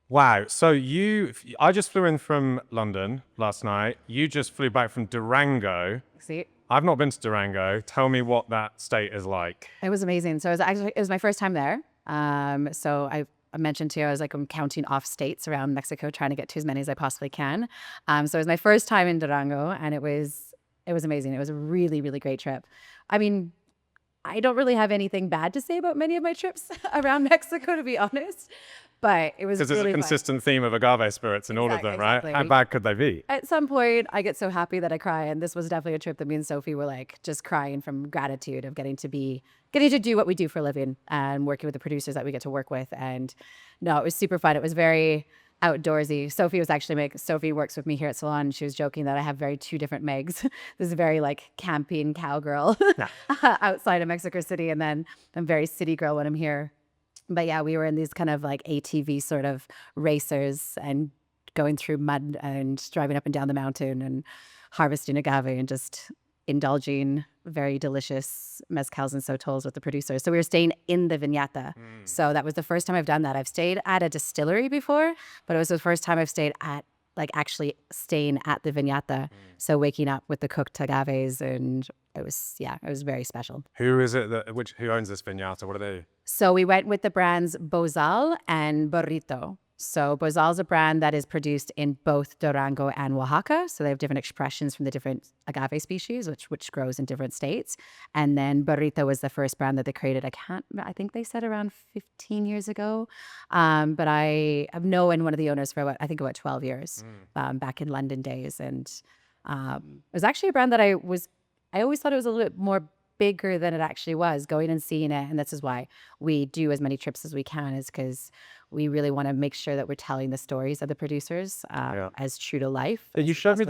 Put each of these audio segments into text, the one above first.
Wow. So I just flew in from London last night. You just flew back from Durango. See, I've not been to Durango. Tell me what that state is like. it was amazing. So it was my first time there. So I mentioned to you, I was like, I'm counting off states around Mexico, trying to get to as many as I possibly can. So it was my first time in Durango, and it was amazing. It was a really, really great trip. I mean, I don't really have anything bad to say about many of my trips around Mexico, to be honest, but it was Because there's a really fun. consistent theme of agave spirits in all of them, right? Exactly. How bad could they be? At some point, I get so happy that I cry, and this was definitely a trip that me and Sophie were like just crying from gratitude of getting to do what we do for a living and working with the producers that we get to work with. And no, it was super fun. It was very outdoorsy. Sophie works with me here at Salon. She was joking that I have very two different Megs. This is very like camping cowgirl outside of Mexico City, and then I'm very city girl when I'm here. But yeah, we were in these kind of like ATV sort of racers and going through mud and driving up and down the mountain and harvesting agave and just indulging very delicious mezcals and sotols with the producers. So we were staying in the viñata. So that was the first time I've done that. I've stayed at a distillery before, but it was the first time I've stayed at like actually staying at the viñata. So waking up with the cooked agaves, and it was very special. Who is it who owns this viñata? What are they? So we went with the brands Bozal and Burrito. So Bozal is a brand that is produced in both Durango and Oaxaca. So they have different expressions from the different agave species, which grows in different states. And then Burrito was the first brand that they created. I think they said around 15 years ago. But I have known one of the owners for about 12 years back in London days. And it was actually a brand that I always thought it was a little bit more bigger than it actually was, going and seeing it. And this is why we do as many trips as we can, is because we really want to make sure that we're telling the stories of the producers as true to life. You showed me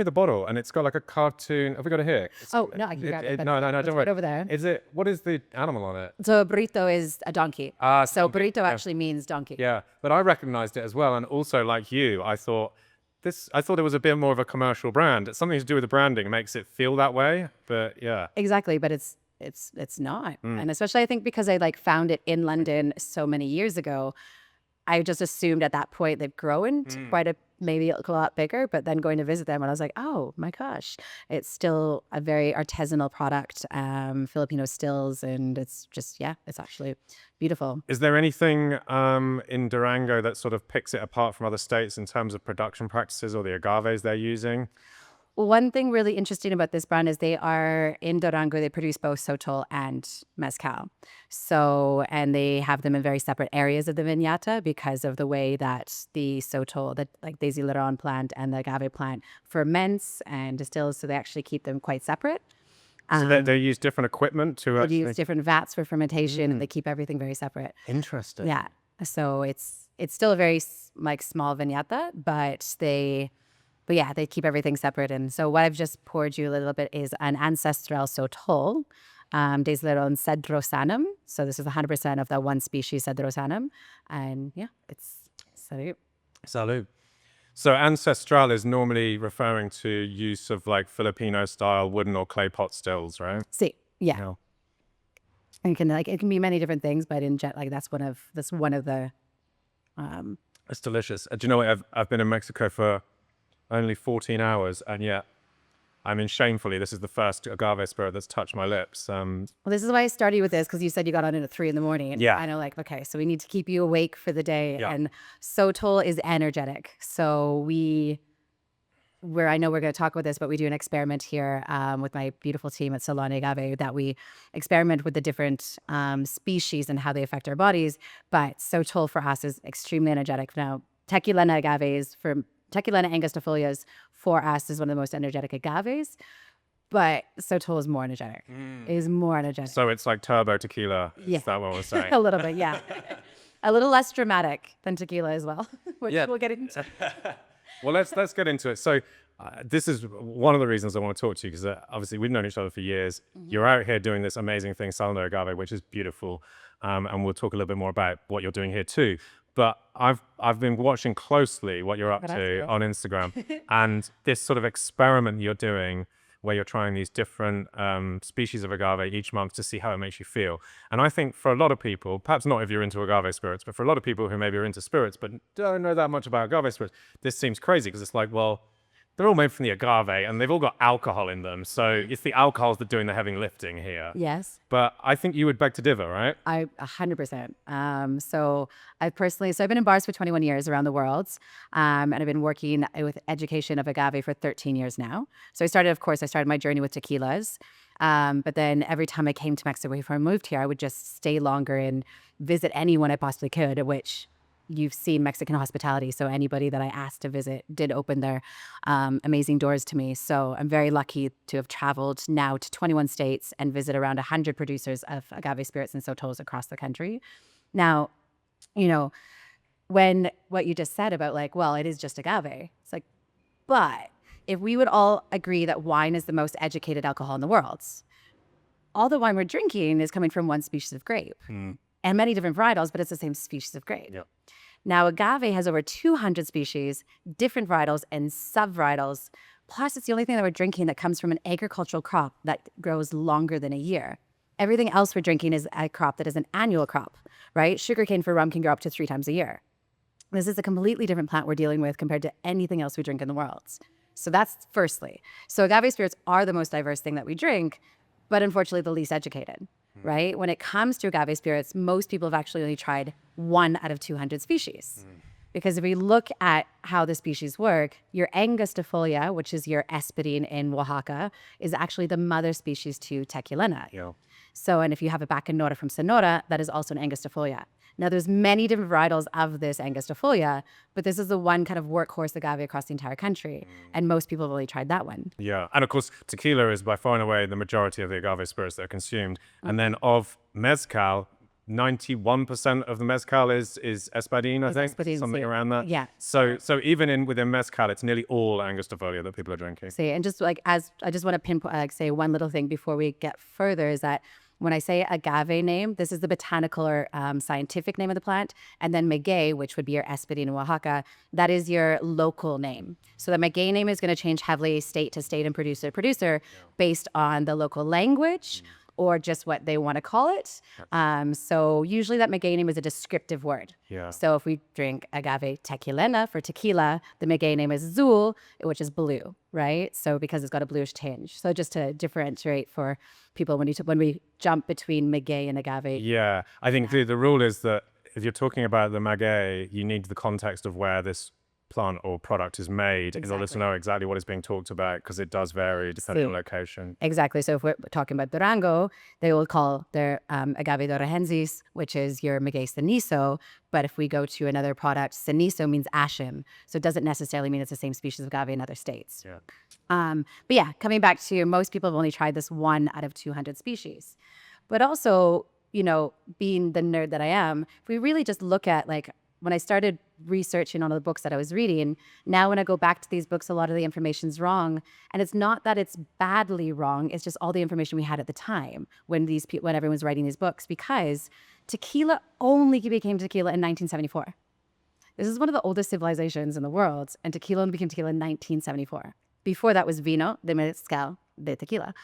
the bottle, and it's got like a cartoon. Have we got it here? No, I can grab it. No, don't worry. Over there. What is the animal on it? So burrito is a donkey. So donkey. burrito actually means donkey. Yeah, but I recognized it as well, and also like you, I thought it was a bit more of a commercial brand. It's something to do with the branding makes it feel that way, but yeah. Exactly, but it's not. And especially I think because I like found it in London so many years ago, I just assumed at that point they'd grown to maybe a lot bigger, but then going to visit them and I was like, oh my gosh, it's still a very artisanal product, Filipino stills, and it's just, it's actually beautiful. Is there anything in Durango that sort of picks it apart from other states in terms of production practices or the agaves they're using? One thing really interesting about this brand is they are in Durango, they produce both Sotol and Mezcal. So, and they have them in very separate areas of the viñata because of the way that the Sotol, like Dasylirion plant and the agave plant ferments and distills. So they actually keep them quite separate. So they use different equipment to They use different vats for fermentation and they keep everything very separate. Interesting. Yeah. So it's still a very like small viñata, but they keep everything separate. And so what I've just poured you a little bit is an ancestral Sotol, Dasylirion cedrosanum. So this is 100% of that one species, cedrosanum. And it's salud. Salud. So ancestral is normally referring to use of like Filipino style wooden or clay pot stills, right? See, yeah. And it can be many different things, but that's one of the. It's delicious. Do you know what? I've been in Mexico for only 14 hours, and yet, I mean, shamefully, this is the first agave spirit that's touched my lips. Well, this is why I started with this, because you said you got on it at 3 a.m. Yeah. I know, like, okay, so we need to keep you awake for the day. Yeah. And Sotol is energetic. So I know we're going to talk about this, but we do an experiment here with my beautiful team at Salon de Agave that we experiment with the different species and how they affect our bodies. But Sotol for us is extremely energetic. Now, Tequila and Agaves Tequila and Angostifolias for us is one of the most energetic agaves, but Sotol is more energetic. Is more energetic. So it's like turbo tequila. Yeah. Is that what we're saying? A little bit, yeah. A little less dramatic than tequila as well, which we'll get into. Well, let's get into it. So this is one of the reasons I want to talk to you, because obviously we've known each other for years. You're out here doing this amazing thing, Salon de Agave, which is beautiful. And we'll talk a little bit more about what you're doing here too. But I've been watching closely what you're up to on Instagram, and this sort of experiment you're doing where you're trying these different species of agave each month to see how it makes you feel. And I think for a lot of people, perhaps not if you're into agave spirits, but for a lot of people who maybe are into spirits but don't know that much about agave spirits, this seems crazy because it's like, well, they're all made from the agave and they've all got alcohol in them. So it's the alcohols that are doing the heavy lifting here. Yes. But I think you would beg to differ, right? 100%. So I've been in bars for 21 years around the world. And I've been working with education of agave for 13 years now. So I started my journey with tequilas. But then every time I came to Mexico before I moved here, I would just stay longer and visit anyone I possibly could, which you've seen Mexican hospitality. So anybody that I asked to visit did open their amazing doors to me. So I'm very lucky to have traveled now to 21 states and visit around 100 producers of agave spirits and sotols across the country. Now, when what you just said about like, well, it is just agave. It's like, but if we would all agree that wine is the most educated alcohol in the world, all the wine we're drinking is coming from one species of grape. And many different varietals, but it's the same species of grape. Yep. Now, agave has over 200 species, different varietals and sub-varietals. Plus, it's the only thing that we're drinking that comes from an agricultural crop that grows longer than a year. Everything else we're drinking is a crop that is an annual crop, right? Sugarcane for rum can grow up to 3 times a year. This is a completely different plant we're dealing with compared to anything else we drink in the world. So that's firstly. So agave spirits are the most diverse thing that we drink, but unfortunately the least educated. Right? When it comes to agave spirits, most people have actually only tried 1 out of 200 species. Because if we look at how the species work, your angustifolia, which is your espadín in Oaxaca, is actually the mother species to Tequila. Yeah. So, and if you have a Bacanora from Sonora, that is also an angustifolia. Now, there's many different varietals of this angustifolia, but this is the one kind of workhorse agave across the entire country. And most people have only tried that one. Yeah. And of course, tequila is by far and away the majority of the agave spirits that are consumed. And then of mezcal, 91% of the mezcal is espadín, I think. Espadín, something sí. around that. Yeah. So even within mezcal, it's nearly all angustifolia that people are drinking. See, and just like I just want to pinpoint, say one little thing before we get further is that when I say agave name, this is the botanical or scientific name of the plant. And then Maguey, which would be your espadín in Oaxaca, that is your local name. So the Maguey name is going to change heavily state to state and producer to producer based on the local language or just what they want to call it. So usually that Maguey name is a descriptive word. Yeah. So if we drink agave tequilena for tequila, the Maguey name is azul, which is blue, right? So because it's got a bluish tinge. So just to differentiate for people when we jump between Maguey and agave. Yeah. I think the rule is that if you're talking about the maguey, you need the context of where this plant or product is made in order to know exactly what is being talked about, because it does vary depending on location. Exactly. So if we're talking about Durango, they will call their agave dorahensis, which is your maguey cenizo. But if we go to another product, cenizo means ashen. So it doesn't necessarily mean it's the same species of agave in other states. Yeah. But yeah, coming back to most people have only tried this 1 out of 200 species. But also, being the nerd that I am, if we really just look at like when I started researching all of the books that I was reading, now when I go back to these books, a lot of the information's wrong. And it's not that it's badly wrong. It's just all the information we had at the time when everyone was writing these books, because tequila only became tequila in 1974. This is one of the oldest civilizations in the world, and tequila only became tequila in 1974. Before that was Vino, the Mezcal, the tequila.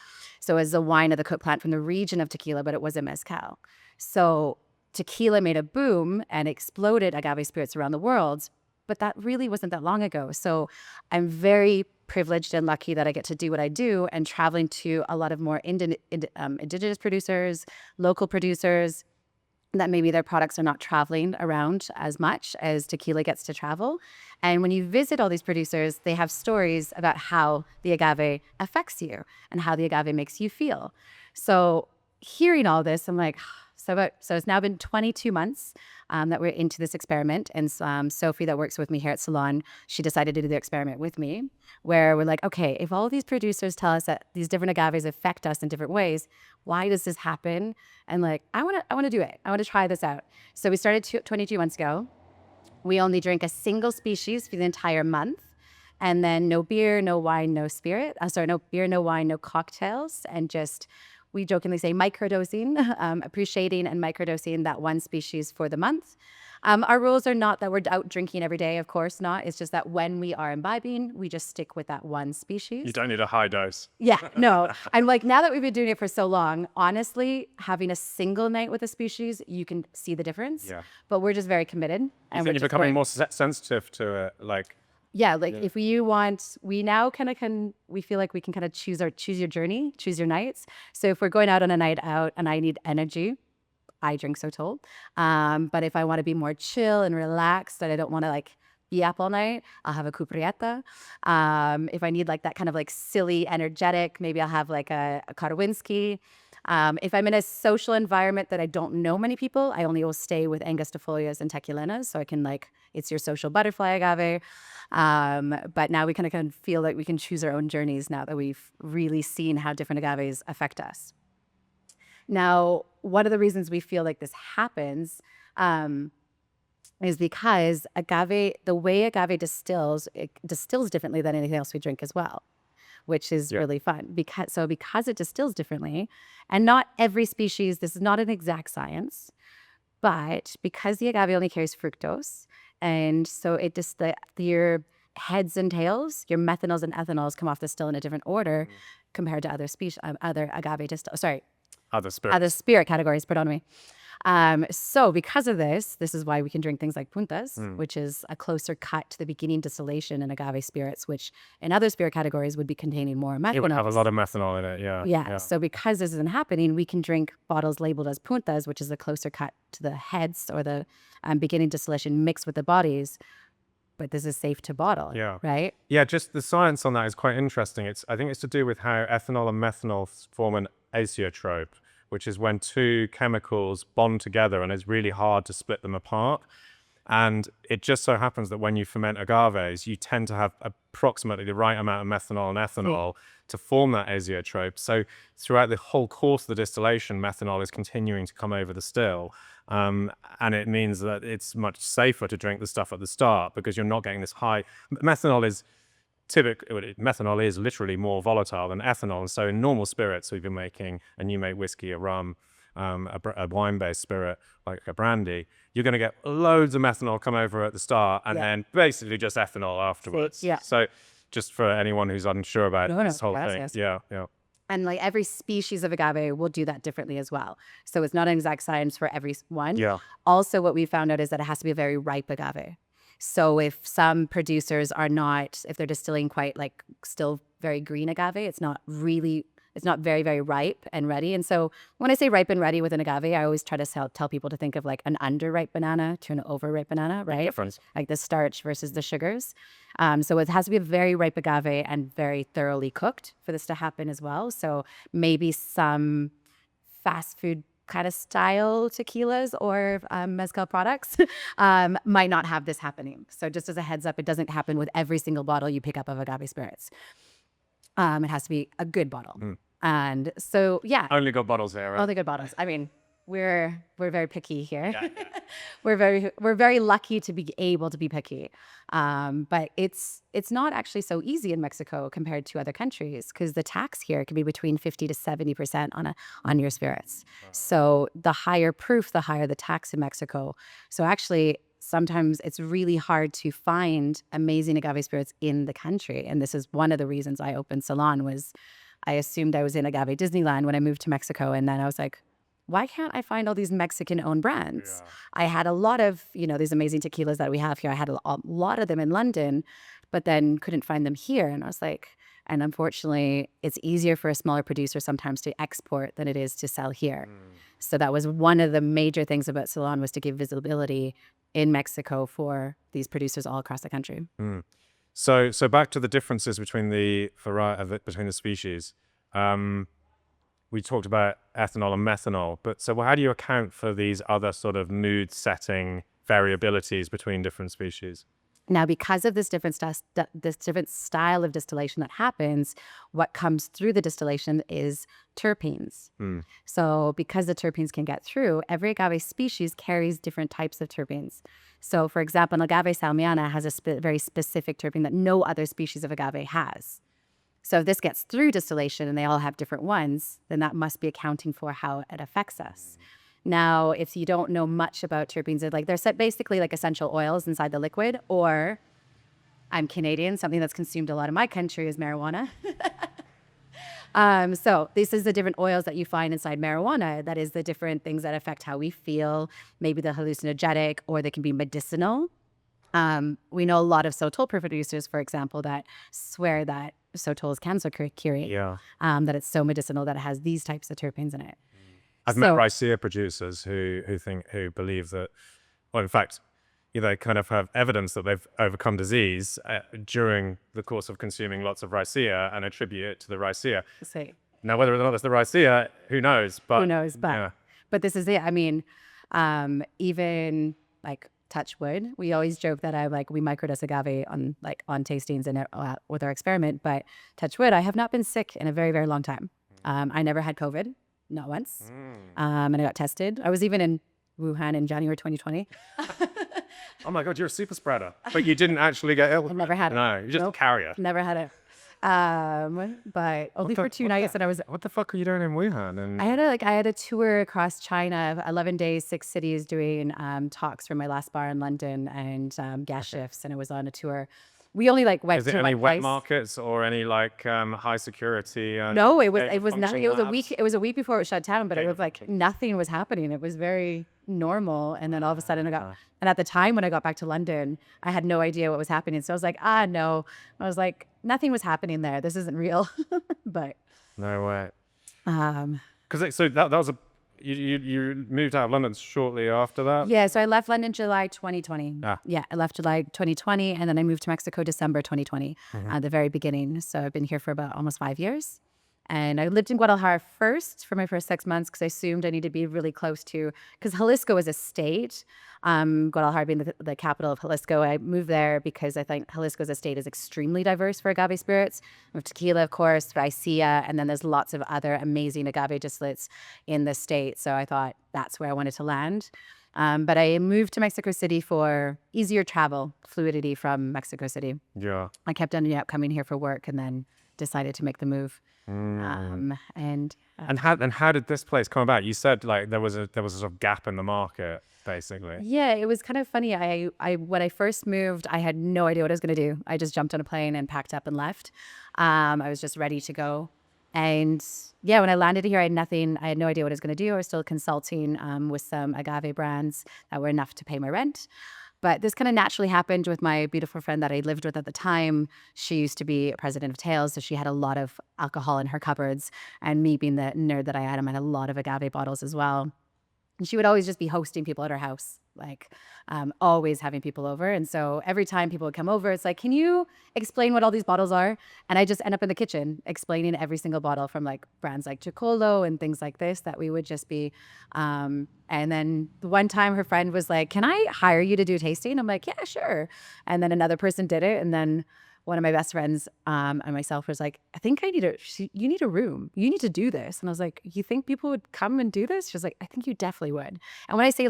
So it was a wine of the cook plant from the region of tequila, but it was a mezcal. So tequila made a boom and exploded agave spirits around the world, but that really wasn't that long ago. So I'm very privileged and lucky that I get to do what I do and traveling to a lot of more indigenous producers, local producers, that maybe their products are not traveling around as much as tequila gets to travel. And when you visit all these producers, they have stories about how the agave affects you and how the agave makes you feel. So hearing all this, I'm like, so it's now been 22 months that we're into this experiment. And Sophie, that works with me here at Salon, she decided to do the experiment with me, where we're like, okay, if all of these producers tell us that these different agaves affect us in different ways, why does this happen? And like, I want to do it. I want to try this out. So we started 22 months ago. We only drink a single species for the entire month. And then no beer, no wine, no spirit. No beer, no wine, no cocktails. And just we jokingly say microdosing, appreciating and microdosing that one species for the month. Our rules are not that we're out drinking every day, of course not. It's just that when we are imbibing, we just stick with that one species. You don't need a high dose. Yeah, no. I'm like, now that we've been doing it for so long, honestly, having a single night with a species, you can see the difference. Yeah. But we're just very committed. And you're becoming more sensitive to it, like. Yeah, like if you want, we now kind of we feel like we can kind of choose your journey, choose your nights. So if we're going out on a night out and I need energy, I drink Sotol. But if I want to be more chill and relaxed and I don't want to like be up all night, I'll have a cuprietta. If I need like that kind of like silly, energetic, maybe I'll have like a Karwinski. If I'm in a social environment that I don't know many people, I only will stay with Angustifolias and Tequilenas. So I can like, it's your social butterfly agave. But now we kind of feel like we can choose our own journeys now that we've really seen how different agaves affect us. Now, one of the reasons we feel like this happens is because agave, the way agave distills, it distills differently than anything else we drink as well, which is really fun. Because it distills differently, and not every species, this is not an exact science, but because the agave only carries fructose, and so it just your heads and tails, your methanols and ethanols come off the still in a different order compared to other species, other agave distill. Sorry. Other spirits. Other spirit categories, pardon me. So because of this is why we can drink things like puntas, which is a closer cut to the beginning distillation in agave spirits, which in other spirit categories would be containing more methanol. It would have a lot of methanol in it, yeah. Yeah. So because this isn't happening, we can drink bottles labeled as puntas, which is a closer cut to the heads or the beginning distillation mixed with the bodies. But this is safe to bottle, right? Yeah, just the science on that is quite interesting. I think it's to do with how ethanol and methanol form an azeotrope, which is when two chemicals bond together and it's really hard to split them apart. And it just so happens that when you ferment agaves, you tend to have approximately the right amount of methanol and ethanol to form that azeotrope. So throughout the whole course of the distillation, methanol is continuing to come over the still. And it means that it's much safer to drink the stuff at the start because you're not getting this high. Methanol is literally more volatile than ethanol. And so in normal spirits we've been making, and you make whiskey, a rum, a wine-based spirit like a brandy, you're going to get loads of methanol come over at the start and then basically just ethanol afterwards. Yeah. So just for anyone who's unsure about this whole thing. Yeah. And like every species of agave will do that differently as well. So it's not an exact science for every one. Yeah. Also, what we found out is that it has to be a very ripe agave. So if some producers are not, if they're distilling quite like still very green agave, it's not very, very ripe and ready. And so when I say ripe and ready with an agave, I always try to tell people to think of like an underripe banana to an overripe banana, right? Difference. Like the starch versus the sugars. So it has to be a very ripe agave and very thoroughly cooked for this to happen as well. So maybe some fast food kind of style tequilas or mezcal products might not have this happening. So just as a heads up, it doesn't happen with every single bottle you pick up of agave spirits. It has to be a good bottle. And so, yeah. Only good bottles here, right? Only good bottles. I mean, we're very picky here. We're very lucky to be able to be picky. But it's not actually so easy in Mexico compared to other countries because the tax here can be between 50 to 70% on your spirits. So the higher proof, the higher the tax in Mexico. So actually, sometimes it's really hard to find amazing agave spirits in the country. And this is one of the reasons I opened Salon was I assumed I was in agave Disneyland when I moved to Mexico. And then I was like, why can't I find all these Mexican-owned brands? I had a lot of, these amazing tequilas that we have here. I had a lot of them in London, but then couldn't find them here. And I was like, and unfortunately, it's easier for a smaller producer sometimes to export than it is to sell here. So that was one of the major things about Salon was to give visibility in Mexico for these producers all across the country. So back to the differences between the species. We talked about ethanol and methanol, but so how do you account for these other sort of mood setting variabilities between different species? Now, because of this different style of distillation that happens, what comes through the distillation is terpenes. So because the terpenes can get through, every agave species carries different types of terpenes. So for example, an agave salmiana has a very specific terpene that no other species of agave has. So if this gets through distillation and they all have different ones, then that must be accounting for how it affects us. Now, if you don't know much about terpenes, they're set basically like essential oils inside the liquid, or I'm Canadian, something that's consumed a lot in my country is marijuana. So this is the different oils that you find inside marijuana. That is the different things that affect how we feel, maybe the hallucinogenic, or they can be medicinal. We know a lot of Sotol producers, for example, that swear that Sotol is cancer curing, that it's so medicinal that it has these types of terpenes in it. I've met Raicilla producers who believe that, well, in fact, they kind of have evidence that they've overcome disease during the course of consuming lots of Raicilla and attribute it to the Raicilla. Now, whether or not it's the Raicilla, who knows? But but this is it. I mean, even like touch wood, we always joke that we microdose agave on tastings and with our experiment. But touch wood, I have not been sick in a very, very long time. I never had COVID, not once, and I got tested. I was even in Wuhan in January 2020. Oh my God, you're a super spreader. But you didn't actually get ill? I never had it. No, you're just a carrier. Never had it. But only for 2 nights, and I was. What the fuck are you doing in Wuhan? And I had a tour across China, 11 days, 6 cities, doing talks from my last bar in London and guest shifts, and I was on a tour. We only went. Is it any wet markets or any high security? No, it was nothing. It was a week. It was a week before it was shut down, but it was nothing was happening. It was very normal, and then all of a sudden and at the time when I got back to London, I had no idea what was happening. So I was like, no. I was like, nothing was happening there. This isn't real. But no way. Because that was you moved out of London shortly after that? Yeah, so I left London July 2020. Yeah, I left July 2020, and then I moved to Mexico December 2020 at the very beginning. So I've been here for about almost 5 years. And I lived in Guadalajara first for my first 6 months because I assumed I needed to be really close to, because Jalisco is a state, Guadalajara being the capital of Jalisco. I moved there because I think Jalisco as a state is extremely diverse for agave spirits. We have tequila, of course, raicilla, and then there's lots of other amazing agave distillates in the state. So I thought that's where I wanted to land. But I moved to Mexico City for easier travel, fluidity from Mexico City. Yeah. I kept ending up coming here for work and then decided to make the move. And how did this place come about? You said there was a sort of gap in the market, basically. Yeah, it was kind of funny. I when I first moved, I had no idea what I was going to do. I just jumped on a plane and packed up and left. I was just ready to go. And yeah, when I landed here, I had nothing. I had no idea what I was going to do. I was still consulting with some agave brands that were enough to pay my rent. But this kind of naturally happened with my beautiful friend that I lived with at the time. She used to be president of Tales, so she had a lot of alcohol in her cupboards. And me being the nerd that I am, I had a lot of agave bottles as well. And she would always just be hosting people at her house, always having people over. And so every time people would come over, it's like, can you explain what all these bottles are? And I just end up in the kitchen explaining every single bottle from brands like Chocolo and things like this that we would just be. And then one time her friend was like, can I hire you to do tasting? I'm like, yeah, sure. And then another person did it. And then one of my best friends and myself was like, I think you need a room. You need to do this. And I was like, you think people would come and do this? She was like, I think you definitely would. And when I say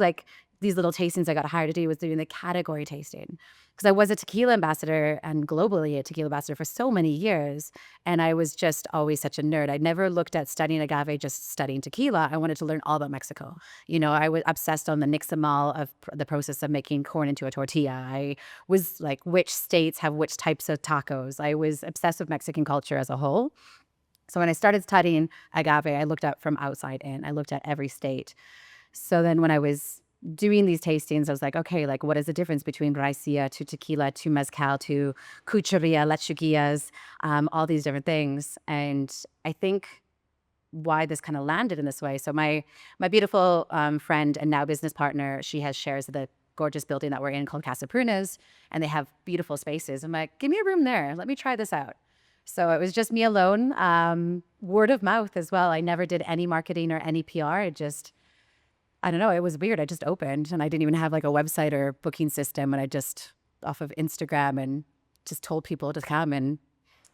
these little tastings I got hired to do was doing the category tasting, because I was a tequila ambassador and globally a tequila ambassador for so many years. And I was just always such a nerd. I never looked at studying agave, just studying tequila. I wanted to learn all about Mexico. I was obsessed on the nixtamal of the process of making corn into a tortilla. I was like, which states have which types of tacos. I was obsessed with Mexican culture as a whole. So when I started studying agave, I looked up from outside in. I looked at every state. So then when I was doing these tastings, I was like, okay, what is the difference between raicilla to tequila to mezcal to cucharia, lechuguillas, all these different things. And I think why this kind of landed in this way. So my beautiful friend and now business partner, she has shares of the gorgeous building that we're in called Casa Prunas, and they have beautiful spaces. I'm like, give me a room there. Let me try this out. So it was just me alone, word of mouth as well. I never did any marketing or any PR. I don't know. It was weird. I just opened and I didn't even have a website or booking system. And I just off of Instagram and just told people to come. And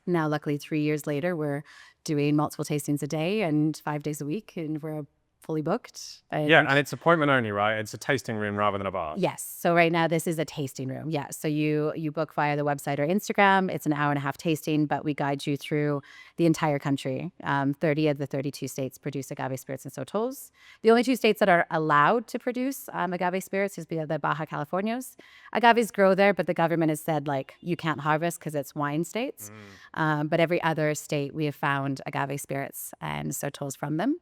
now luckily 3 years later, we're doing multiple tastings a day and 5 days a week. And we're a fully booked. Yeah, and it's appointment only, right? It's a tasting room rather than a bar. Yes. So right now this is a tasting room. Yeah. So you book via the website or Instagram. It's an hour and a half tasting, but we guide you through the entire country. 30 of the 32 states produce agave spirits and sotols. The only two states that are allowed to produce agave spirits is the Baja Californias. Agaves grow there, but the government has said like you can't harvest because it's wine states. But every other state we have found agave spirits and sotols from them.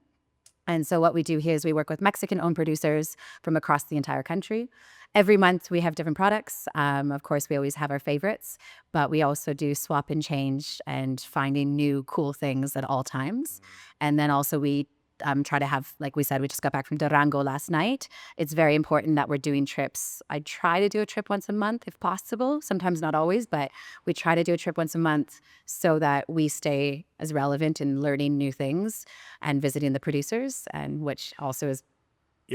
And so what we do here is we work with Mexican-owned producers from across the entire country. Every month we have different products. Of course, we always have our favorites, but we also do swap and change and finding new cool things at all times. And then also we try to have, like we said, we just got back from Durango last night. It's very important that we're doing trips. I try to do a trip once a month if possible, sometimes not always, but we try to do a trip once a month so that we stay as relevant in learning new things and visiting the producers, and which also is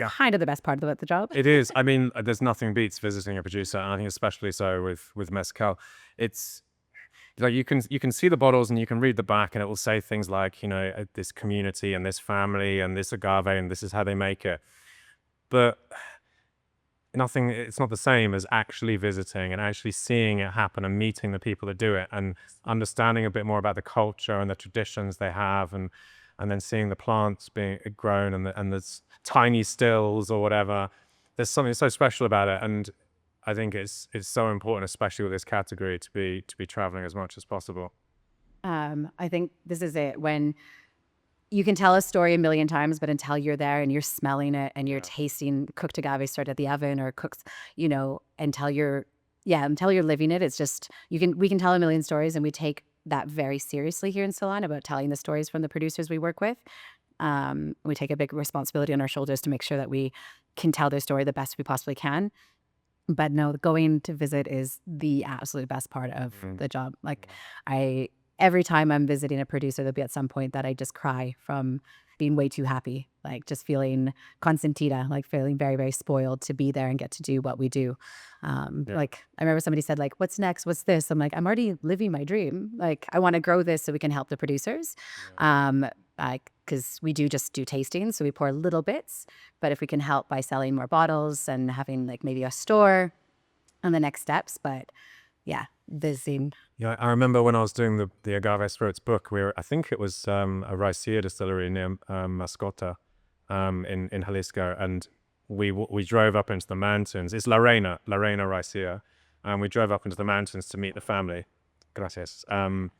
kind of the best part about the job. It is. I mean, there's nothing beats visiting a producer, and I think especially so with Mezcal. It's like you can see the bottles and you can read the back, and it will say things like, you know, this community and this family and this agave and this is how they make it. But it's not the same as actually visiting and actually seeing it happen and meeting the people that do it and understanding a bit more about the culture and the traditions they have, and then seeing the plants being grown and there's tiny stills or whatever. There's something so special about it, and I think it's so important, especially with this category, to be traveling as much as possible. I think this is it. When you can tell a story a million times, but until you're there and you're smelling it and you're tasting cooked agave straight at the oven or cooked, you know, until you're living it, it's just we can tell a million stories, and we take that very seriously here in Salon about telling the stories from the producers we work with. We take a big responsibility on our shoulders to make sure that we can tell their story the best we possibly can. But no, going to visit is the absolute best part of the job. Like every time I'm visiting a producer, there'll be at some point that I just cry from being way too happy, like just feeling consentida, like feeling very, very spoiled to be there and get to do what we do. Like I remember somebody said like, what's next? What's this? I'm like, I'm already living my dream. Like I want to grow this so we can help the producers. Because we just do tastings, so we pour little bits. But if we can help by selling more bottles and having like maybe a store and the next steps, but yeah, visiting. Yeah, I remember when I was doing the Agave Spirits book, I think it was a Raicilla distillery near Mascota in Jalisco, and we drove up into the mountains. It's Lorena Raicilla, and we drove up into the mountains to meet the family. Gracias. And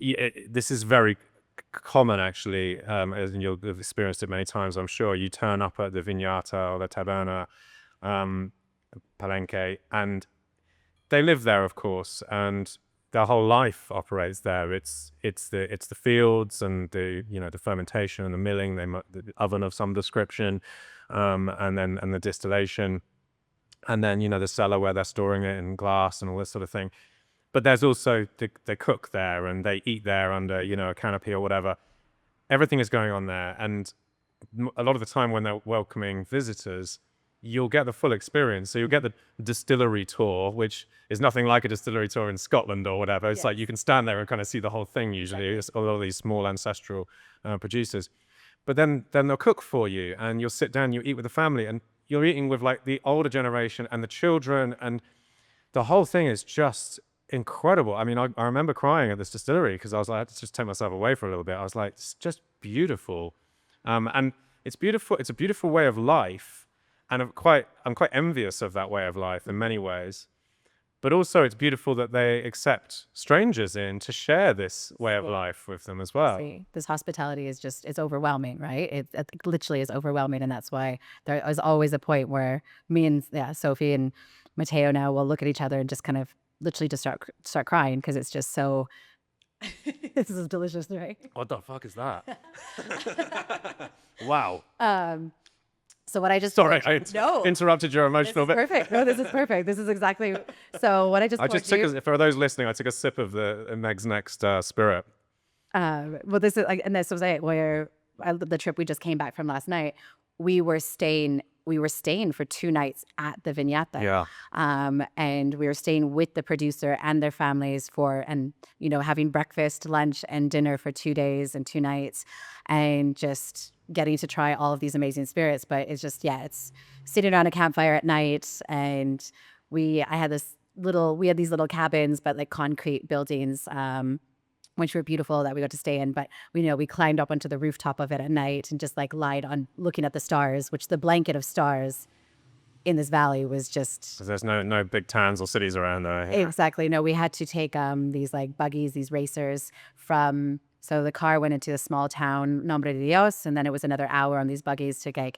this is very common, actually, as you'll have experienced it many times, I'm sure. You turn up at the Viñata or the Taberna, Palenque, and they live there, of course, and their whole life operates there. It's the fields and the fermentation and the milling, the oven of some description, and the distillation, and then the cellar where they're storing it in glass and all this sort of thing. But there's also they cook there and they eat there under a canopy or whatever. Everything is going on there, and a lot of the time when they're welcoming visitors, you'll get the full experience. So you'll get the distillery tour, which is nothing like a distillery tour in Scotland or whatever. It's like you can stand there and kind of see the whole thing usually. It's a lot of these small ancestral producers. But then they'll cook for you, and you'll sit down, you eat with the family, and you're eating with like the older generation and the children, and the whole thing is just incredible. I mean, I remember crying at this distillery because I was like, I had to just take myself away for a little bit. I was like, it's just beautiful. And it's beautiful. It's a beautiful way of life. And I'm quite envious of that way of life in many ways. But also it's beautiful that they accept strangers in to share this way of life with them as well. This hospitality is it's overwhelming, right? It literally is overwhelming. And that's why there is always a point where me and Sophie and Mateo now will look at each other and just kind of literally just start crying because it's just so this is delicious, right? What the fuck is that? Wow. So what I just sorry, I interrupted your emotional bit. Perfect. No, this is perfect. This is exactly so what I just took for those listening, I took a sip of the Meg's Next spirit. Well, this is like, and this was it where the trip we just came back from last night. We were staying we were staying for 2 nights at the Viñata. Yeah. And we were staying with the producer and their families and, having breakfast, lunch, and dinner for 2 days and 2 nights, and just getting to try all of these amazing spirits. But it's just, it's sitting around a campfire at night. And we had these little cabins, but like concrete buildings, which were beautiful, that we got to stay in. But we climbed up onto the rooftop of it at night and just like lied on looking at the stars, which the blanket of stars in this valley was just... 'Cause there's no big towns or cities around there. Exactly. No, we had to take these like buggies, these racers from... So the car went into a small town, Nombre de Dios, and then it was another hour on these buggies to get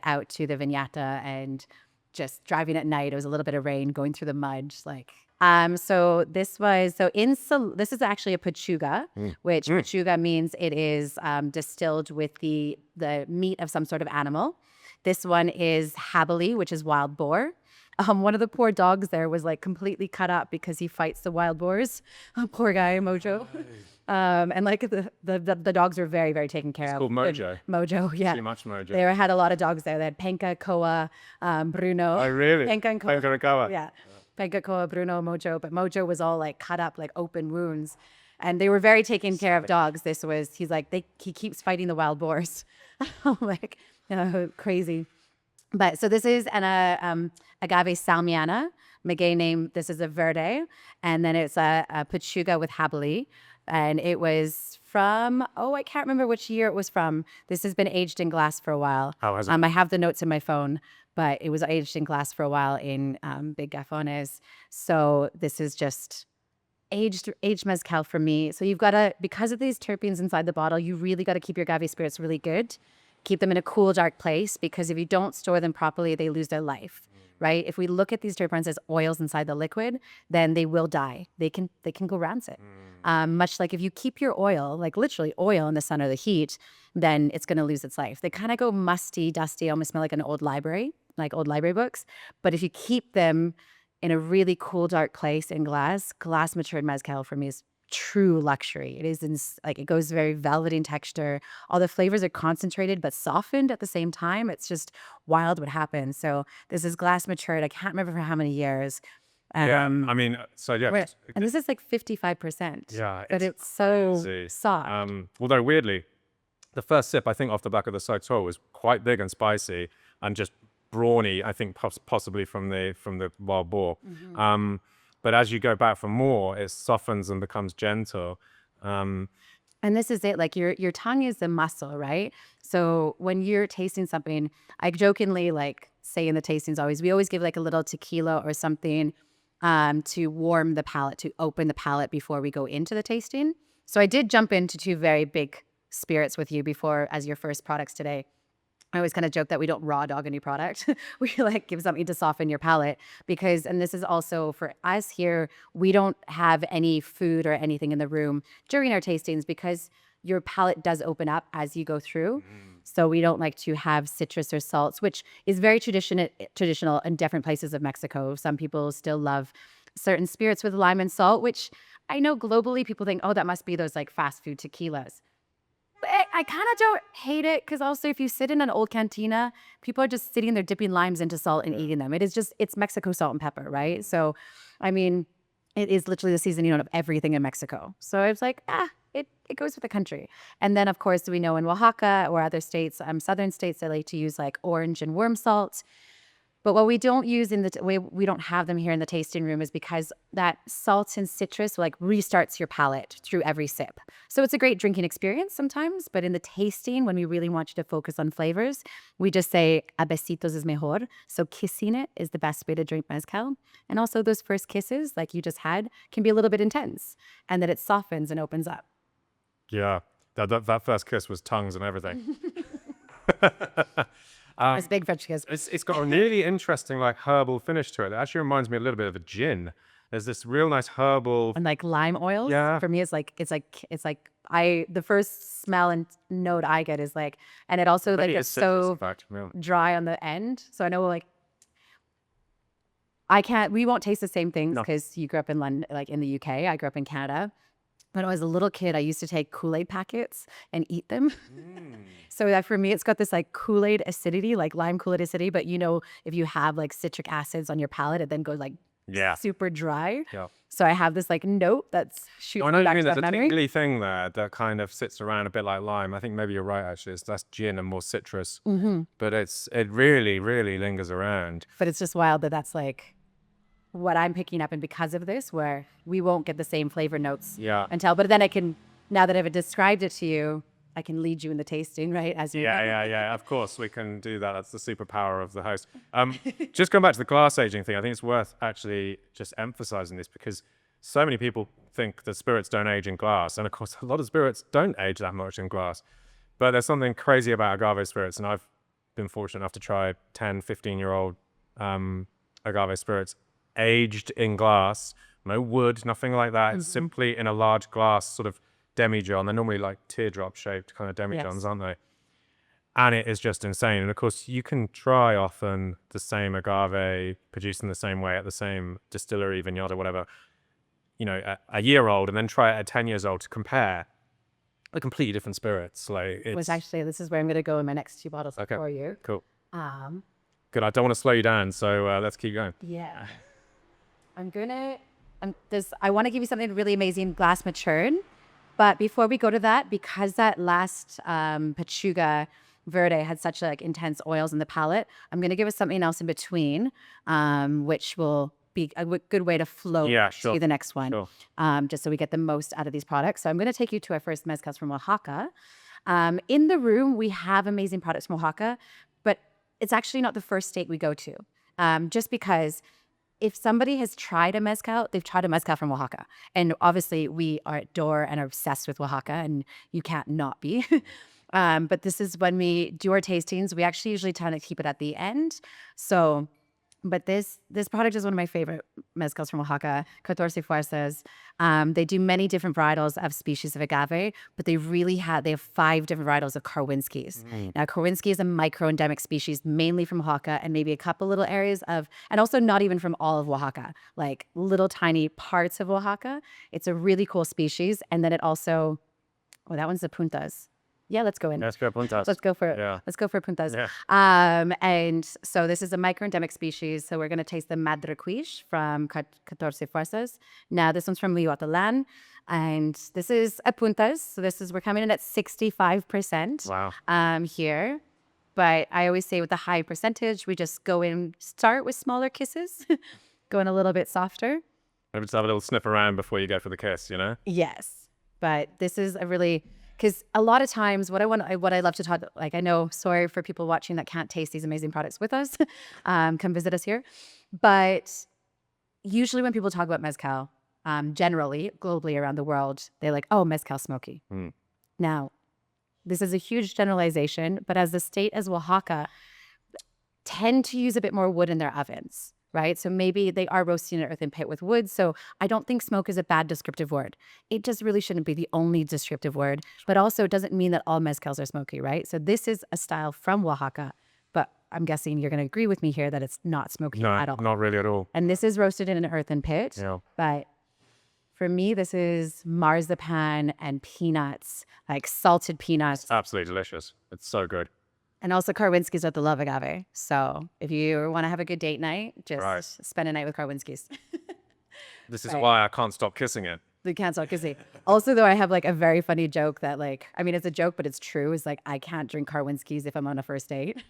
out to the Viñata, and just driving at night. It was a little bit of rain, going through the mud, just like... this is actually a Pechuga, which Pechuga means it is distilled with the meat of some sort of animal. This one is Habili, which is wild boar. One of the poor dogs there was like completely cut up because he fights the wild boars. Oh, poor guy, Mojo. And like the dogs are very, very taken care of. It's called Mojo. Mojo, yeah. Too much Mojo. They had a lot of dogs there. They had Penka, Koa, Bruno. Oh, really? Penka and Koa. Penka and Koa. Yeah. Penka, Koa, Bruno, Mojo. But Mojo was all like cut up, like open wounds. And they were very taken care of dogs. He's like, he keeps fighting the wild boars. Like, crazy. But so this is an agave salmiana, Maguey name. This is a verde. And then it's a Pechuga with Habili. And it was from, I can't remember which year it was from. This has been aged in glass for a while. How has it? I have the notes in my phone, but it was aged in glass for a while in big gafones. So this is just aged mezcal for me. So you've got to, because of these terpenes inside the bottle, you really got to keep your agave spirits really good. Keep them in a cool, dark place, because if you don't store them properly, they lose their life, right? If we look at these terpenes as oils inside the liquid, then they will die. They can go rancid. Much like if you keep your oil, like literally oil in the sun or the heat, then it's going to lose its life. They kind of go musty, dusty, almost smell like an old library, like old library books. But if you keep them in a really cool, dark place in glass matured mezcal for me is true luxury. It is it goes very velvety in texture. All the flavors are concentrated but softened at the same time. It's just wild what happens. So this is glass matured. I can't remember for how many years. And this is like 55%. Yeah, but it's so crazy. soft. Although weirdly, the first sip I think off the back of the Sotol was quite big and spicy and just brawny. I think possibly from the wild boar. But as you go back for more, it softens and becomes gentle. And this is it. Like your tongue is the muscle, right? So when you're tasting something, I jokingly say in the tastings we always give like a little tequila or something to warm the palate, to open the palate before we go into the tasting. So I did jump into 2 very big spirits with you before as your first products today. I always kind of joke that we don't raw dog any product. We give something to soften your palate and this is also for us here, we don't have any food or anything in the room during our tastings because your palate does open up as you go through. So we don't like to have citrus or salts, which is very traditional in different places of Mexico. Some people still love certain spirits with lime and salt, which I know globally people think, that must be those like fast food tequilas. I kind of don't hate it because also if you sit in an old cantina, people are just sitting there dipping limes into salt and eating them. It's Mexico salt and pepper, right? So, I mean, it is literally the seasoning of everything in Mexico. So it's like, it goes with the country. And then, of course, we know in Oaxaca or other states, southern states, they like to use like orange and worm salt. But what we don't use in the way we don't have them here in the tasting room is because that salt and citrus restarts your palate through every sip. So it's a great drinking experience sometimes, but in the tasting, when we really want you to focus on flavors, we just say a besitos es mejor. So kissing it is the best way to drink mezcal. And also those first kisses, like you just had, can be a little bit intense, and then it softens and opens up. Yeah, that first kiss was tongues and everything. It's big French kiss. It's got a really interesting herbal finish to it. It actually reminds me a little bit of a gin. There's this real nice herbal and lime oils. Yeah. For me, it's like the first smell and note I get is and it also it's so dry on the end. So I know we won't taste the same things because you grew up in London, in the UK. I grew up in Canada. when I was a little kid, I used to take Kool-Aid packets and eat them. So that for me, it's got this like Kool-Aid acidity, like lime Kool-Aid acidity. But you know, if you have like citric acids on your palate, it then goes like Yeah. super dry. Yeah. So I have this like note that's shooting I know what you back mean. to There's that a memory. tingly thing there that kind of sits around a bit like lime. I think maybe you're right, actually. That's gin and more citrus. But it really, really lingers around. But it's just wild that that's like what I'm picking up. And because of this, where we won't get the same flavor notes Yeah. until, but then I can, now that I've described it to you, I can lead you in the tasting, right? As you Yeah. Of course, we can do that. That's the superpower of the host. Just going back to the glass aging thing, I think it's worth actually just emphasizing this because so many people think that spirits don't age in glass. And of course, a lot of spirits don't age that much in glass. But there's something crazy about agave spirits. And I've been fortunate enough to try 10, 15-year-old agave spirits aged in glass. No wood, nothing like that. It's simply in a large glass sort of demijohn. They're normally like teardrop shaped kind of demijohns, aren't they? And it is just insane. And of course, you can try often the same agave produced in the same way at the same distillery, vineyard, or whatever, you know, a year old, and then try it at 10 years old to compare the completely different spirits. Like it's was actually, this is where I'm going to go in my next 2 bottles okay. for you. Cool. Um, Good. I don't want to slow you down, so let's keep going. yeah. I want to give you something really amazing, glass matured. But before we go to that, because that last Pechuga Verde had such like intense oils in the palate, I'm going to give us something else in between, which will be a good way to flow to the next one, just so we get the most out of these products. So I'm going to take you to our first mezcals from Oaxaca. In the room, we have amazing products from Oaxaca, but it's actually not the first state we go to, just because if somebody has tried a mezcal, they've tried a mezcal from Oaxaca. And obviously we adore and are obsessed with Oaxaca, and you can't not be. But this is when we do our tastings. We actually usually try to keep it at the end. So, but this product is one of my favorite mezcals from Oaxaca, 14 Fuerzas. They do many different varietals of species of agave, but they have 5 different varietals of Karwinskis. Now, Karwinski is a micro-endemic species, mainly from Oaxaca, and maybe a couple little areas and also not even from all of Oaxaca, like little tiny parts of Oaxaca. It's a really cool species. And then it also, that one's the Puntas. Yeah, let's go in. Let's go puntas. Let's go for it. Yeah. Let's go for puntas. Yeah. And so this is a micro-endemic species. So we're going to taste the Madrequiche from 14 Fuerzas. Now, this one's from Mihuatlan. And this is a puntas. So we're coming in at 65%. Wow. Here. But I always say with the high percentage, we just go in, start with smaller kisses, going a little bit softer. Maybe just have a little sniff around before you go for the kiss, you know? Yes. But this is a really... Because a lot of times what I love to talk, like I know, sorry for people watching that can't taste these amazing products with us, come visit us here. But usually when people talk about mezcal, generally, globally around the world, they're like, oh, mezcal smoky. Now, this is a huge generalization, but as the state as Oaxaca tend to use a bit more wood in their ovens. Right? So maybe they are roasting an earthen pit with wood. So I don't think smoke is a bad descriptive word. It just really shouldn't be the only descriptive word, but also it doesn't mean that all mezcals are smoky, right? So this is a style from Oaxaca, but I'm guessing you're going to agree with me here that it's not smoky at all. Not really at all. And this is roasted in an earthen pit, but for me, this is marzipan and peanuts, like salted peanuts. It's absolutely delicious. It's so good. And also Karwinskis with the love agave. So if you want to have a good date night, just spend a night with Karwinskis. This is why I can't stop kissing it. You can't stop kissing. Also, though, I have like a very funny joke that it's a joke, but it's true. Is like, I can't drink Karwinskis if I'm on a first date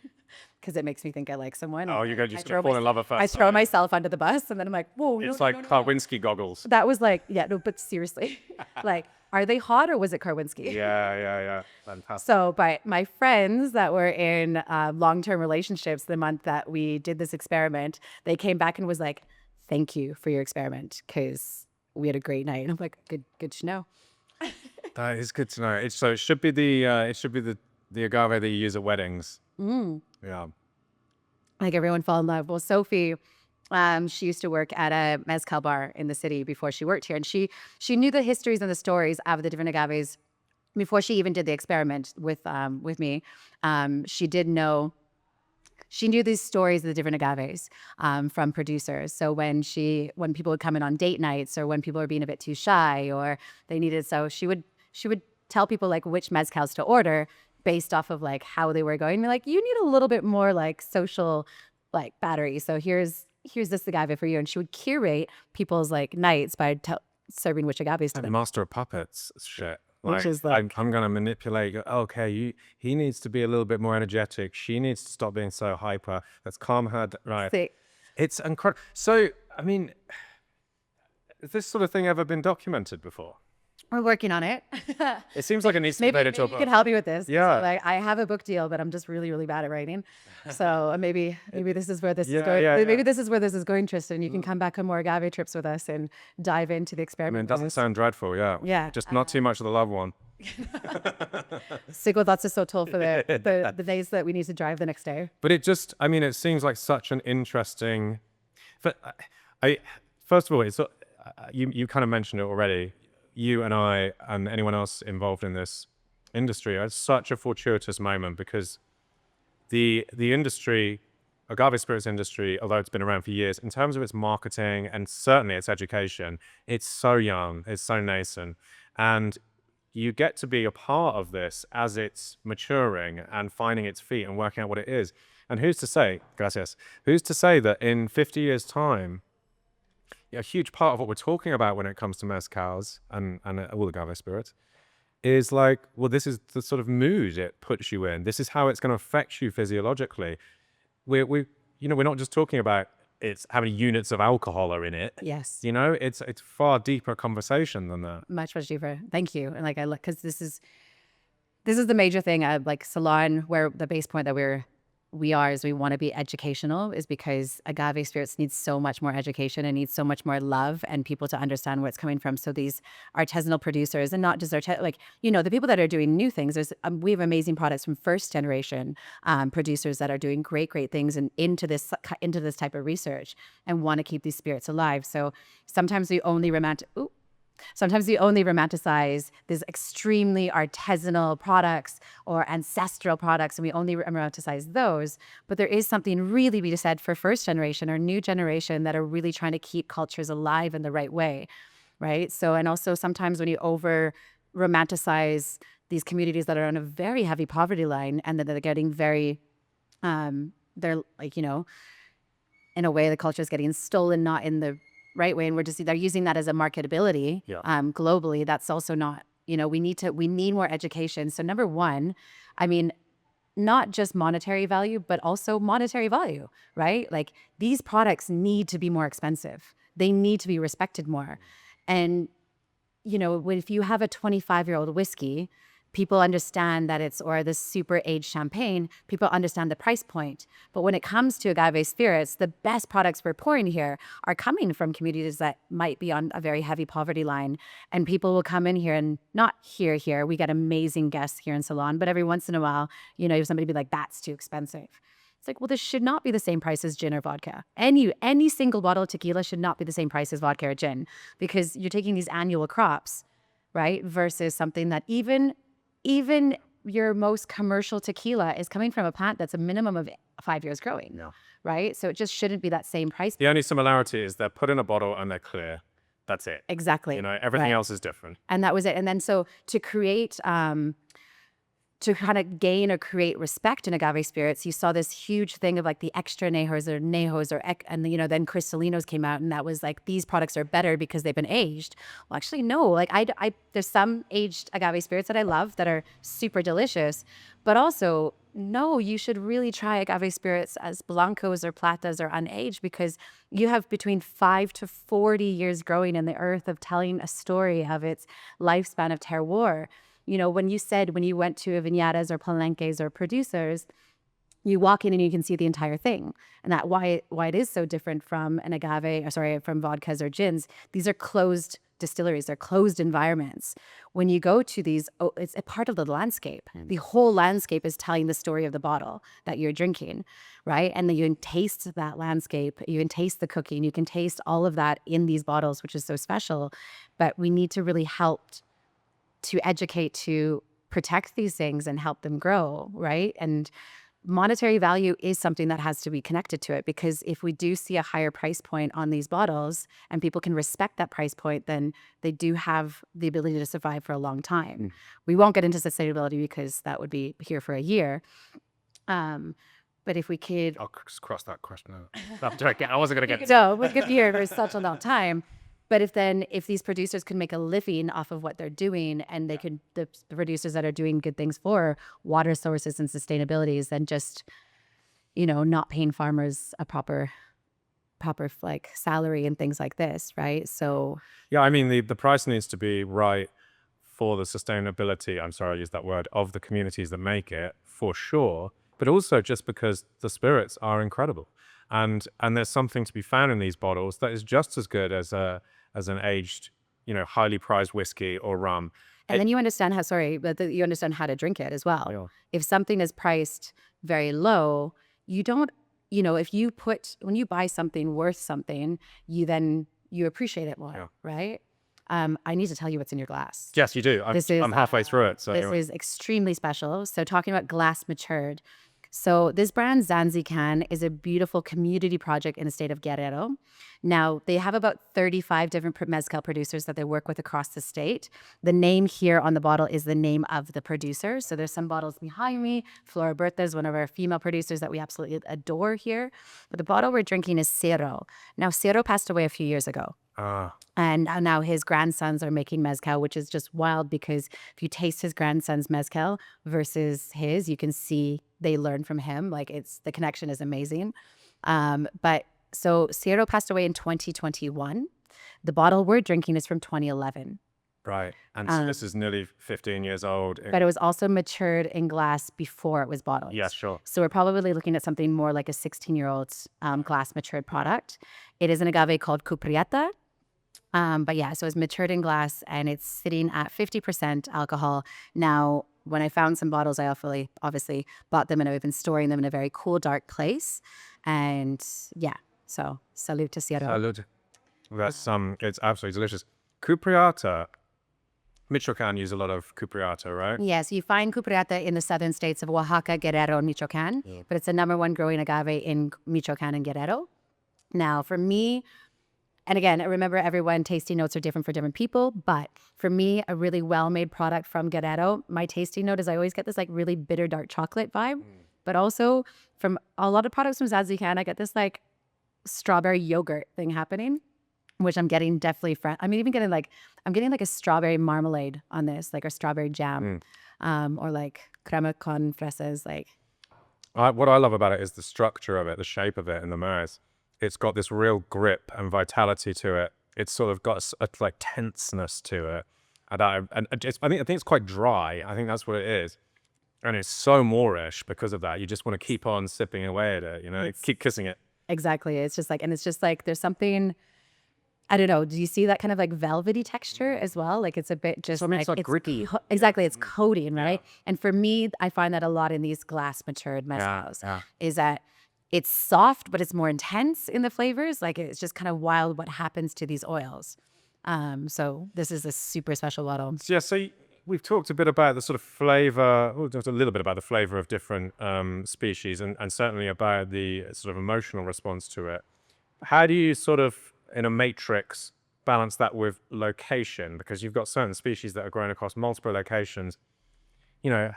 because it makes me think I like someone. Oh, you're just going to fall in love at first I throw myself under the bus and then I'm like, whoa. It's like Karwinski goggles. That was like, but seriously, like, are they hot or was it Karwinski? Yeah. Fantastic. So, by my friends that were in long-term relationships, the month that we did this experiment, they came back and was like, thank you for your experiment because we had a great night. And I'm like, good to know. That is good to know. It should be the agave that you use at weddings. Yeah. Like everyone fall in love. Well, Sophie, she used to work at a mezcal bar in the city before she worked here. And she knew the histories and the stories of the different agaves before she even did the experiment with me. She she knew these stories of the different agaves from producers. So when people would come in on date nights, or when people were being a bit too shy, or they needed, so she would tell people like which mezcals to order based off of like how they were going. Be like, you need a little bit more like social like battery. So here's this agave for you. And she would curate people's like nights by serving which agaves to Like them. master of puppets shit. Which Like, is like, I'm gonna manipulate. Okay, he needs to be a little bit more energetic. She needs to stop being so hyper. Let's calm her. Right. see, It's incredible. So, I mean, has this sort of thing ever been documented before? we're working on it. It seems like it needs to be made into a You book. can help me with this. Yeah. Like I have a book deal, but I'm just really, really bad at writing. So maybe this is where this is Yeah, going. yeah, Maybe yeah. this is where this is going, Tristan. You can come back on more agave trips with us and dive into the I experiment. mean, it doesn't sound dreadful, yeah. Yeah. Just not too much of the love one. Stick with lots of Sotol for the days that we need to drive the next day. But it just, I mean, it seems like such an interesting. First of all, it's you kind of mentioned it already. You and I and anyone else involved in this industry are such a fortuitous moment, because the industry, agave spirits industry, although it's been around for years, in terms of its marketing and certainly its education, it's so young, it's so nascent, and you get to be a part of this as it's maturing and finding its feet and working out what it is. And who's to say, gracias, who's to say that in 50 years' time, a huge part of what we're talking about when it comes to mezcals and all agave spirits is like, well, this is the sort of mood it puts you in. This is how it's going to affect you physiologically. We're not just talking about it's how many units of alcohol are in it. Yes. You know, it's far deeper conversation than that. Much deeper. Thank you. And like I look, because this is the major thing. Like Salon, where the base point that we want to be educational, is because agave spirits needs so much more education and needs so much more love and people to understand where it's coming from. So these artisanal producers, and not just the people that are doing new things. We have amazing products from first generation producers that are doing great things and into this type of research and want to keep these spirits alive. So sometimes we only romanticize these extremely artisanal products or ancestral products, and we only romanticize those. But there is something really to be said for first generation or new generation that are really trying to keep cultures alive in the right way, right? So, and also sometimes when you over romanticize these communities that are on a very heavy poverty line, and that they're getting very, they're like, in a way the culture is getting stolen, not in the right way, and they're using that as a marketability globally. That's also not, we need more education. So number one, I mean, not just monetary value, but also monetary value, right? Like these products need to be more expensive. They need to be respected more. And, if you have a 25-year-old whiskey, people understand that or this super aged champagne, people understand the price point. But when it comes to agave spirits, the best products we're pouring here are coming from communities that might be on a very heavy poverty line. And people will come in here, and not here. We get amazing guests here in Salon, but every once in a while, somebody be like, that's too expensive. It's like, well, this should not be the same price as gin or vodka. Any single bottle of tequila should not be the same price as vodka or gin, because you're taking these annual crops, right? Versus something that even your most commercial tequila is coming from a plant that's a minimum of 5 years growing, right? So it just shouldn't be that same price. The only similarity is they're put in a bottle and they're clear. That's it. Exactly. Everything else is different. And that was it. And then so to create, to kind of gain or create respect in agave spirits, you saw this huge thing of like the extra añejos and then cristalinos came out, and that was like, these products are better because they've been aged. Well, actually, no. Like there's some aged agave spirits that I love that are super delicious, but also no, you should really try agave spirits as blancos or platas or unaged, because you have between 5 to 40 years growing in the earth of telling a story of its lifespan of terroir. When you went to viñedas or palenques or producers, you walk in and you can see the entire thing. And that why it is so different from from vodkas or gins. These are closed distilleries, they're closed environments. When you go to these, it's a part of the landscape. The whole landscape is telling the story of the bottle that you're drinking, right? And then you can taste that landscape, you can taste the cooking, you can taste all of that in these bottles, which is so special. But we need to really help to educate, to protect these things and help them grow, right? And monetary value is something that has to be connected to it, because if we do see a higher price point on these bottles and people can respect that price point, then they do have the ability to survive for a long time. We won't get into sustainability because that would be here for a year. But if we could... I'll just cross that question out. I'm joking. I wasn't going to get So we could be here for such a long time. But if these producers can make a living off of what they're doing, and they could, the producers that are doing good things for water sources and sustainabilities, then just, not paying farmers a proper like salary and things like this, right? So yeah, I mean, the price needs to be right for the sustainability, I'm sorry I used that word, of the communities that make it, for sure, but also just because the spirits are incredible. And there's something to be found in these bottles that is just as good as an aged, highly prized whiskey or rum. And then you understand you understand how to drink it as well. Yeah. If something is priced very low, you don't, when you buy something worth something, you appreciate it more, right? I need to tell you what's in your glass. Yes, you do. I'm halfway through it. So this is extremely special. So talking about glass matured. So this brand, Zanzican, is a beautiful community project in the state of Guerrero. Now, they have about 35 different mezcal producers that they work with across the state. The name here on the bottle is the name of the producer. So there's some bottles behind me. Flora Bertha is one of our female producers that we absolutely adore here. But the bottle we're drinking is Cero. Now, Cero passed away a few years ago. And now his grandsons are making mezcal, which is just wild, because if you taste his grandson's mezcal versus his, you can see they learn from him. Like, the connection is amazing. But so Cero passed away in 2021. The bottle we're drinking is from 2011. Right. And so this is nearly 15 years old. But it was also matured in glass before it was bottled. Yeah, sure. So we're probably looking at something more like a 16-year-old glass matured product. It is an agave called Cupriata. But yeah, so it's matured in glass, and it's sitting at 50% alcohol. Now, when I found some bottles, I obviously bought them, and I've been storing them in a very cool, dark place. And yeah, so salute to Cero. Salud. That's it's absolutely delicious. Cupriata. Michoacan use a lot of Cupriata, right? Yes, you find Cupriata in the southern states of Oaxaca, Guerrero, and Michoacan, but it's the #1 growing agave in Michoacan and Guerrero. Now, for me, and again, I remember everyone tasting notes are different for different people, but for me, a really well-made product from Guerrero, my tasting note is I always get this like really bitter dark chocolate vibe, but also from a lot of products from Zanzican, I get this like strawberry yogurt thing happening, which I'm getting definitely I'm getting like a strawberry marmalade on this, like a strawberry jam, or like crema con fresas. Like, what I love about it is the structure of it, the shape of it in the mouth. It's got this real grip and vitality to it. It's sort of got a like tenseness to it, and I think it's quite dry. I think that's what it is, and it's so Moorish because of that. You just want to keep on sipping away at it, keep kissing it. Exactly. It's just like there's something. I don't know. Do you see that kind of like velvety texture as well? Like, it's a bit just it's like gritty. Exactly. It's coating, right? And for me, I find that a lot in these glass matured mezcals is that it's soft, but it's more intense in the flavors. Like, it's just kind of wild what happens to these oils. So this is a super special bottle. Yeah. So we've talked a bit about the sort of flavor, just a little bit about the flavor of different species, and certainly about the sort of emotional response to it. How do you sort of, in a matrix, balance that with location? Because you've got certain species that are grown across multiple locations, and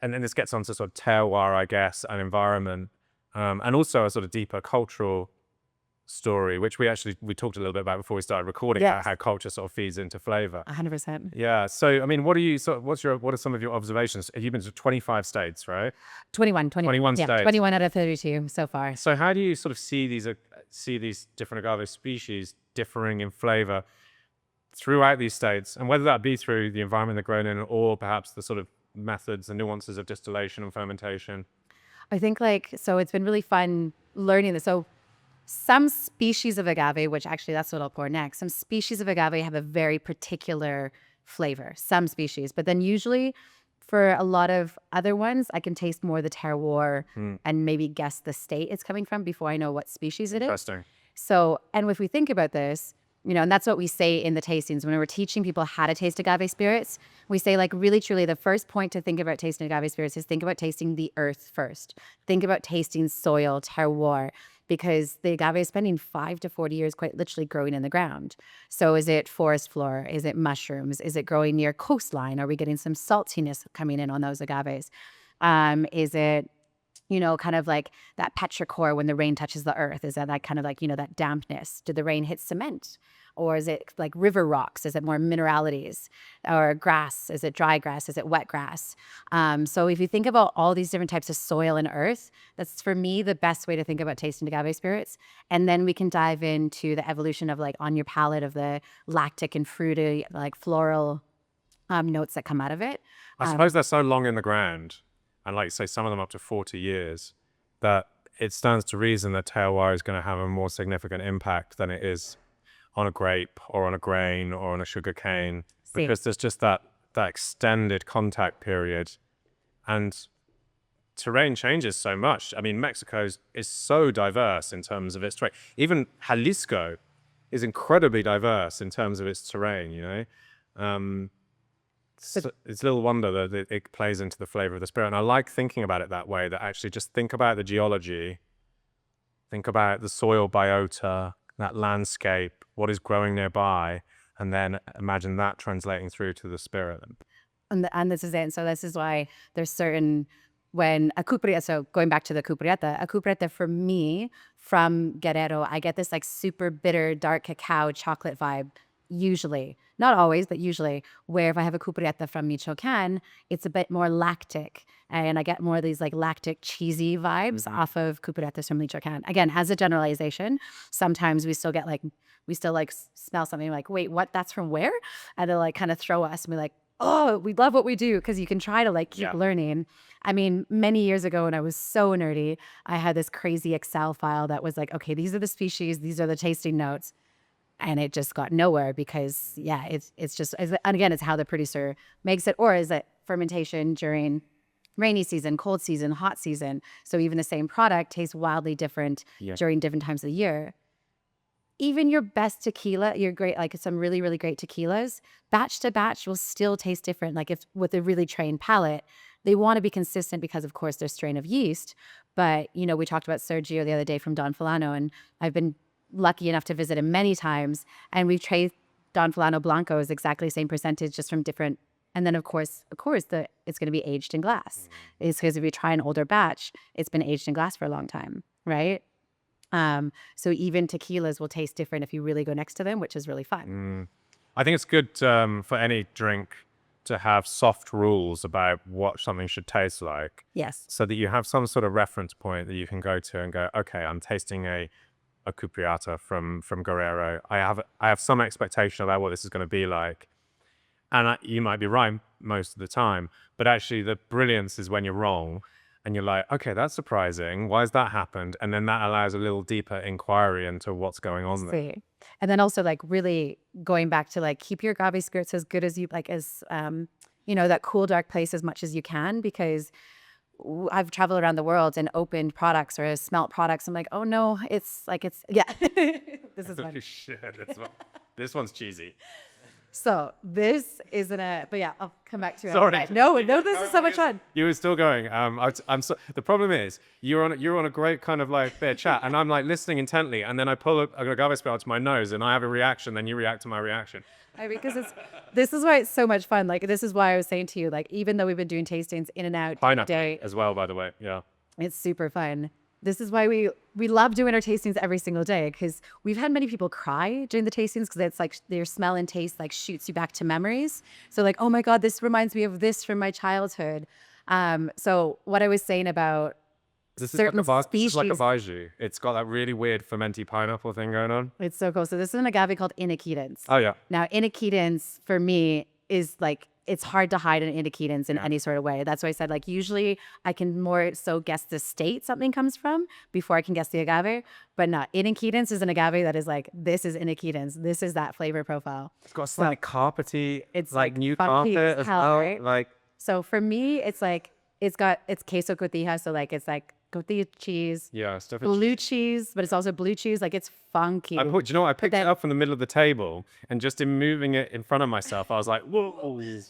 then this gets onto sort of terroir, I guess, and environment, and also a sort of deeper cultural story, which we talked a little bit about before we started recording, how culture sort of feeds into flavor. 100%. Yeah. So, I mean, what are some of your observations? You've been to 25 states, right? 21 states. 21 out of 32 so far. So how do you sort of see these different agave species differing in flavor throughout these states, and whether that be through the environment they're grown in, or perhaps the sort of methods and nuances of distillation and fermentation? I think so it's been really fun learning this. So some species of agave, which actually that's what I'll pour next, some species of agave have a very particular flavor, some species, but then usually for a lot of other ones, I can taste more the terroir and maybe guess the state it's coming from before I know what species it is. Interesting. So, and if we think about this, and that's what we say in the tastings when we're teaching people how to taste agave spirits. We say, like, really truly, the first point to think about tasting agave spirits is think about tasting the earth first. Think about tasting soil, terroir, because the agave is spending 5 to 40 years quite literally growing in the ground. So is it forest floor? Is it mushrooms? Is it growing near coastline? Are we getting some saltiness coming in on those agaves? Is it kind of like that petrichor when the rain touches the earth? Is that kind of like, that dampness? Did the rain hit cement? Or is it like river rocks? Is it more mineralities? Or grass? Is it dry grass? Is it wet grass? So if you think about all these different types of soil and earth, that's for me the best way to think about tasting agave spirits. And then we can dive into the evolution of like on your palate of the lactic and fruity, like floral notes that come out of it. I suppose they're so long in the ground, and like you say, some of them up to 40 years, that it stands to reason that terroir is going to have a more significant impact than it is on a grape or on a grain or on a sugar cane, because there's just that extended contact period, and terrain changes so much. I mean, Mexico is so diverse in terms of its terrain. Even Jalisco is incredibly diverse in terms of its terrain, So it's little wonder that it plays into the flavor of the spirit. And I like thinking about it that way, that actually just think about the geology, think about the soil biota, that landscape, what is growing nearby, and then imagine that translating through to the spirit. And this is it. So this is why there's certain, when a cupriata, so going back to the a cupriata for me from Guerrero, I get this like super bitter, dark cacao chocolate vibe. Usually, not always, but usually, where if I have a cupriata from Michoacan, it's a bit more lactic, and I get more of these like lactic cheesy vibes off of cupriatas from Michoacan. Again, as a generalization, sometimes we still smell something like, wait, what? That's from where? And they'll like kind of throw us and be like, oh, we love what we do, because you can try to like keep learning. I mean, many years ago when I was so nerdy, I had this crazy Excel file that was like, okay, these are the species, these are the tasting notes. And it just got nowhere because, it's just, and again, it's how the producer makes it, or is it fermentation during rainy season, cold season, hot season. So even the same product tastes wildly different during different times of the year. Even your best tequila, your great, like some really, really great tequilas, batch to batch will still taste different. Like if with a really trained palate, they want to be consistent because of course their strain of yeast. But, we talked about Sergio the other day from Don Fulano, and I've been lucky enough to visit him many times, and we've traced Don Fulano Blanco is exactly the same percentage, just from different. And then of course it's going to be aged in glass. It's because if you try an older batch, it's been aged in glass for a long time, right? So even tequilas will taste different if you really go next to them, which is really fun. I think it's good for any drink to have soft rules about what something should taste like. Yes. So that you have some sort of reference point that you can go to and go, okay, I'm tasting a cupriata from Guerrero. I have some expectation about what this is going to be like, and you might be right most of the time, but actually the brilliance is when you're wrong, and you're like, okay, that's surprising. Why has that happened? And then that allows a little deeper inquiry into what's going on there. And then also like really going back to like keep your agave spirits as good as you like, as that cool dark place as much as you can, because I've traveled around the world and opened products or smelt products. I'm like, oh no, this is fun. Shit, this one's cheesy. So this isn't but I'll come back to it. Sorry. No, this is so much fun. You were still going. I'm so, the problem is you're on a great kind of like bit of chat, and I'm like listening intently, and then I pull an agave spirit to my nose, and I have a reaction, then you react to my reaction. Because this is why it's so much fun. Like this is why I was saying to you, like even though we've been doing tastings in and out pineapple as well, by the way. Yeah, it's super fun. This is why we love doing our tastings every single day, because we've had many people cry during the tastings because it's like their smell and taste like shoots you back to memories. So like, oh my God, this reminds me of this from my childhood. So what I was saying about certain species. This is like a Vaju. It's got that really weird fermenty pineapple thing going on. It's so cool. So this is an agave called Inaequidens. Oh yeah. Now Inaequidens for me is like, it's hard to hide an Inaequidens in any sort of way. That's why I said like usually I can more so guess the state something comes from before I can guess the agave. But not Inaequidens is an agave that is like, this is Inaequidens. This is that flavor profile. It's got slightly carpety. It's like new carpet as well. Right? Like so for me, it's like it's queso cotija, so like it's like tortilla cheese, Yeah, stuff. It's blue cheese, but it's also blue cheese. Like it's funky. do you know what? I picked then- it up from the middle of the table, and just in moving it in front of myself, I was like, whoa.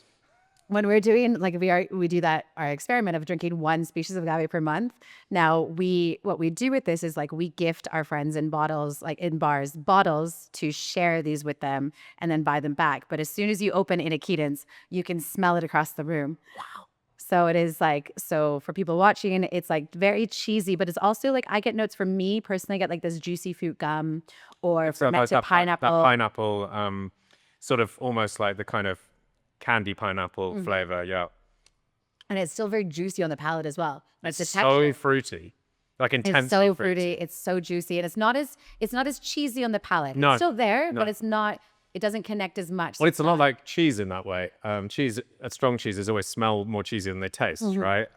When we're doing like we do that our experiment of drinking one species of agave per month. Now what we do with this is like we gift our friends in bottles, like in bars, bottles to share these with them and then buy them back. But as soon as you open Inaequidens, you can smell it across the room. Wow. So it is like, so for people watching, it's like very cheesy, but it's also like I get notes from me personally, I get like this juicy fruit gum or fermented pineapple. That pineapple, sort of almost like the kind of candy pineapple flavor. Yeah. And it's still very juicy on the palate as well. But It's the so texture. fruity. Like intensely It's so fruity. It's so juicy, and it's not as cheesy on the palate. No, It's still there, no. but it's not. It doesn't connect as much. Well, it's a lot like cheese in that way. Cheese, strong cheeses always smell more cheesy than they taste, right?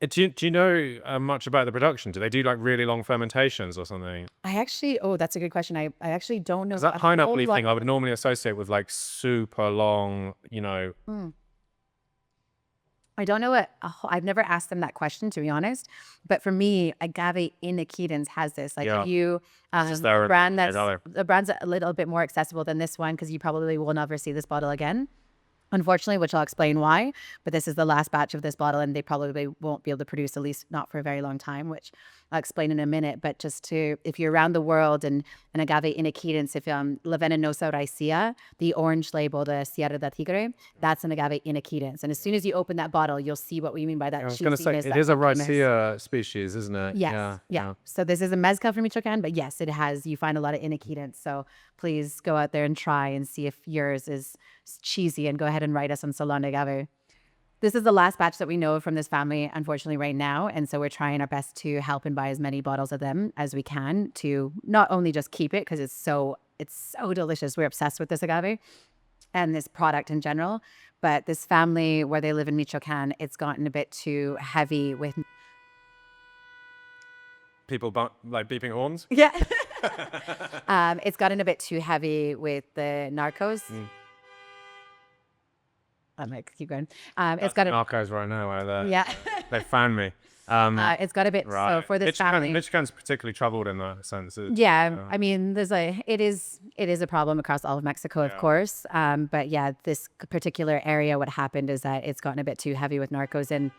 Do you know much about the production? Do they do like really long fermentations or something? I actually. Oh, that's a good question. I actually don't know. Because that a pineapple whole lot- thing I would normally associate with like super long, I don't know I've never asked them that question, to be honest. But for me, agave Inaequidens has this. Like Yeah. if you there brand in that's the brand's a little bit more accessible than this one because you probably will never see this bottle again. Unfortunately, which I'll explain why, but this is the last batch of this bottle and they probably won't be able to produce, at least not for a very long time, which I'll explain in a minute. But just if you're around the world and an agave Inaequidens, if La Venenosa Raicilla, the orange label, the Sierra da Tigre, that's an agave Inaequidens. And as soon as you open that bottle, you'll see what we mean by that. I was going to say, cheesiness, it that is a funkiness. Raicilla species, isn't it? Yes. Yeah. So this is a mezcal from Michoacan, but yes, you find a lot of Inaequidens. So please go out there and try and see if yours is cheesy and go ahead and write us on Salon de Agave. This is the last batch that we know from this family, unfortunately, right now. And so we're trying our best to help and buy as many bottles of them as we can to not only just keep it because it's so delicious. We're obsessed with this agave and this product in general. But this family where they live in Michoacan, it's gotten a bit too heavy with People like beeping horns. Yeah. It's gotten a bit too heavy with the Narcos. I might keep going. It's got Narcos right now. Where they're- yeah. They found me. It's got a bit so for this family. Michigan's particularly troubled in that sense. Yeah, I mean, it is a problem across all of Mexico, of course. But yeah, this particular area, what happened is that it's gotten a bit too heavy with Narcos and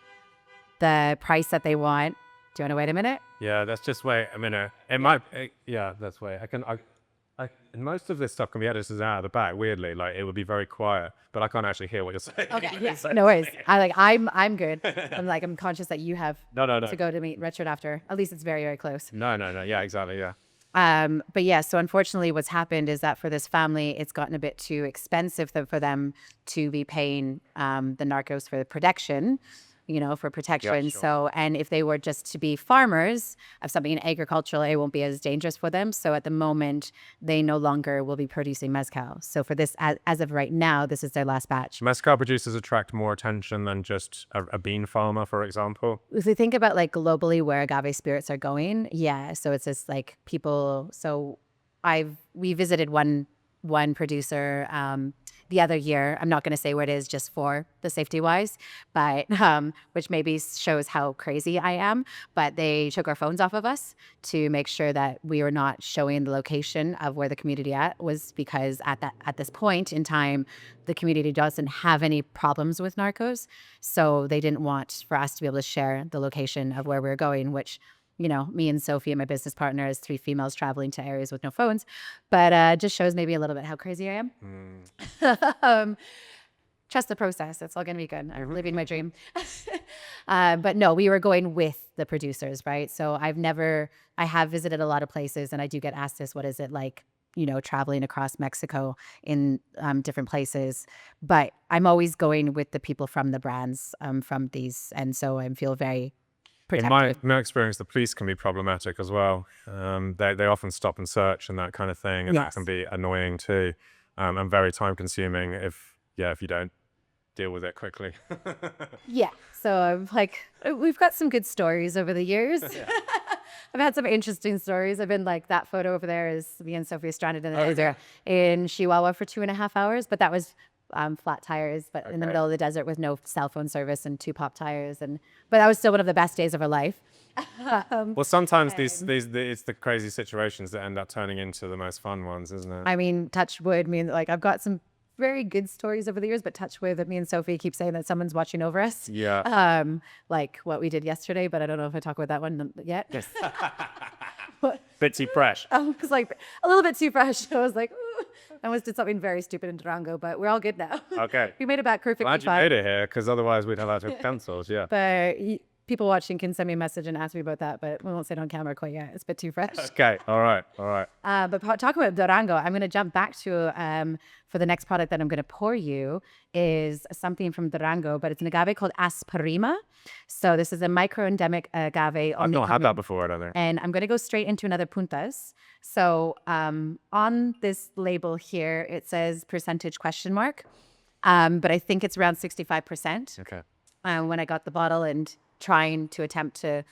the price that they want. Do you want to wait a minute? Yeah, let's just wait a minute. It might. Let's wait. And most of this stuff can be edited out of the back. Weirdly, like it would be very quiet, but I can't actually hear what you're saying. Okay, yeah, no worries. I'm good. I'm conscious that you have No. to go to meet Richard after. At least it's very, very close. No. Yeah, exactly. Yeah. But yeah, so unfortunately what's happened is that for this family, it's gotten a bit too expensive for them to be paying the Narcos for the protection, for protection. sure. So, and if they were just to be farmers of something agricultural, it won't be as dangerous for them. So at the moment, they no longer will be producing mezcal. So for this, as of right now, this is their last batch. Mezcal producers attract more attention than just a bean farmer, for example. If we think about like globally where agave spirits are going, yeah. So it's just like people. So we visited one producer the other year. I'm not going to say where it is just for the safety wise, but which maybe shows how crazy I am. But they took our phones off of us to make sure that we were not showing the location of where the community was, because at this point in time, the community doesn't have any problems with Narcos, so they didn't want for us to be able to share the location of where we were going, which me and Sophie and my business partner as 3 females traveling to areas with no phones, but just shows maybe a little bit how crazy I am. Trust the process. It's all going to be good. I'm living my dream. But no, we were going with the producers, right? So I have visited a lot of places and I do get asked this, what is it like, traveling across Mexico in different places, but I'm always going with the people from the brands from these. And so I feel very protected. In my experience, the police can be problematic as well. They often stop and search and that kind of thing, and that can be annoying too, and very time consuming if you don't deal with it quickly. Yeah. So we've got some good stories over the years. I've had some interesting stories. I've been like, that photo over there is me and Sophie stranded in Chihuahua for 2.5 hours, but that was flat tires, but in the middle of the desert with no cell phone service and 2 pop tires. But that was still one of the best days of our life. Well, sometimes it's the crazy situations that end up turning into the most fun ones, isn't it? I mean, touch wood means like I've got some very good stories over the years, but touch wood that me and Sophie keep saying that someone's watching over us. Yeah. Like what we did yesterday, but I don't know if I talk about that one yet. Yes. Bit too fresh. I was like a little bit too fresh. I was like, ooh. I almost did something very stupid in Durango, but we're all good now. Okay. We made it back perfectly Glad you fine. made it here, because otherwise we'd have had to have cancelled. Yeah. But people watching can send me a message and ask me about that, but we won't say it on camera quite yet. It's a bit too fresh. Okay. All right. But talking about Durango, I'm going to jump back to for the next product that I'm going to pour you is something from Durango, but it's an agave called Asperima. So this is a micro-endemic agave. I've not had that before, I don't think. And I'm going to go straight into another puntas. So on this label here, it says percentage question mark, but I think it's around 65%. Okay. When I got the bottle and trying to attempt to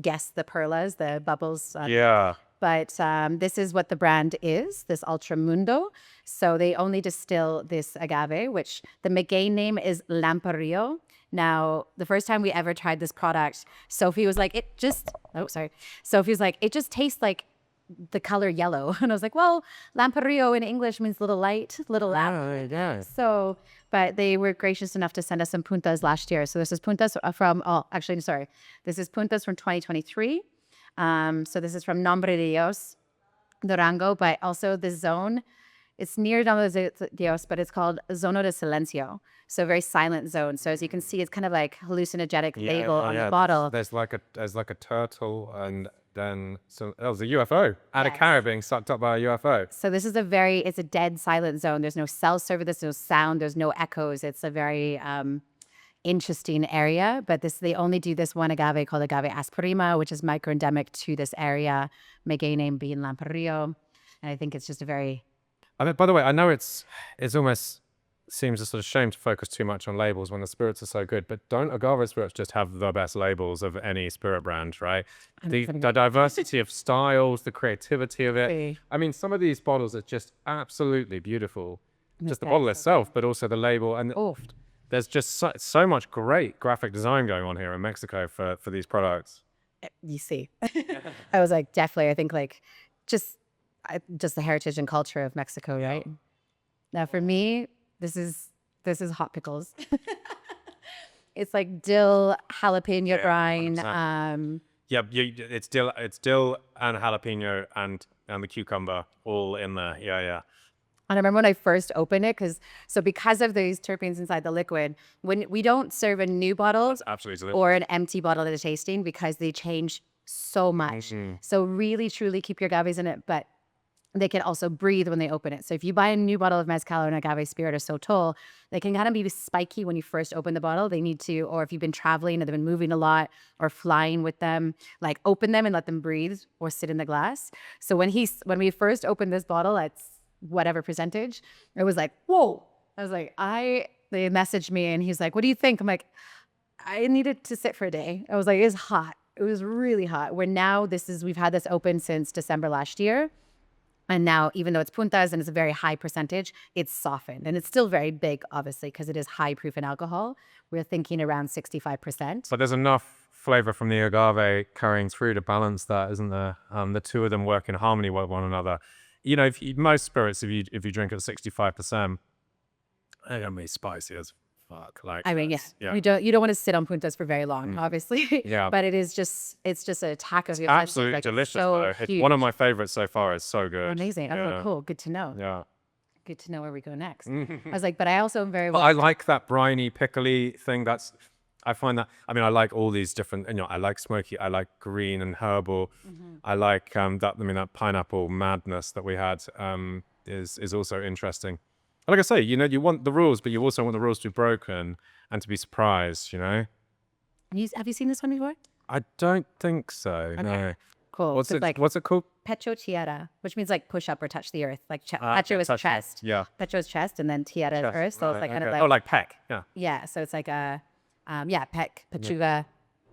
guess the perlas, the bubbles. Yeah. But this is what the brand is, this Ultramundo. So they only distill this agave, which the Maguey name is Lampranillo. Now, the first time we ever tried this product, Sophie was like, Sophie was like, it just tastes like the color yellow. And I was like, well, Lampranillo in English means little light, little lamp. Oh, yeah. So, but they were gracious enough to send us some puntas last year. So this is puntas this is puntas from 2023. So this is from Nombre de Dios, Durango, but also the zone. It's near Nombre de Dios, but it's called Zono de Silencio. So very silent zone. So as you can see, it's kind of like hallucinogenic label on the bottle. There's like a turtle, and then there's a UFO and a carrot being sucked up by a UFO. So this is it's a dead silent zone. There's no cell service, there's no sound, there's no echoes. It's a very interesting area, but they only do this one agave called Agave Asperima, which is micro-endemic to this area, Maguey name being Lampranillo. And I think it's just a very... I mean, by the way, I know it's almost seems a sort of shame to focus too much on labels when the spirits are so good, but don't agave spirits just have the best labels of any spirit brand, right? The diversity of styles, the creativity of it. I mean, some of these bottles are just absolutely beautiful. Just the bottle itself, but also the label. And there's just so much great graphic design going on here in Mexico for these products. You see. I was like, definitely, I think like just the heritage and culture of Mexico, right? Now for me, this is hot pickles. It's like dill, jalapeno brine. It's dill and jalapeno and the cucumber all in there. Yeah. And I remember when I first opened it, because of these terpenes inside the liquid, when we don't serve a new bottle or an empty bottle at a tasting because they change so much. Mm-hmm. So really, truly keep your agaves in it, but they can also breathe when they open it. So if you buy a new bottle of Mezcal or an agave spirit or Sotol, they can kind of be spiky when you first open the bottle. They need to, or if you've been traveling or they've been moving a lot or flying with them, like open them and let them breathe or sit in the glass. So when we first opened this bottle at whatever percentage, it was like, whoa. I was like, they messaged me and he's like, what do you think? I'm like, I needed to sit for a day. I was like, it's hot. It was really hot. We've had this open since December last year. And now, even though it's puntas and it's a very high percentage, it's softened. And it's still very big, obviously, because it is high proof in alcohol. We're thinking around 65%. But there's enough flavor from the agave carrying through to balance that, isn't there? The two of them work in harmony with one another. You know, most spirits, if you drink at 65%, they're going to be spicy as fuck. Like, I mean, you don't want to sit on puntas for very long, obviously. Yeah. But it's just an attack of your absolutely delicious. Though. It's one of my favorites so far. It's so good. Amazing. Oh, cool. Good to know. Yeah. Good to know where we go next. I was like, but I also am very well. I like that briny, pickly thing. I find that. I mean, I like all these different. I like smoky. I like green and herbal. I like that pineapple madness that we had is also interesting. Like I say, you want the rules, but you also want the rules to be broken and to be surprised. Have you seen this one before? I don't think so. Okay. No. Cool. What's it called? Pechotierra, which means like push up or touch the earth. Like pecho is chest. Yeah. Pecho is chest, and then tierra is earth. So it's like kind of like like peck. Yeah. Yeah. So it's like peck, pechuga,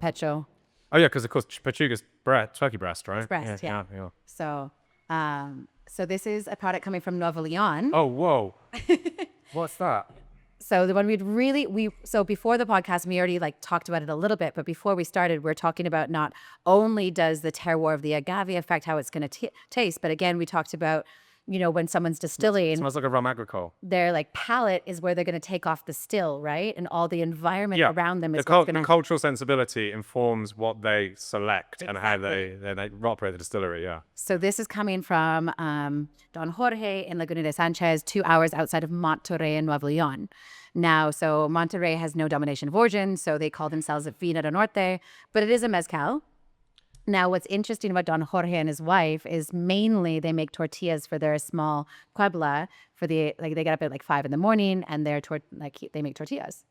pecho. Oh yeah, because of course pechuga's turkey breast, right? It's breast. Yeah. So so this is a product coming from Nuevo Leon. Oh whoa. What's that? So the one so before the podcast, we already like talked about it a little bit, but before we started, we're talking about not only does the terroir of the agave affect how it's going to taste, but again, we talked about, when someone's distilling, It smells like a rum agricole. their like palate is where they're going to take off the still, right? And all the environment around them is The cultural sensibility informs what they select and how they operate the distillery. Yeah. So this is coming from Don Jorge in Laguna de Sanchez, 2 hours outside of Monterrey in Nuevo León. Now, so Monterrey has no domination of origin, so they call themselves a Vino de Norte, but it is a mezcal. Now, what's interesting about Don Jorge and his wife is mainly they make tortillas for their small puebla. They get up at like 5 a.m. and they make tortillas.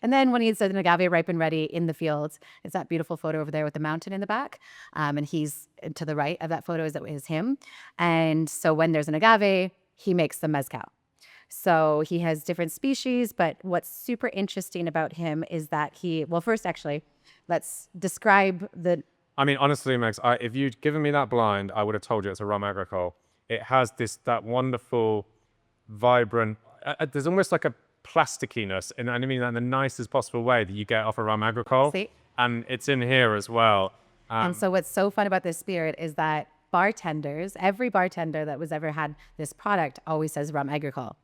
And then when he's an agave ripe and ready in the fields, it's that beautiful photo over there with the mountain in the back. And he's to the right of that photo is him. And so when there's an agave, he makes the mezcal. So he has different species, but what's super interesting about him is that first actually, let's describe honestly, Megs, if you'd given me that blind, I would have told you it's a rum agricole. It has that wonderful, vibrant, there's almost like a plasticiness, and I mean that in the nicest possible way that you get off a rum agricole. See? And it's in here as well. And so what's so fun about this spirit is that every bartender that was ever had this product always says rum agricole.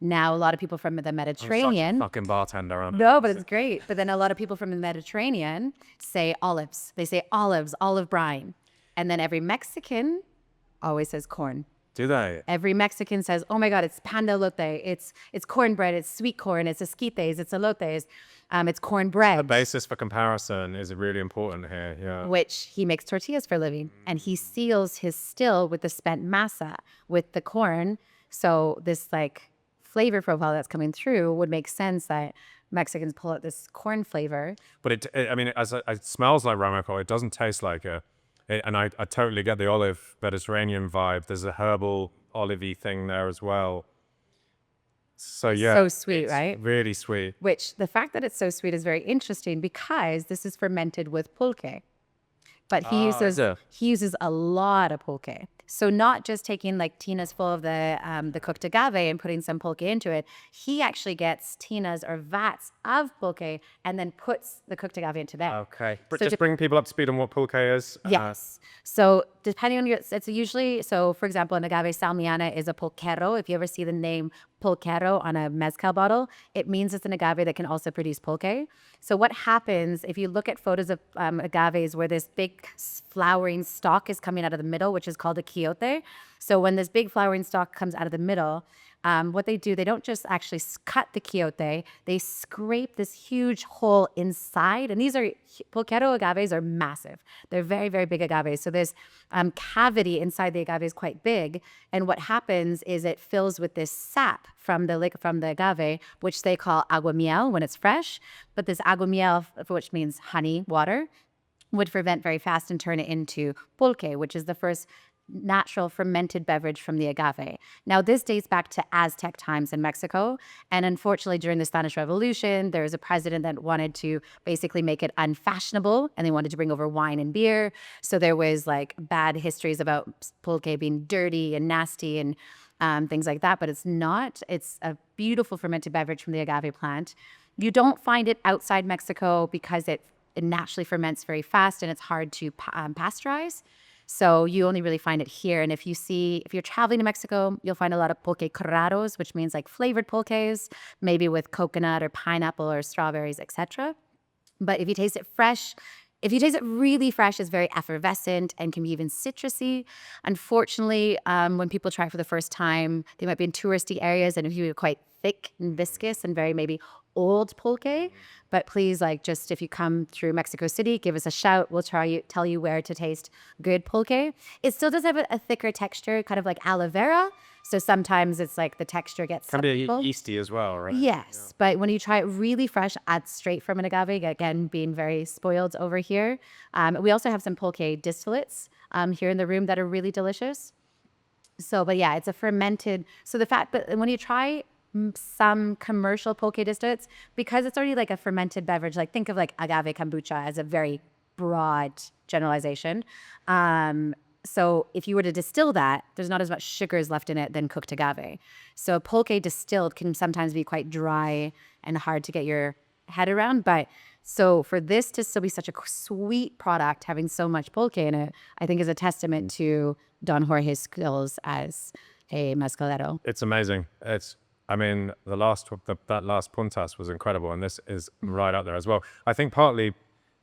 Now, a lot of people from the Mediterranean. I'm such a fucking bartender. No, but it's great. But then a lot of people from the Mediterranean say olives. They say olives, olive brine. And then every Mexican always says corn. Do they? Every Mexican says, oh my God, it's pan de elote. It's cornbread. It's sweet corn. It's esquites. It's elotes. It's cornbread. The basis for comparison is really important here. Yeah. Which he makes tortillas for a living. And he seals his still with the spent masa, with the corn. So this flavor profile that's coming through would make sense that Mexicans pull out this corn flavor. But it smells like rum agricole. It doesn't taste like and I totally get the olive Mediterranean vibe. There's a herbal olivey thing there as well. So yeah. So sweet, right? Really sweet. Which the fact that it's so sweet is very interesting because this is fermented with pulque. But he uses a lot of pulque. So not just taking tinas full of the cooked agave and putting some pulque into it, he actually gets tinas or vats of pulque and then puts the cooked agave into there. Okay. But just bring people up to speed on what pulque is. Yes. So depending on for example, an agave salmiana is a pulquero. If you ever see the name pulquero on a mezcal bottle, it means it's an agave that can also produce pulque. So what happens if you look at photos of agaves where this big flowering stalk is coming out of the middle, which is called a quiote. So when this big flowering stalk comes out of the middle, what they do, they don't just actually cut the quiote, they scrape this huge hole inside. And these pulquero agaves are massive. They're very, very big agaves. So this cavity inside the agave is quite big. And what happens is it fills with this sap from the agave, which they call agua miel when it's fresh. But this agua miel, which means honey, water, would ferment very fast and turn it into pulque, which is the first natural fermented beverage from the agave. Now, this dates back to Aztec times in Mexico. And unfortunately, during the Spanish Revolution, there was a president that wanted to basically make it unfashionable, and they wanted to bring over wine and beer. So there was bad histories about pulque being dirty and nasty and things like that. But it's not. It's a beautiful fermented beverage from the agave plant. You don't find it outside Mexico because it naturally ferments very fast and it's hard to pasteurize. So you only really find it here. And if you're traveling to Mexico, you'll find a lot of pulque corrados, which means flavored pulques, maybe with coconut or pineapple or strawberries, etc. But if you taste it fresh, really fresh, it's very effervescent and can be even citrusy. Unfortunately, when people try it for the first time, they might be in touristy areas, and if you're quite thick and viscous and very maybe old pulque. But please, just if you come through Mexico City, give us a shout. We'll tell you where to taste good pulque. It still does have a thicker texture, kind of like aloe vera. So sometimes it's the texture gets can be yeasty as well, right? Yes, but when you try it really fresh, straight from an agave, again, being very spoiled over here. We also have some pulque distillates here in the room that are really delicious. So, but yeah, it's a fermented. So the fact that when you try some commercial pulque distillates, because it's already a fermented beverage, think of agave kombucha as a very broad generalization. So if you were to distill that, there's not as much sugars left in it than cooked agave. So pulque distilled can sometimes be quite dry and hard to get your head around. But so for this to still be such a sweet product, having so much pulque in it, I think is a testament to Don Jorge's skills as a mezcalero. It's amazing. I mean, that last puntas was incredible, and this is right up there as well. I think partly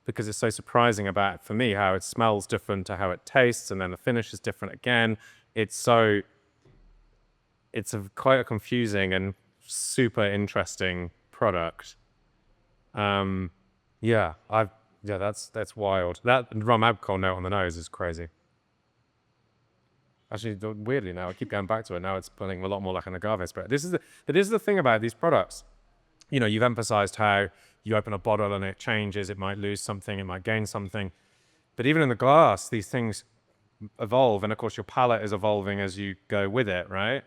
because it's so surprising about, for me, how it smells different to how it tastes, and then the finish is different again. It's quite a confusing and super interesting product. That's wild. That rum alcohol note on the nose is crazy. Actually, weirdly now, I keep going back to it. Now it's feeling a lot more like an agave spirit. This is the thing about these products. You know, you've emphasized how you open a bottle and it changes. It might lose something. It might gain something. But even in the glass, these things evolve. And of course, your palate is evolving as you go with it, right?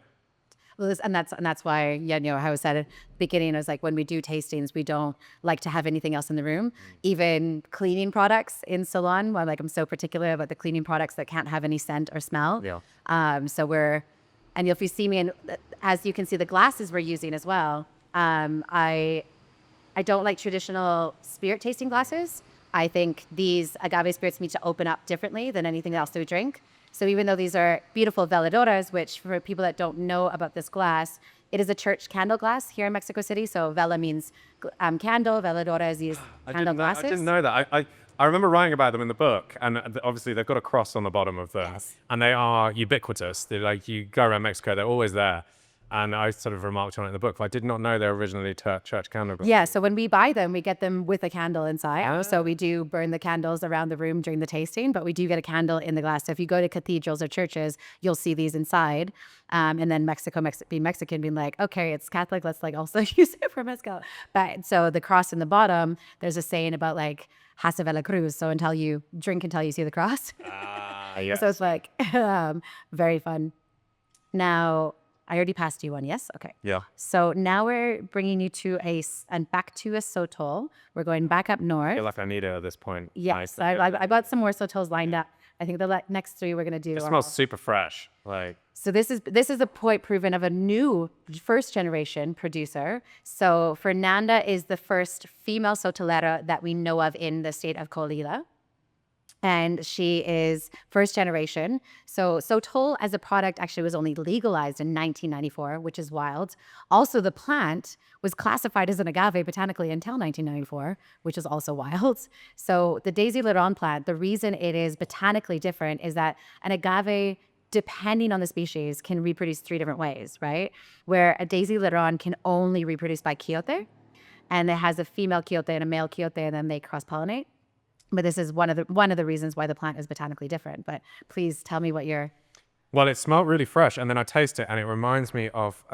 Well, and that's why, you know, how I said at the beginning, I was like, when we do tastings, we don't like to have anything else in the room. Even cleaning products in salon, I'm so particular about the cleaning products that can't have any scent or smell. Yeah. And if you see me, and as you can see, the glasses we're using as well. I don't like traditional spirit tasting glasses. I think these agave spirits need to open up differently than anything else that we drink. So even though these are beautiful veladoras, which for people that don't know about this glass, it is a church candle glass here in Mexico City. So vela means candle, veladora is these candle glasses. I didn't know that. I remember writing about them in the book, and obviously they've got a cross on the bottom of them, Yes. and they are ubiquitous. They're like, you go around Mexico, they're always there. And I sort of remarked on it in the book, but I did not know they're originally church candle glasses. Yeah, so when we buy them, we get them with a candle inside. So we do burn the candles around the room during the tasting, but we do get a candle in the glass. So if you go to cathedrals or churches, you'll see these inside. And then being Mexican, being like, okay, it's Catholic, let's like also use it for mezcal. But so the cross in the bottom, there's a saying about like, Hasta Vela Cruz. So drink until you see the cross. Yes. So it's like, very fun. Now, I already passed you one, yes? Okay. Yeah. So now we're bringing you to back to a Sotol. We're going back up north. I feel like I need it at this point. Yes, I got some more Sotols lined up. I think the next three we're going to do. It smells super fresh. So this is a point proven of a new first generation producer. So Fernanda is the first female Sotolera that we know of in the state of Coahuila. And she is first generation. So Sotol as a product actually was only legalized in 1994, which is wild. Also, the plant was classified as an agave botanically until 1994, which is also wild. So the Dasylirion plant, the reason it is botanically different is that an agave, depending on the species, can reproduce three different ways, right? Where a Dasylirion can only reproduce by quiote, and it has a female quiote and a male quiote, and then they cross-pollinate. But this is one of the reasons why the plant is botanically different. But please tell me what you're... Well, it smelled really fresh, and then I taste it, and it reminds me of,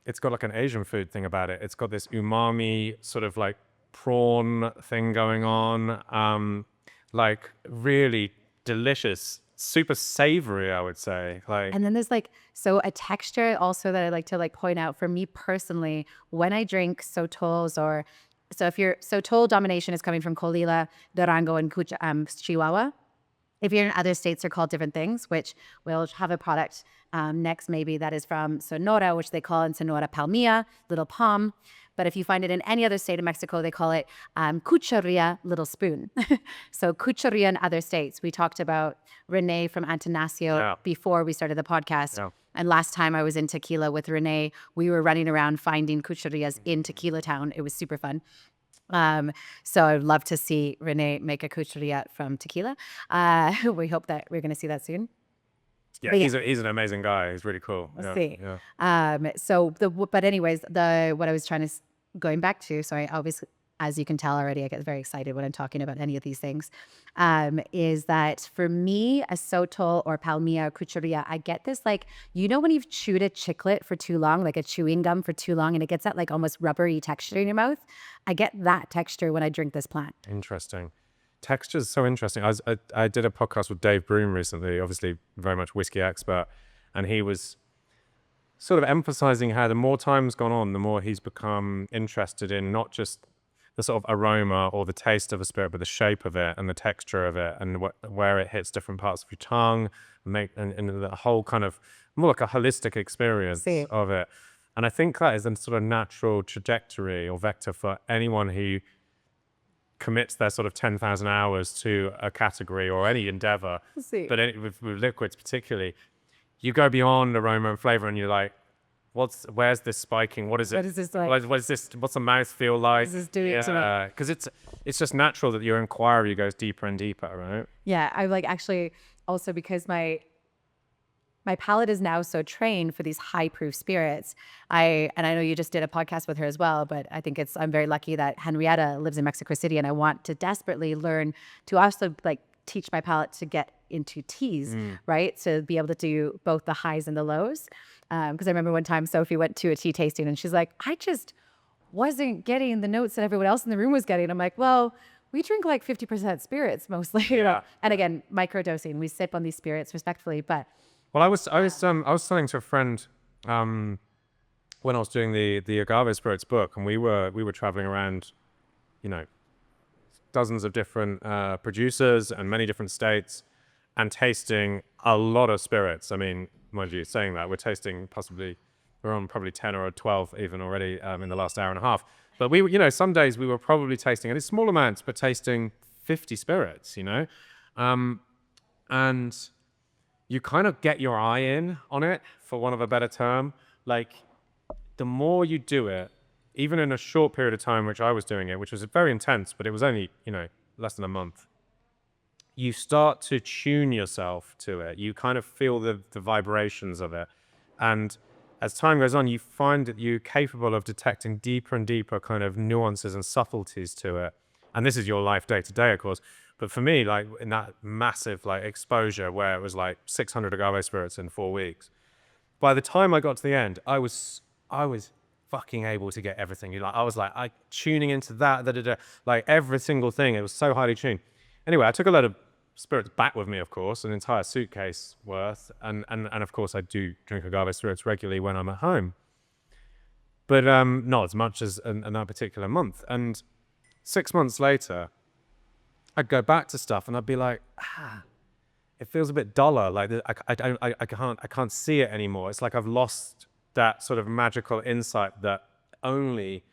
it's got like an Asian food thing about it. It's got this umami sort of like prawn thing going on, like really delicious, super savory, I would say. And then there's a texture also that I like to point out for me personally, when I drink Sotols so if your Sotol domination is coming from Coahuila, Durango, and Chihuahua. If you're in other states, they're called different things, which we'll have a product next maybe that is from Sonora, which they call in Sonora palmilla, little palm. But if you find it in any other state of Mexico, they call it cucharilla, little spoon. So cucharilla in other states. We talked about Renee from Antanasio before we started the podcast. Yeah. And last time I was in Tequila with Renee, we were running around finding cucharillas in Tequila town. It was super fun. So I'd love to see Renee make a cucharilla from Tequila. We hope that we're going to see that soon. Yeah, he's an amazing guy. He's really cool. We'll see. Yeah. But anyways, what I was going back to, so I obviously, as you can tell already, I get very excited when I'm talking about any of these things, is that for me, a Sotol or palmilla or cucharilla, I get this when you've chewed a chiclet for too long, like a chewing gum for too long, and it gets that almost rubbery texture in your mouth. I get that texture when I drink this plant. Interesting. Texture is so interesting. I did a podcast with Dave Broom recently, obviously very much whiskey expert, and he was sort of emphasizing how the more time's gone on, the more he's become interested in not just the sort of aroma or the taste of a spirit, but the shape of it and the texture of it and where it hits different parts of your tongue, and the whole kind of more like a holistic experience Sí. of it. And I think that is a sort of natural trajectory or vector for anyone who commits their sort of 10,000 hours to a category or any endeavor, Sí. but with liquids particularly, you go beyond aroma and flavor and you're like, where's this spiking? What is it? What is this like? What is this? What's the mouth feel like? Is this doing something? Because it's just natural that your inquiry goes deeper and deeper, right? Yeah, I like actually also because my palate is now so trained for these high proof spirits. And I know you just did a podcast with her as well, but I think I'm very lucky that Henrietta lives in Mexico City, and I want to desperately learn to also like teach my palate to get into teas, right? To be able to do both the highs and the lows. Because I remember one time Sophie went to a tea tasting and she's like, I just wasn't getting the notes that everyone else in the room was getting. I'm like, well, we drink like 50% spirits mostly, you know. And again, microdosing. We sip on these spirits respectfully, but well, I was telling to a friend when I was doing the Agave Spirits book, and we were traveling around, you know, dozens of different producers and many different states, and tasting a lot of spirits. I mean, mind you, saying that we're tasting we're on probably 10 or 12 even already in the last hour and a half. But we, you know, some days we were probably tasting, and it's small amounts, but tasting 50 spirits, you know, and you kind of get your eye in on it, for want of a better term. Like, the more you do it, even in a short period of time, which I was doing it, which was very intense, but it was only, you know, less than a month, you start to tune yourself to it. You kind of feel the vibrations of it. And as time goes on, you find that you're capable of detecting deeper and deeper kind of nuances and subtleties to it. And this is your life day to day, of course. But for me, like in that massive like exposure where it was like 600 agave spirits in 4 weeks, by the time I got to the end, I was fucking able to get everything. I was like tuning into that, like every single thing. It was so highly tuned. Anyway, I took a lot of spirits back with me, of course, an entire suitcase worth, and of course I do drink agave spirits regularly when I'm at home, but not as much as in that particular month. And 6 months later, I'd go back to stuff and I'd be like, it feels a bit duller. Like I can't see it anymore. It's like I've lost that sort of magical insight that only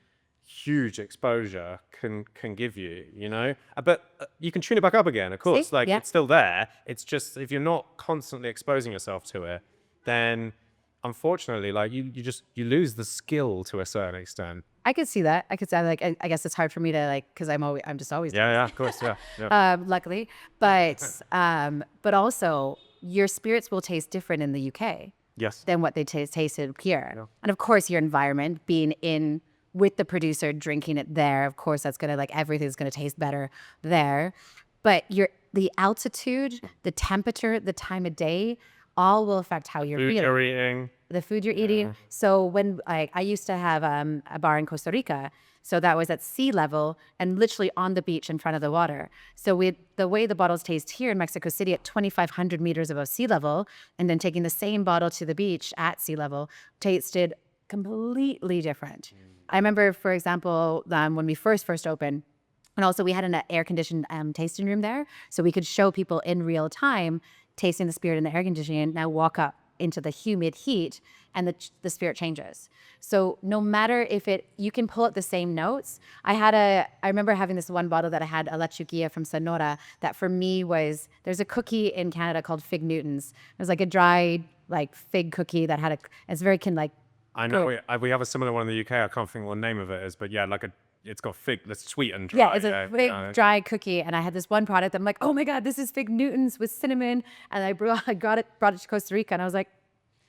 huge exposure can give you, you know. But you can tune it back up again, of course. See? Like Yeah. it's still there. It's just if you're not constantly exposing yourself to it, then unfortunately, like you lose the skill to a certain extent. I could see that. I could say like I guess it's hard for me to like because I'm just always Yeah, of course, yeah. luckily, but also your spirits will taste different in the UK Yes. than what they tasted here, and of course your environment being in with the producer drinking it there, of course that's gonna like everything's gonna taste better there, but the altitude, the temperature, the time of day, all will affect how you're Food feeling. you're eating. The food you're eating. So when I used to have a bar in Costa Rica, so that was at sea level and literally on the beach in front of the water. So the way the bottles taste here in Mexico City at 2,500 meters above sea level, and then taking the same bottle to the beach at sea level, tasted completely different. I remember, for example, when we first opened, and also we had an air-conditioned tasting room there, so we could show people in real time tasting the spirit in the air conditioning. Now walk up into the humid heat and the spirit changes. So no matter if you can pull out the same notes. I remember having this one bottle that I had, a lechuguilla from Sonora, that for me there's a cookie in Canada called Fig Newtons. It was like a dried like fig cookie that had it's very I know we have a similar one in the UK. I can't think what the name of it is, but yeah, it's got fig that's sweet and dry. Yeah, it's a big dry cookie, and I had this one product. I'm like, oh my god, this is Fig Newtons with cinnamon, and I brought it to Costa Rica, and I was like,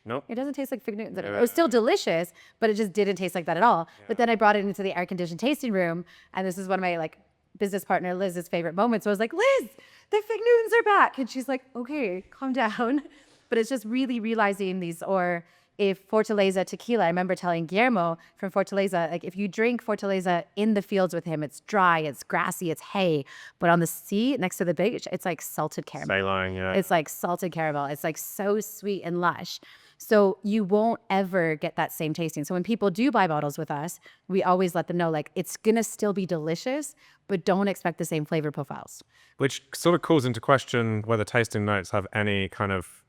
nope, it doesn't taste like Fig Newtons. It was still delicious, but it just didn't taste like that at all. Yeah. But then I brought it into the air-conditioned tasting room, and this is one of my like business partner Liz's favorite moments. So I was like, Liz, the Fig Newtons are back, and she's like, okay, calm down. But it's just really realizing these, or if Fortaleza tequila, I remember telling Guillermo from Fortaleza, like if you drink Fortaleza in the fields with him, it's dry, it's grassy, it's hay. But on the sea next to the beach, it's like salted caramel. Saline, yeah. It's like salted caramel. It's like so sweet and lush. So you won't ever get that same tasting. So when people do buy bottles with us, we always let them know, like, it's going to still be delicious, but don't expect the same flavor profiles. Which sort of calls into question whether tasting notes have any kind of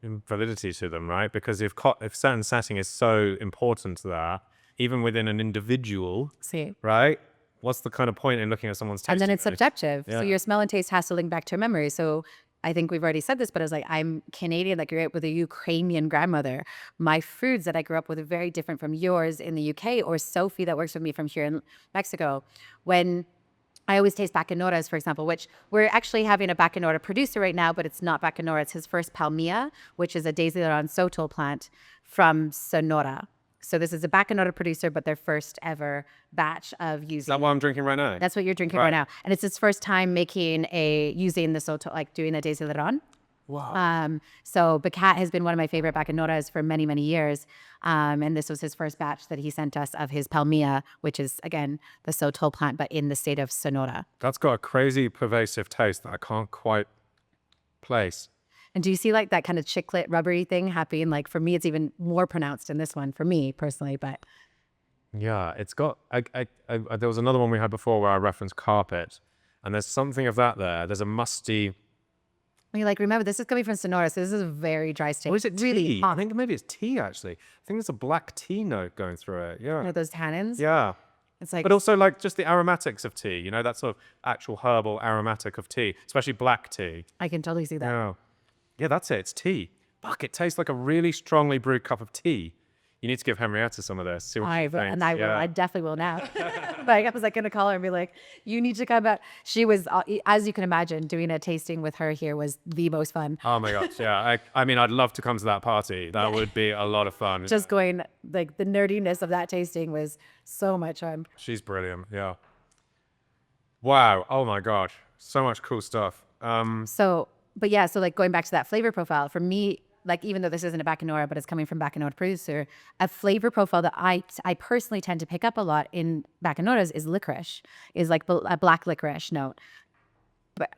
validity to them, right? Because if certain setting is so important there, even within an individual, See. right? What's the kind of point in looking at someone's tasting And then it's notes? subjective. Yeah. So your smell and taste has to link back to a memory. So I think we've already said this, but I was like, I'm Canadian, like grew up with a Ukrainian grandmother. My foods that I grew up with are very different from yours in the UK, or Sophie that works with me from here in Mexico. When I always taste Bacanores, for example, which we're actually having a Bacanora producer right now, but it's not Bacanora. It's his first Palmilla, which is a Dasylirion Sotol plant from Sonora. So this is a Bacanora producer, but their first ever batch of using. Is that what I'm drinking right now? That's what you're drinking right now. And it's his first time using the Sotol, like doing the Dasylirion. Wow. So Bacat has been one of my favorite Bacanoras for many, many years. And this was his first batch that he sent us of his Palmilla, which is, again, the Sotol plant, but in the state of Sonora. That's got a crazy pervasive taste that I can't quite place. And do you see like that kind of chiclet rubbery thing happening? Like for me, it's even more pronounced in this one for me personally, but Yeah, it's got. There was another one we had before where I referenced carpet, and there's something of that there. There's a musty. you like, remember, this is coming from Sonora, so this is a very dry state. Or is it really tea? hot. I think maybe it's tea actually. I think there's a black tea note going through it. Yeah. You know, those tannins. Yeah. It's like, But also like just the aromatics of tea, that sort of actual herbal aromatic of tea, especially black tea. I can totally see that. Yeah. Yeah, that's it. It's tea. Fuck, it tastes like a really strongly brewed cup of tea. You need to give Henrietta some of this. See what she thinks. And I will. Yeah. I definitely will now. But I was like going to call her and be like, you need to come out. She was, as you can imagine, doing a tasting with her here was the most fun. Oh my gosh, yeah. I mean, I'd love to come to that party. That would be a lot of fun. Just going, like, the nerdiness of that tasting was so much fun. She's brilliant, yeah. Wow, oh my gosh. So much cool stuff. So, but yeah, so like going back to that flavor profile, for me, like even though this isn't a Bacanora, but it's coming from Bacanora producer, a flavor profile that I personally tend to pick up a lot in Bacanoras is licorice, is like a black licorice note. But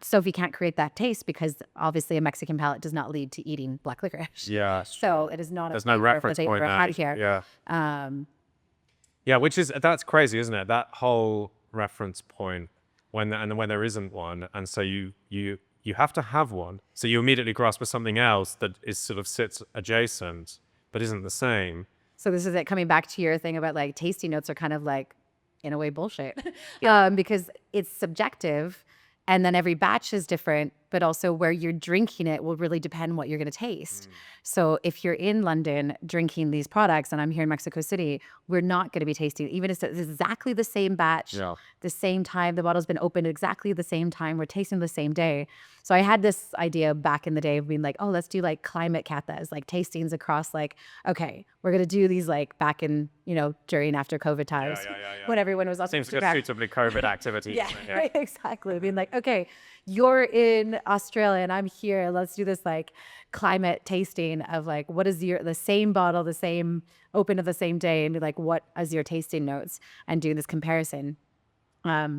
Sophie can't create that taste because obviously a Mexican palate does not lead to eating black licorice. Yeah. So it is not There's no reference point out now. here. Yeah. Yeah, that's crazy, isn't it? That whole reference point when there isn't one, and so you have to have one. So you immediately grasp for something else that is sort of sits adjacent, but isn't the same. So this is it coming back to your thing about like tasting notes are kind of like, in a way, bullshit. Because it's subjective and then every batch is different, but also where you're drinking it will really depend what you're going to taste. So if you're in London drinking these products and I'm here in Mexico City, we're not going to be tasting, even if it's exactly the same batch, the same time, the bottle's been opened exactly the same time, we're tasting the same day. So I had this idea back in the day of being like, oh, let's do like climate catas, like tastings across like, okay, we're going to do these like back in, during after COVID times when everyone was on Seems like a suitably COVID activity. Yeah, right, exactly. Being like, okay, you're in Australia and I'm here. Let's do this like climate tasting of like, what is the same bottle, the same open of the same day, and be like, what is your tasting notes, and doing this comparison,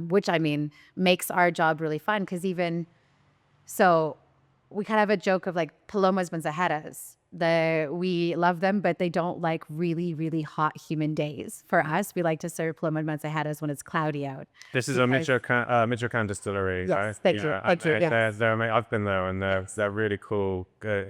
which I mean makes our job really fun because even so, we kind of have a joke of like palomas mensajeras. We love them, but they don't like really, really hot humid days. For us, we like to serve paloma mensajeras when it's cloudy out. This is a Michoacan distillery, yes, right? Thank you. I've been there, and they're really cool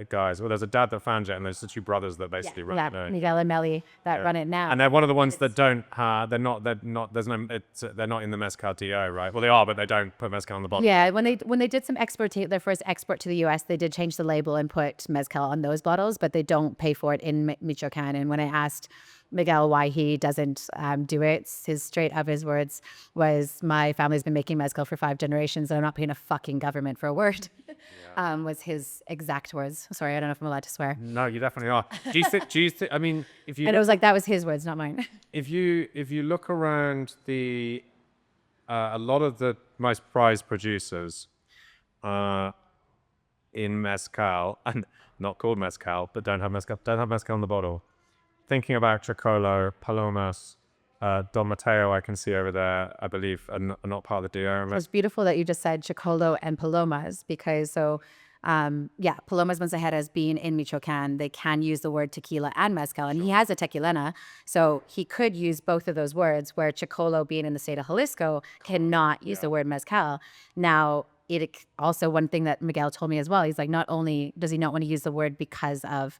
guys. Well, there's a dad that founded it, and there's the two brothers that basically run it. Miguel and Melly that run it now. And they're one of the ones that don't. They're not in the Mezcal DO, right? Well, they are, but they don't put Mezcal on the bottle. Yeah, when they did their first export to the U.S., they did change the label and put Mezcal on those bottles, but they don't pay for it in Michoacan. And when I asked Miguel why he doesn't do it, his straight up his words was, my family's been making Mezcal for 5 generations and I'm not paying a fucking government for a word. Was his exact words. Sorry, I don't know if I'm allowed to swear. No, you definitely are. Do you think, I mean, if you... And it was like, that was his words, not mine. If you look around a lot of the most prized producers in Mezcal, and not called Mezcal, but don't have Mezcal on the bottle. Thinking about Chocolo, Palomas, Don Mateo, I can see over there, I believe, are not part of the DO. It was beautiful that you just said Chocolo and Palomas, because Palomas Monsajeras being in Michoacan, they can use the word tequila and mezcal, and he has a tequilena, so he could use both of those words, where Chicolo, being in the state of Jalisco, cannot use the word mezcal. Now, it also, one thing that Miguel told me as well, he's like, not only does he not want to use the word because of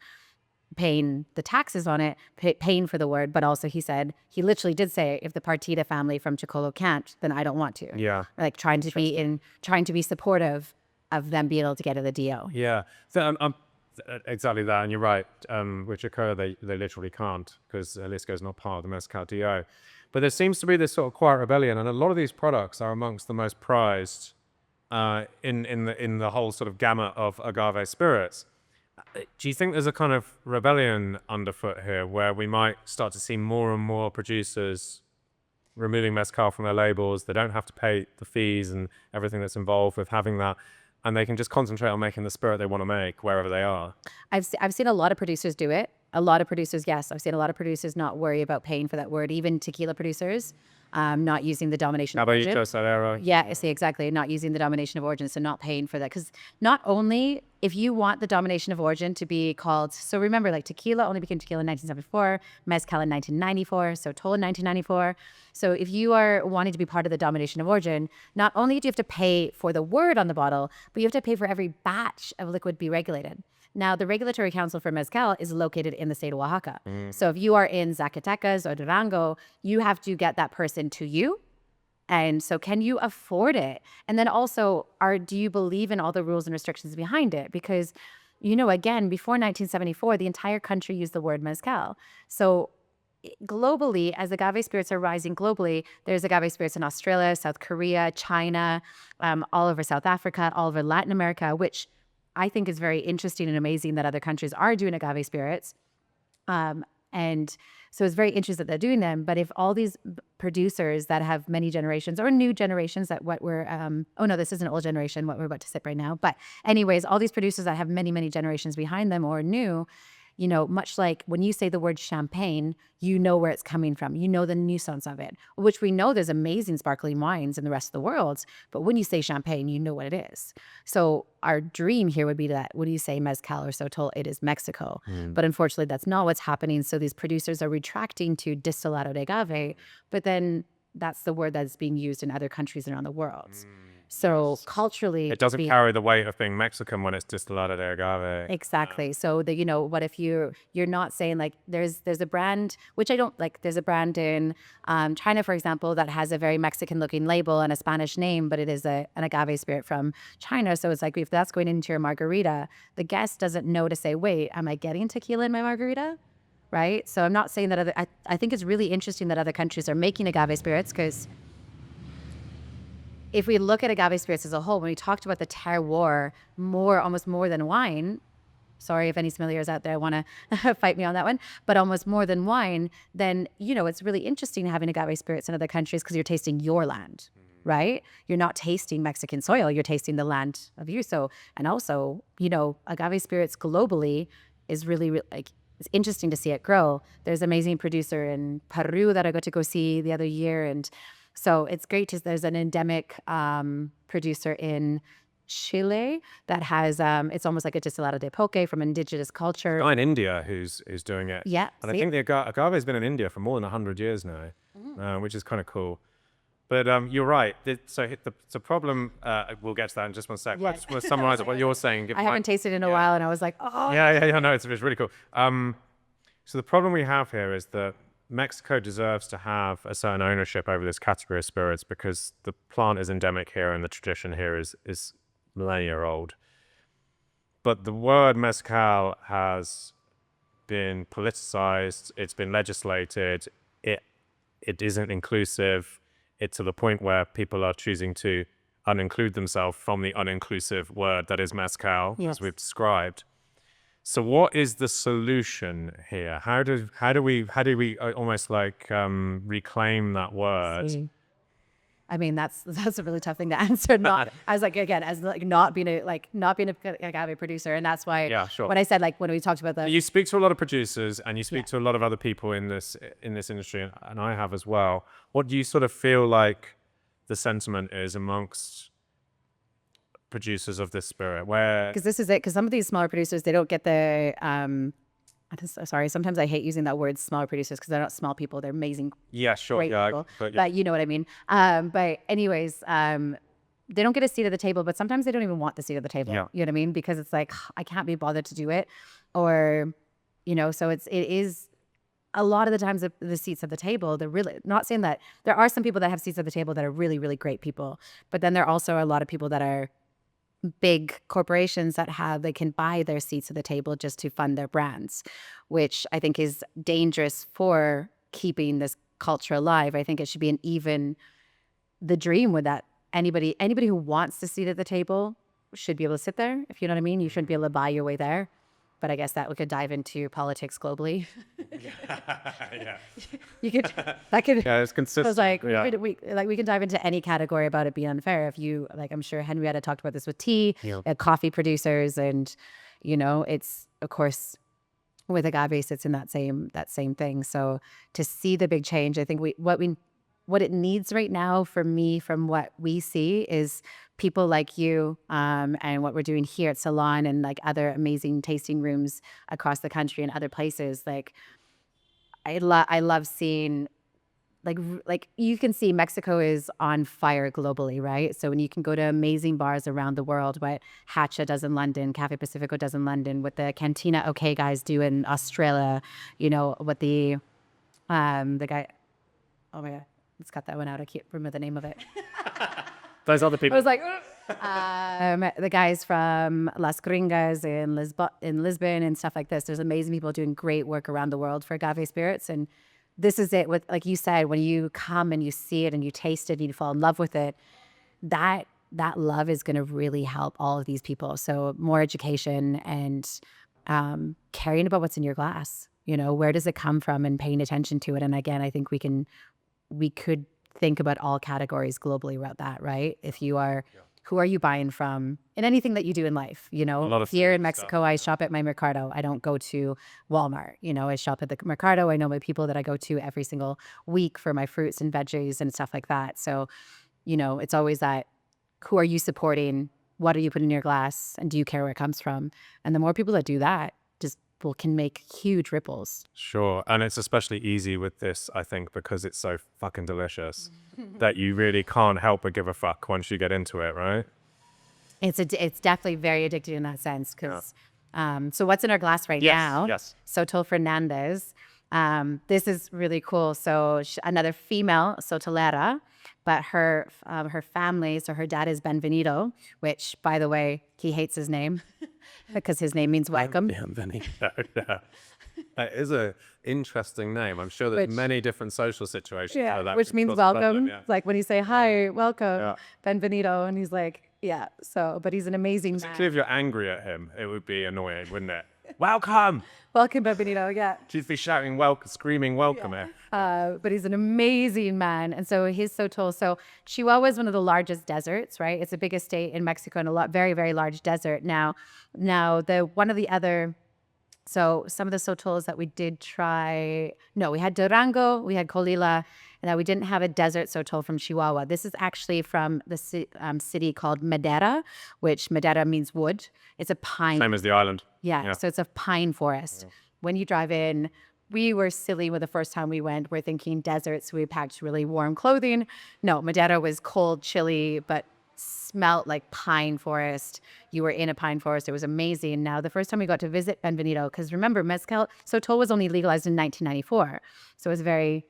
paying the taxes on it, paying for the word, but also he said, he literally did say, if the Partida family from Chicolo can't, then I don't want to. Yeah. Like trying to be supportive of them being able to get to the DO. Yeah. So exactly that. And you're right. With Chicolo, they literally can't, because Jalisco is not part of the Mezcal DO. But there seems to be this sort of quiet rebellion, and a lot of these products are amongst the most prized in the whole sort of gamut of agave spirits. Do you think there's a kind of rebellion underfoot here, where we might start to see more and more producers removing mezcal from their labels? They don't have to pay the fees and everything that's involved with having that, and they can just concentrate on making the spirit they want to make wherever they are. I've seen a lot of producers do it. A lot of producers, yes. I've seen a lot of producers not worry about paying for that word. Even tequila producers, not using the domination of origin. Caballito, Yeah, I see, exactly. Not using the domination of origin, so not paying for that. Because not only, if you want the domination of origin to be called, so remember, like tequila only became tequila in 1974, mezcal in 1994, Sotol in 1994. So if you are wanting to be part of the domination of origin, not only do you have to pay for the word on the bottle, but you have to pay for every batch of liquid be regulated. Now, the Regulatory Council for Mezcal is located in the state of Oaxaca. So if you are in Zacatecas or Durango, you have to get that person to you. And so can you afford it? And then also, do you believe in all the rules and restrictions behind it? Because, again, before 1974, the entire country used the word mezcal. So globally, as agave spirits are rising globally, there's agave spirits in Australia, South Korea, China, all over South Africa, all over Latin America, which I think is very interesting and amazing that other countries are doing agave spirits. And so it's very interesting that they're doing them. But if all these producers that have many generations or new generations that this is an old generation, what we're about to sip right now. But anyways, all these producers that have many, many generations behind them or new, much like when you say the word champagne, you know where it's coming from. You know the nuisance of it, which we know there's amazing sparkling wines in the rest of the world. But when you say champagne, you know what it is. So our dream here would be that when you say mezcal or sotol, it is Mexico. But unfortunately, that's not what's happening. So these producers are retracting to distillado de agave, but then that's the word that's being used in other countries around the world. So culturally, it doesn't carry the weight of being Mexican when it's distillado de agave. Exactly. So what if you're not saying, like, there's a brand, which I don't like, there's a brand in China, for example, that has a very Mexican looking label and a Spanish name, but it is an agave spirit from China. So it's like, if that's going into your margarita, the guest doesn't know to say, wait, am I getting tequila in my margarita? Right. So I'm not saying that I think it's really interesting that other countries are making agave spirits, because if we look at agave spirits as a whole, when we talked about the terroir, almost more than wine, sorry if any sommeliers out there want to fight me on that one, but almost more than wine, then, it's really interesting having agave spirits in other countries, because you're tasting your land, right? You're not tasting Mexican soil, you're tasting the land of you. So, and also, agave spirits globally is really it's interesting to see it grow. There's an amazing producer in Peru that I got to go see the other year, and so it's great there's an endemic producer in Chile that has, it's almost like a distillado de pulque from indigenous culture. Guy in India who's doing it. Yeah. And I think the agave has been in India for more than 100 years now, which is kind of cool. But you're right. So the problem, we'll get to that in just one sec. Yeah. I just want to summarize what you're saying. I haven't tasted it in a while, and I was like, oh. Yeah, no, it's really cool. So the problem we have here is that Mexico deserves to have a certain ownership over this category of spirits, because the plant is endemic here and the tradition here is millennia old. But the word mezcal has been politicized, it's been legislated, it isn't inclusive. It's to the point where people are choosing to uninclude themselves from the uninclusive word that is mezcal, as we've described. So what is the solution here? How do we almost like reclaim that word? I mean, that's a really tough thing to answer. Not as like, again, as like not being a agave producer, and that's why when I said, like, when we talked about the, you speak to a lot of producers and you speak to a lot of other people in this industry, and I have as well. What do you sort of feel like the sentiment is amongst producers of this spirit? Where? Because this is it. Because some of these smaller producers, they don't get the sorry, sometimes I hate using that word smaller producers because they're not small people. They're amazing, Yeah, sure. great Yeah, people. but But you know what I mean. But anyways, they don't get a seat at the table, but sometimes they don't even want the seat at the table. Yeah. You know what I mean? Because it's like, I can't be bothered to do it. Or, you know, so it is a lot of the times the seats at the table, they're really not saying that there are some people that have seats at the table that are really, really great people. But then there are also a lot of people that are big corporations that they can buy their seats at the table just to fund their brands, which I think is dangerous for keeping this culture alive. I think it should be the dream with that anybody who wants to sit at the table should be able to sit there. If you know what I mean, you shouldn't be able to buy your way there. But I guess that we could dive into politics globally. yeah. You could, that could. Yeah, it's consistent. I was like, yeah. we can dive into any category about it being unfair. If you like, I'm sure Henrietta talked about this with tea, coffee producers, and you know, it's of course with Agaves, it's in that same thing. So to see the big change, I think what it needs right now for me, from what we see, is people like you and what we're doing here at Salon and like other amazing tasting rooms across the country and other places. Like I love seeing like you can see Mexico is on fire globally, right? So when you can go to amazing bars around the world, what Hatcha does in London, Cafe Pacifico does in London, what the Cantina OK guys do in Australia, you know, what the guy, oh my God, let's cut that one out. I can't remember the name of it. Those other people. I was like, the guys from Las Gringas in Lisbon and stuff like this. There's amazing people doing great work around the world for agave spirits. And this is it with, like you said, when you come and you see it and you taste it and you fall in love with it, that love is going to really help all of these people. So more education and caring about what's in your glass. You know, where does it come from, and paying attention to it. And again, I think we could think about all categories globally about that, right? If you are, who are you buying from in anything that you do in life? You know, here in Mexico, I shop at my Mercado. I don't go to Walmart. You know, I shop at the Mercado. I know my people that I go to every single week for my fruits and veggies and stuff like that. So, you know, it's always that, who are you supporting? What are you putting in your glass? And do you care where it comes from? And the more people that do that, can make huge ripples. Sure. And it's especially easy with this, I think, because it's so fucking delicious that you really can't help but give a fuck once you get into it, right? It's definitely very addictive in that sense. Because so what's in our glass right now? Yes. Sotol Fernandez. This is really cool. So another female Sotolera, but her family, so her dad is Benvenido, which, by the way, he hates his name because his name means welcome. Benvenido. Yeah. That is an interesting name. I'm sure there's many different social situations. Yeah, where that which could means cause welcome. problem, yeah. Like when you say, hi, welcome, Benvenido. And he's like, yeah. So, but he's an amazing man. Particularly if you're angry at him, it would be annoying, wouldn't it? Welcome. Welcome, Benvenido. Yeah. She'd be shouting, welcome, screaming, welcome here. But he's an amazing man. And so his Sotol, so Chihuahua is one of the largest deserts, right? It's the biggest state in Mexico and very, very large desert. Now one of the other, so some of the Sotols that we did try, we had Durango, we had Colila, and that we didn't have a desert Sotol from Chihuahua. This is actually from the city called Madera, which Madera means wood. It's a pine. Same as the island. Yeah, so it's a pine forest. Yeah. When you drive in, we were silly with the first time we went. We're thinking desert, so we packed really warm clothing. No, Madera was cold, chilly, but smelled like pine forest. You were in a pine forest. It was amazing. Now, the first time we got to visit Benvenido, because remember, Mezcal, Sotol was only legalized in 1994. So it was very...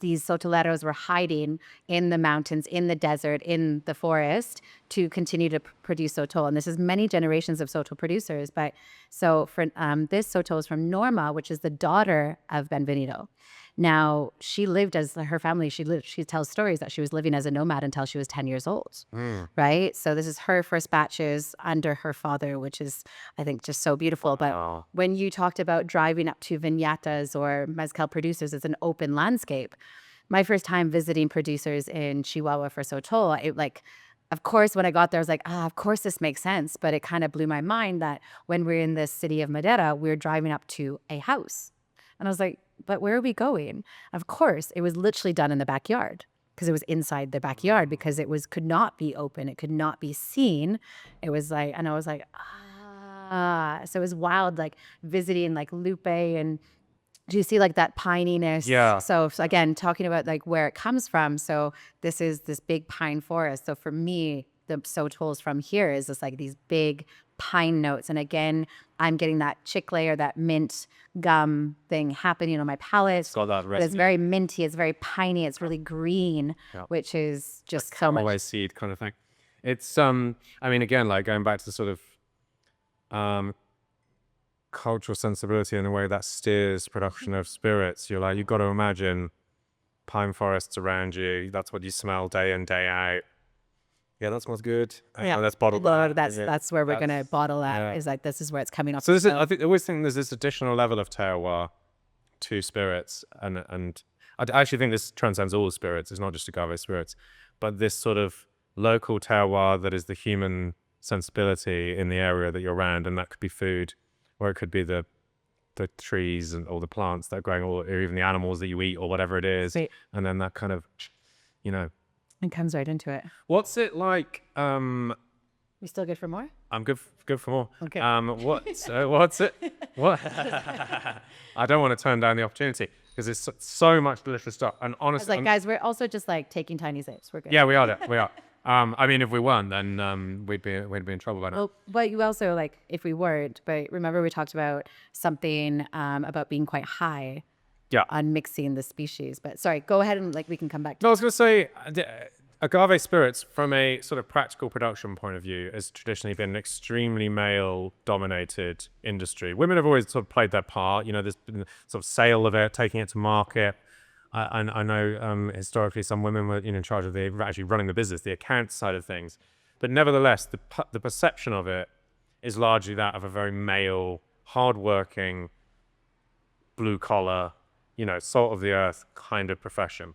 these sotoleros were hiding in the mountains, in the desert, in the forest to continue to produce Sotol. And this is many generations of Sotol producers. But so for this Sotol is from Norma, which is the daughter of Benvenido. Now, she lived as her family. She tells stories that she was living as a nomad until she was 10 years old, right? So this is her first batches under her father, which is, I think, just so beautiful. But when you talked about driving up to viñetas or mezcal producers, it's an open landscape. My first time visiting producers in Chihuahua for Sotol, of course, when I got there, I was like, of course this makes sense. But it kind of blew my mind that when we're in the city of Madera, we're driving up to a house. And I was like, but where are we going? Of course, it was literally done in the backyard because it was inside the backyard, because it was could not be open, it could not be seen. It was like, and I was like, so it was wild, like visiting like Lupe, and do you see like that pininess? Yeah. So again, talking about like where it comes from. So this is this big pine forest. So for me, the Sotols from here is just like these big pine notes. And again, I'm getting that chicle or that mint gum thing happening on my palate. It's got that but it's very minty. It's very piney. It's really green, which is just so much. Always seed kind of thing. It's I mean, again, like going back to the sort of cultural sensibility in the way that steers production of spirits. You're like, you've got to imagine pine forests around you. That's what you smell day in, day out. Yeah, that smells good. Yeah, that's bottled. That's where we're gonna bottle at. Is like this is where it's coming off. So this is, I always think there's this additional level of terroir to spirits, and I actually think this transcends all spirits. It's not just agave spirits, but this sort of local terroir that is the human sensibility in the area that you're around, and that could be food, or it could be the trees and all the plants that are growing, or even the animals that you eat, or whatever it is. Sweet. And then that kind of, it comes right into it. What's it like? You still good for more? I'm good for more. Okay. What's it? What? I don't want to turn down the opportunity because it's so much delicious stuff. And I was honestly, like, guys, we're also just like taking tiny sips. We're good. yeah, we are. We are. I mean, if we weren't, then we'd be in trouble by now. Well, but you also like if we weren't. But remember, we talked about something about being quite high. Yeah. On mixing the species. But sorry, go ahead and like we can come back to No, I was going to say, agave spirits, from a sort of practical production point of view, has traditionally been an extremely male-dominated industry. Women have always sort of played their part. There's been sort of sale of it, taking it to market. I know historically some women were in charge of actually running the business, the account side of things. But nevertheless, the perception of it is largely that of a very male, hardworking, blue-collar, salt of the earth kind of profession.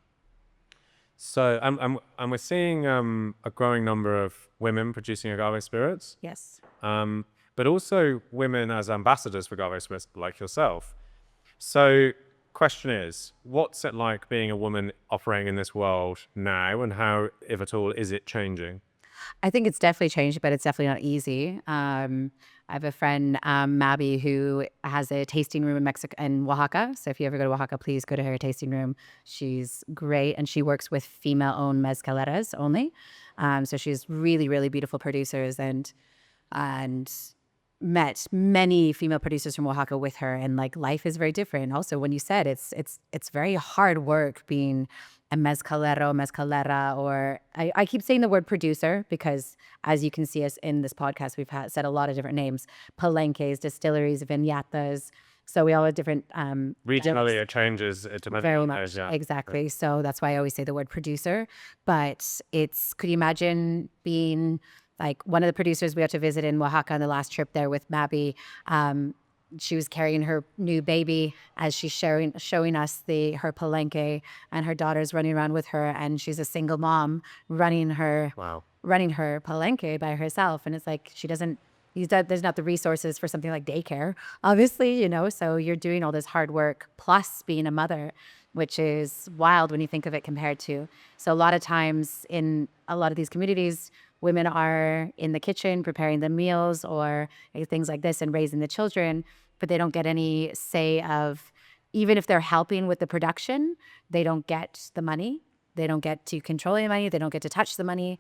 So, and we're seeing a growing number of women producing agave spirits. yes. But also women as ambassadors for agave spirits, like yourself. So, question is, what's it like being a woman operating in this world now, and how, if at all, is it changing? I think it's definitely changed, but it's definitely not easy. I have a friend, Maguey, who has a tasting room in Mexico, in Oaxaca. So if you ever go to Oaxaca, please go to her tasting room. She's great, and she works with female-owned mezcaleras only. So she's really, really beautiful producers, and met many female producers from Oaxaca with her, and like life is very different. Also, when you said it's very hard work being a mezcalero, mezcalera, or I keep saying the word producer because as you can see us in this podcast, we've said a lot of different names: palenques, distilleries, viñatas. So we all have different regionally it changes very much. Yeah. Exactly. So that's why I always say the word producer. But could you imagine being like one of the producers we had to visit in Oaxaca on the last trip there with Maguey? She was carrying her new baby as she's showing us her palenque, and her daughter's running around with her, and she's a single mom running her palenque by herself. And it's like there's not the resources for something like daycare, obviously, so you're doing all this hard work plus being a mother, which is wild when you think of it compared to. So a lot of times in a lot of these communities, women are in the kitchen preparing the meals or things like this and raising the children, but they don't get any say of, even if they're helping with the production, they don't get the money. They don't get to control the money. They don't get to touch the money.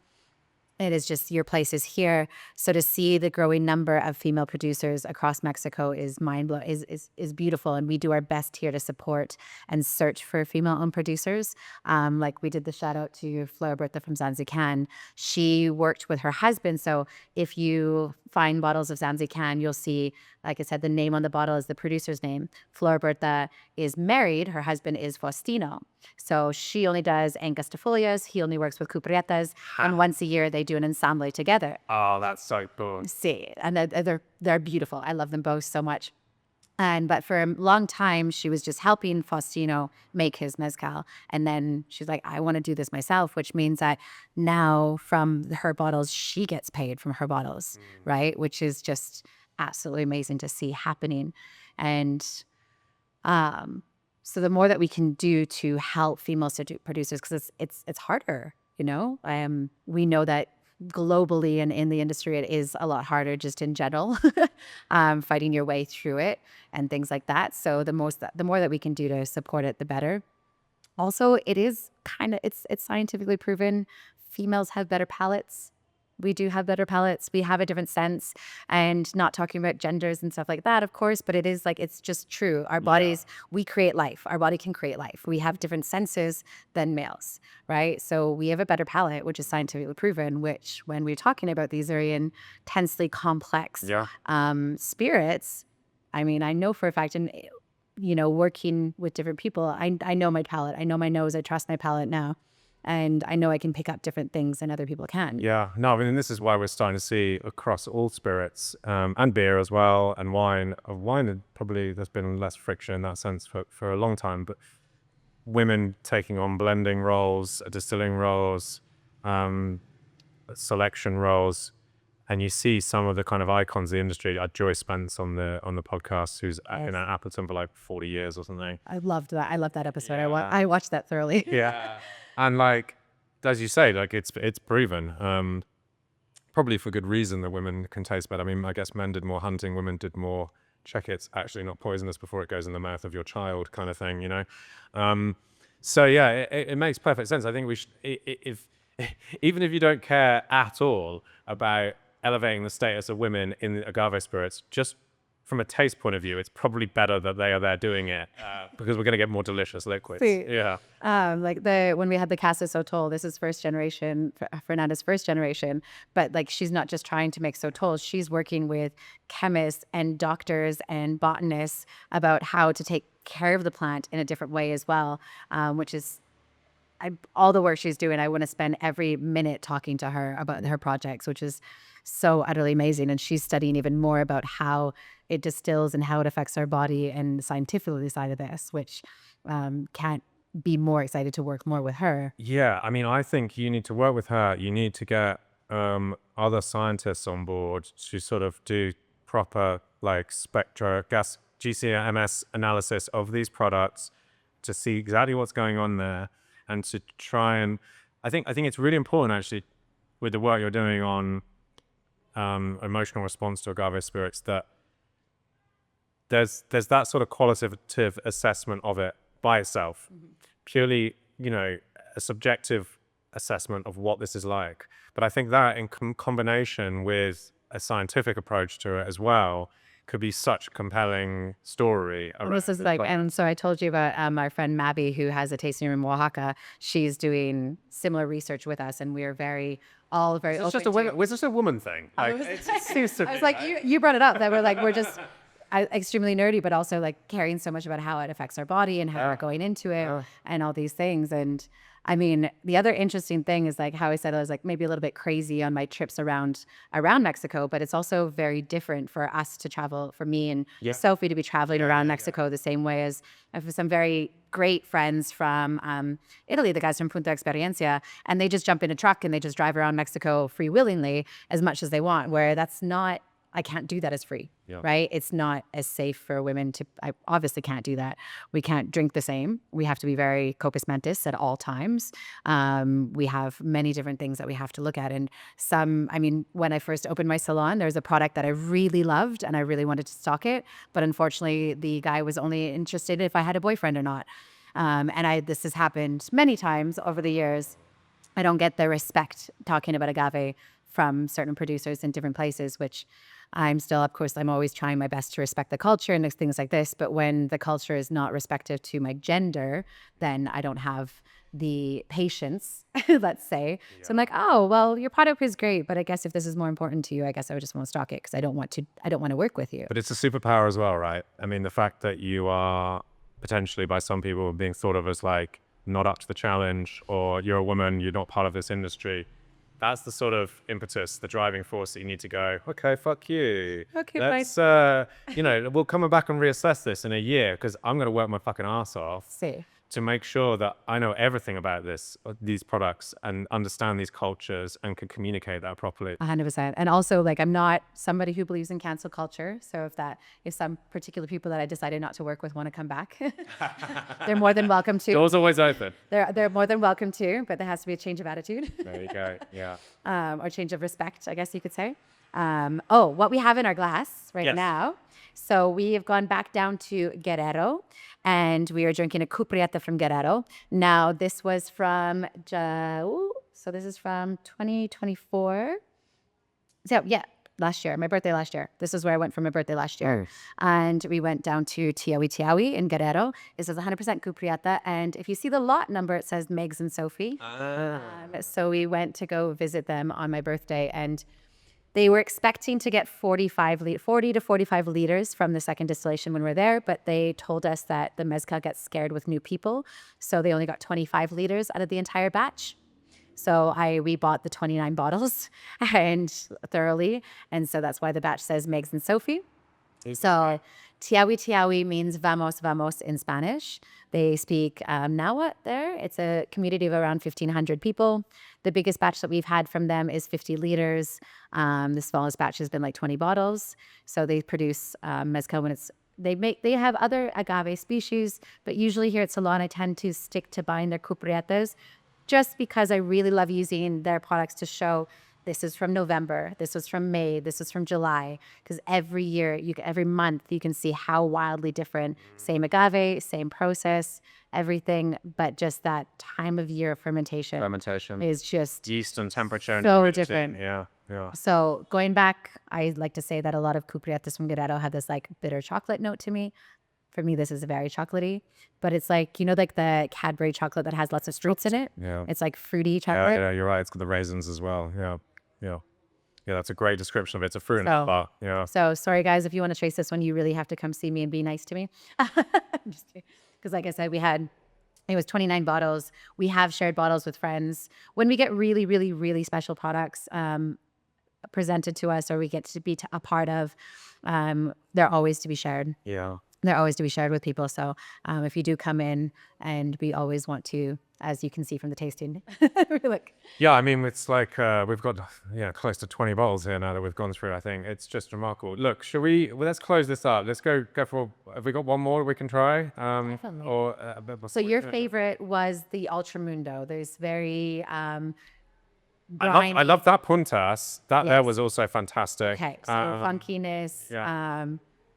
It is just your place is here. So to see the growing number of female producers across Mexico is mind-blowing, is beautiful. And we do our best here to support and search for female-owned producers. Like we did the shout out to Flavour from Zanzican. She worked with her husband. So if you find bottles of Zanzican, you'll see, like I said, the name on the bottle is the producer's name. Flor Berta is married. Her husband is Faustino. So she only does Angostifolias. He only works with Cuprietas. And once a year, they do an ensemble together. Oh, that's so cool. See, and they're beautiful. I love them both so much. But for a long time, she was just helping Faustino make his mezcal. And then she's like, I want to do this myself, which means that now from her bottles, she gets paid from her bottles, right? Which is just absolutely amazing to see happening. And So the more that we can do to help female producers, because it's harder, you know. We know that globally and in the industry, it is a lot harder just in general, fighting your way through it and things like that. So the more that we can do to support it, the better. Also, it is it's scientifically proven. Females have better palates. We do have better palates. We have a different sense, and not talking about genders and stuff like that, of course, but it is like, it's just true. Our bodies, we create life. Our body can create life. We have different senses than males, right? So we have a better palate, which is scientifically proven, which when we're talking about these very intensely complex spirits, I mean, I know for a fact, and you know, working with different people, I know my palate. I know my nose. I trust my palate now. And I know I can pick up different things than other people can. Yeah, no, I mean, this is why we're starting to see across all spirits, and beer as well, and wine. Wine, probably there's been less friction in that sense for a long time, but women taking on blending roles, distilling roles, selection roles, and you see some of the kind of icons of the industry. Joy Spence on the podcast, who's in Appleton for like 40 years or something. I loved that. I loved that episode. I watched that thoroughly. Yeah. And like, as you say, like it's proven, probably for good reason, that women can taste better. I mean, I guess men did more hunting, women did more check it's actually not poisonous before it goes in the mouth of your child kind of thing, you know? So yeah, it makes perfect sense. I think we should, if even if you don't care at all about elevating the status of women in the agave spirits, just from a taste point of view, it's probably better that they are there doing it, because we're going to get more delicious liquids. Yeah. Like when we had the Casa Sotol, this is first generation, Fernanda's first generation, but like, she's not just trying to make Sotol, she's working with chemists and doctors and botanists about how to take care of the plant in a different way as well, which is all the work she's doing. I want to spend every minute talking to her about her projects, which is so utterly amazing. And she's studying even more about how it distills and how it affects our body, and scientifically side of this, which can't be more excited to work more with her. Yeah, I mean, I think you need to work with her. You need to get other scientists on board to sort of do proper like gas GCMS analysis of these products to see exactly what's going on there, and to try and I think it's really important actually with the work you're doing on emotional response to agave spirits, that there's that sort of qualitative assessment of it by itself, purely, you know, a subjective assessment of what this is like. But I think that in combination with a scientific approach to it as well could be such a compelling story. This is like, and so I told you about our friend Maguey, who has a tasting room in Oaxaca. She's doing similar research with us, and we are all very open. Was this a woman thing? Like, it seems to be. I was like, you brought it up, that we're just extremely nerdy, but also like caring so much about how it affects our body and how we're going into it and all these things. And I mean, the other interesting thing is like how I said I was like maybe a little bit crazy on my trips around Mexico, but it's also very different for us to travel, for me and Sophie to be traveling around Mexico the same way as I have some very great friends from Italy, the guys from Punta Experiencia, and they just jump in a truck and they just drive around Mexico free willingly as much as they want, where that's not, I can't do that as free, right? It's not as safe for women to, I obviously can't do that. We can't drink the same. We have to be very copus mentis at all times. We have many different things that we have to look at. And I mean, when I first opened my salon, there was a product that I really loved and I really wanted to stock it. But unfortunately, the guy was only interested if I had a boyfriend or not. This has happened many times over the years. I don't get the respect talking about agave from certain producers in different places, which I'm still, of course, I'm always trying my best to respect the culture and things like this. But when the culture is not respective to my gender, then I don't have the patience, let's say. So I'm like, oh, well, your product is great, but I guess if this is more important to you, I guess I would just want to stock it because I don't want to work with you. But it's a superpower as well, right? I mean, the fact that you are potentially by some people being thought of as like not up to the challenge, or you're a woman, you're not part of this industry. That's the sort of impetus, the driving force that you need to go, okay, fuck you. Okay, let's, you know, we'll come back and reassess this in a year because I'm going to work my fucking ass off to make sure that I know everything about these products and understand these cultures and can communicate that properly. 100%. And also, like, I'm not somebody who believes in cancel culture. So if some particular people that I decided not to work with want to come back, they're more than welcome to. Doors always open. They're more than welcome to, but there has to be a change of attitude. There you go. Yeah. Or change of respect, I guess you could say. What we have in our glass right now. So we have gone back down to Guerrero, and we are drinking a cupriata from Guerrero. Now, this was from, so this is from 2024. So yeah, last year, my birthday last year. This is where I went for my birthday last year. And we went down to Tiawi in Guerrero. This is 100% cupriata. And if you see the lot number, it says Megs and Sophie. So we went to go visit them on my birthday, and they were expecting to get 40 to 45 liters from the second distillation when we're there, but they told us that the mezcal gets scared with new people. So they only got 25 liters out of the entire batch. So we bought the 29 bottles and thoroughly. And so that's why the batch says Megs and Sophie. So Tiawi means vamos in Spanish. They speak Nahuatl there. It's a community of around 1,500 people. The biggest batch that we've had from them is 50 liters. The smallest batch has been like 20 bottles. So they produce mezcal when they have other agave species, but usually here at Salon, I tend to stick to buying their cupriatas just because I really love using their products to show this is from November, this was from May, this is from July, because every month you can see how wildly different, same agave, same process, everything, but just that time of year of fermentation is just yeast and temperature. So different. Yeah. So going back, I like to say that a lot of cupriatas from Guerrero have this like bitter chocolate note to me. For me, this is very chocolatey, but it's like, like the Cadbury chocolate that has lots of fruits in it. Yeah. It's like fruity chocolate. Yeah, you're right. It's got the raisins as well. Yeah. That's a great description of it. It's a fruit in a bar. Yeah. So sorry, guys, if you want to trace this one, you really have to come see me and be nice to me. Because like I said, it was 29 bottles. We have shared bottles with friends. When we get really, really, really special products presented to us or we get to be a part of, they're always to be shared. Yeah. They're always to be shared with people. So if you do come in, and we always want to, as you can see from the tasting. Look. Yeah, I mean, it's like we've got close to 20 bottles here now that we've gone through. I think it's just remarkable. Look, let's close this up. Let's go for, have we got one more we can try? Definitely. So your favorite was the Ultramundo. There's very I love that puntas. That there was also fantastic. Okay, so funkiness. Yeah.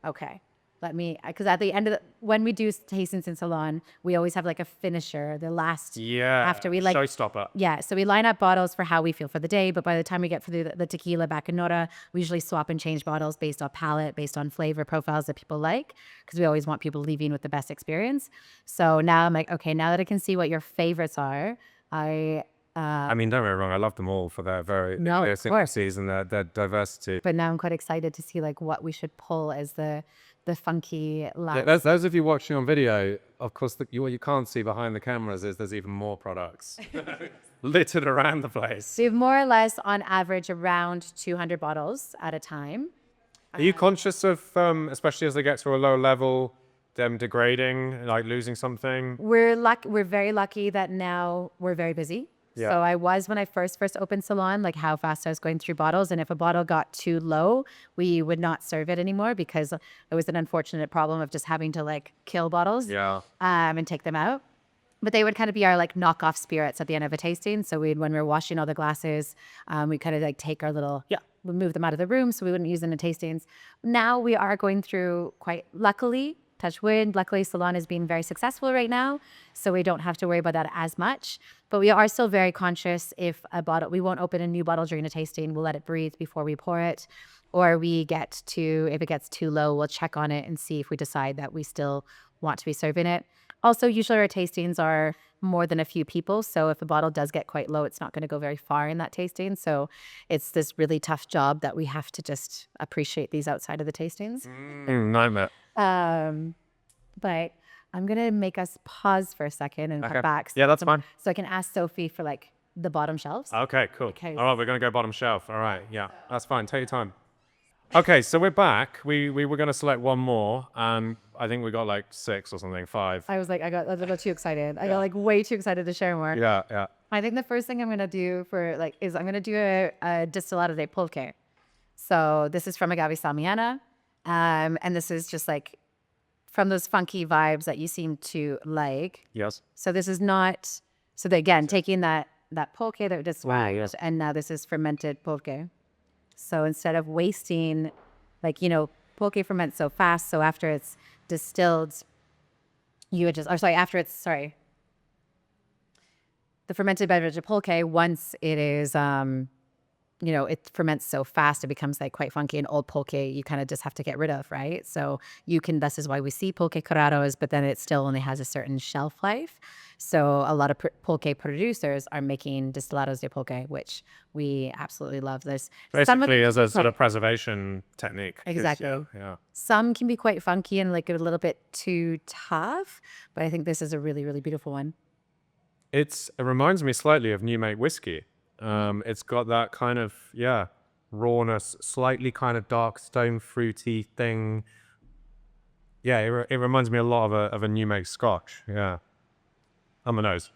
Okay. Because at the end when we do tastings in Salon, we always have like a finisher, the last, after we showstopper. Yeah, so we line up bottles for how we feel for the day, but by the time we get through the tequila back in Norte, we usually swap and change bottles based on palate, based on flavor profiles that people like, because we always want people leaving with the best experience. So now I'm like, okay, now that I can see what your favorites are, I mean, don't get me wrong, I love them all for their very idiosyncrasies and their diversity. But now I'm quite excited to see like what we should pull as the funky last. Yeah, those of you watching on video, of course, what you can't see behind the cameras is there's even more products littered around the place. So you have more or less on average around 200 bottles at a time. Are you conscious of, especially as they get to a low level, them degrading, like losing something? We're very lucky that now we're very busy. Yeah. So I was, when I first opened Salon, like how fast I was going through bottles. And if a bottle got too low, we would not serve it anymore because it was an unfortunate problem of just having to like kill bottles and take them out. But they would kind of be our like knockoff spirits at the end of a tasting. So when we were washing all the glasses, we kind of like take our little, we move them out of the room so we wouldn't use them in tastings. Now we are going through quite luckily, touch wood, luckily Salon is being very successful right now, so we don't have to worry about that as much. But we are still very conscious if we won't open a new bottle during a tasting, we'll let it breathe before we pour it. Or if it gets too low, we'll check on it and see if we decide that we still want to be serving it. Also, usually our tastings are more than a few people, so if a bottle does get quite low, it's not going to go very far in that tasting. So it's this really tough job that we have to just appreciate these outside of the tastings. Nightmare. But I'm going to make us pause for a second and come back. Yeah, that's fine. So I can ask Sophie for like the bottom shelves. Okay, cool. Okay. All right, we're going to go bottom shelf. All right, yeah, that's fine. Take your time. Okay, so we're back. We were going to select one more. I think we got like 6 or something, 5. I was like, I got too excited. I got like way too excited to share more. Yeah, yeah. I think the first thing I'm gonna do is I'm gonna do a Distillado de Pulque. So this is from Agave Salmiana, and this is just like from those funky vibes that you seem to like. Yes. So this is not. So again, taking that pulque that just yes. and now this is fermented pulque. So instead of wasting, like pulque ferments so fast. So after it's distilled, the fermented beverage of pulque, once it is, it ferments so fast, it becomes like quite funky. And old pulque, you kind of just have to get rid of, right? So this is why we see pulque curados, but then it still only has a certain shelf life. So a lot of pulque producers are making distillados de pulque, which we absolutely love. There's basically as a sort of preservation technique. Exactly. Yeah. Some can be quite funky and like a little bit too tough, but I think this is a really, really beautiful one. It reminds me slightly of new make whiskey. It's got that kind of rawness, slightly kind of dark stone fruity thing. Yeah, it reminds me a lot of a new make Scotch. Yeah, on the nose.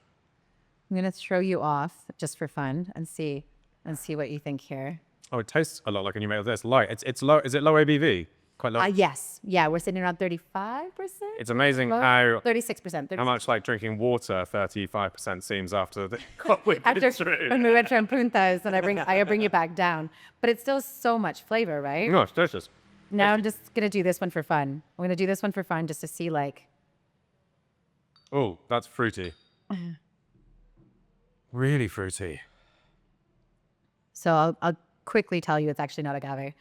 I'm gonna throw you off just for fun and see what you think here. Oh, it tastes a lot like a new make. It's light. It's low. Is it low ABV? Quite low. Yes. Yeah, we're sitting around 35%. It's amazing how 36%. how much like drinking water 35% seems after the when we went from puntas, and I bring you back down, but it's still so much flavor, right? No, it's delicious. Now I'm just gonna do this one for fun. I'm gonna do this one for fun just to see like. Oh, that's fruity. Really fruity. So I'll quickly tell you it's actually not agave.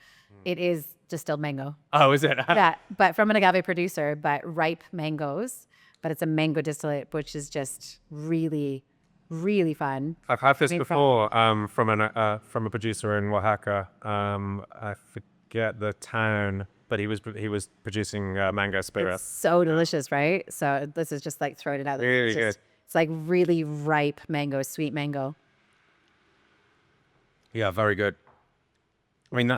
It is distilled mango. Oh, is it? Yeah, but from an agave producer, but ripe mangoes. But it's a mango distillate, which is just really, really fun. I've had this before from a producer in Oaxaca. I forget the town, but he was producing mango spirit. It's so delicious, right? So this is just like throwing it out there. Really good. It's like really ripe mango, sweet mango. Yeah, very good. I mean,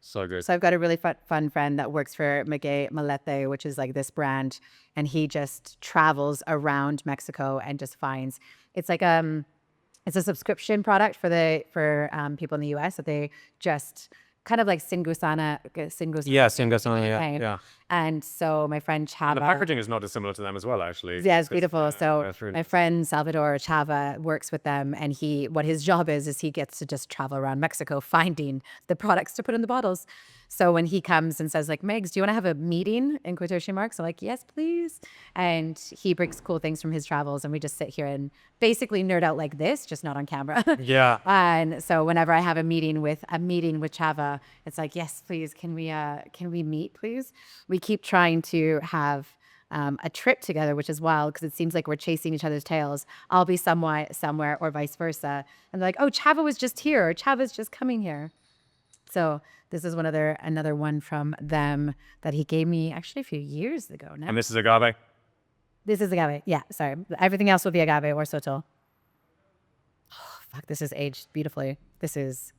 so good. So I've got a really fun friend that works for Maguey Malete, which is like this brand, and he just travels around Mexico and just finds it's like it's a subscription product for people in the US that they just kind of like Singusana. Yeah, Singusana, yeah. And so my friend Chava. The packaging is not dissimilar to them as well, actually. Yeah, it's beautiful. So really my friend Salvador Chava works with them, and what his job is he gets to just travel around Mexico finding the products to put in the bottles. So when he comes and says like, Megs, do you want to have a meeting in quotation marks? I'm like, yes, please. And he brings cool things from his travels, and we just sit here and basically nerd out like this, just not on camera. Yeah. And so whenever I have a meeting with Chava, it's like, yes, please, can we meet, please? We keep trying to have a trip together, which is wild because it seems like we're chasing each other's tails. I'll be somewhere or vice versa. And they're like, oh, Chava was just here, or Chava's just coming here. So this is another one from them that he gave me actually a few years ago now. And this is agave? This is agave. Yeah, sorry. Everything else will be agave or Sotol. Oh, fuck, this is aged beautifully. This is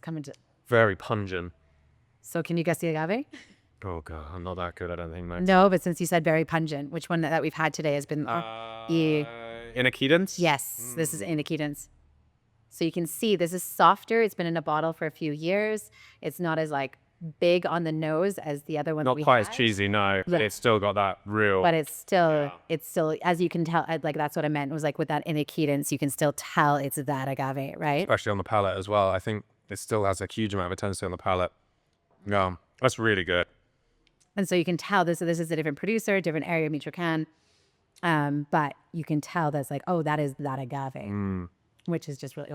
coming to... Very pungent. So can you guess the agave? Oh, God, I'm not that good, I don't think, mate. No, but since you said very pungent, which one that we've had today has been... Inaequidens? Yes, this is Inaequidens. So you can see this is softer. It's been in a bottle for a few years. It's not as like big on the nose as the other one. Not quite as cheesy, no. But it's still got that real. But it's still, as you can tell, like that's what I meant. It was like with that Inaequidens, you can still tell it's that agave, right? Especially on the palate as well. I think it still has a huge amount of intensity on the palate. Yeah, that's really good. And so you can tell this is a different producer, different area of Michoacan. But you can tell that's like, oh, that is that agave. Which is just really,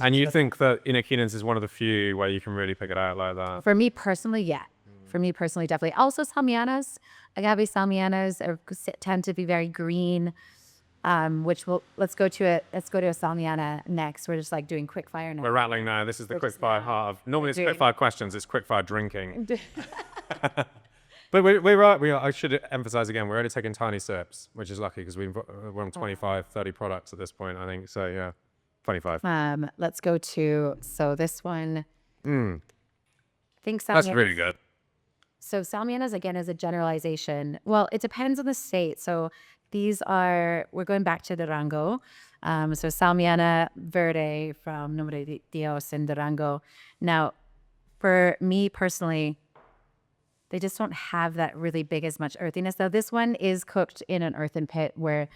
and you think that Inaequidens is one of the few where you can really pick it out like that? For me personally, yeah. For me personally, definitely. Also, salmianas, agave salmianas tend to be very green. Let's go to a salmiana next. We're just like doing quick fire now. We're rattling now. This is the quick fire heart of. Normally it's quick fire questions. It's quick fire drinking. But we're I should emphasize again, we're only taking tiny sips, which is lucky because we're on 25, 30 products at this point, I think. So yeah. 25. Let's go to, so this one. I think that's really good. So Salmianas, again, is a generalization. Well, it depends on the state. So we're going back to Durango. So Salmiana Verde from Nombre de Dios in Durango. Now, for me personally, they just don't have that really big as much earthiness. Now, this one is cooked in an earthen pit where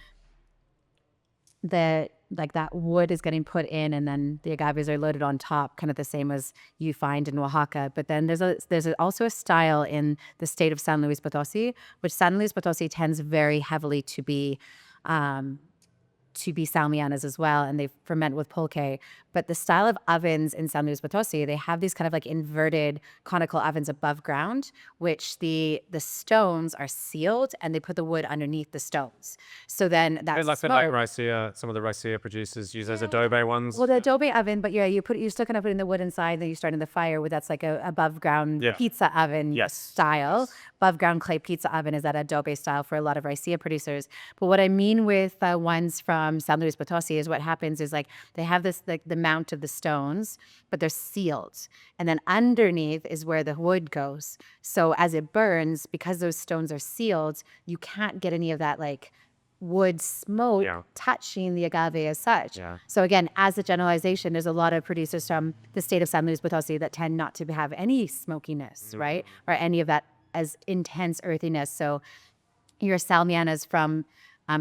that wood is getting put in, and then the agaves are loaded on top, kind of the same as you find in Oaxaca. But then there's also a style in the state of San Luis Potosi, which San Luis Potosi tends very heavily to be salmianas as well, and they ferment with pulque. But the style of ovens in San Luis Potosi, they have these kind of like inverted conical ovens above ground, which the stones are sealed, and they put the wood underneath the stones. So then that's like Raicilla, some of the Raicilla producers use those adobe ones. Well, the adobe oven, but you're still kind of putting the wood inside, then you're starting the fire with that's like a above ground pizza oven style. Above ground clay pizza oven is that adobe style for a lot of Raicilla producers. But what I mean with ones from San Luis Potosi is what happens is like they have this like the mount of the stones, but they're sealed, and then underneath is where the wood goes. So as it burns, because those stones are sealed, you can't get any of that like wood smoke touching the agave as such. So again, as a generalization, there's a lot of producers from the state of San Luis Potosi that tend not to have any smokiness, right? Or any of that as intense earthiness. So your salmianas from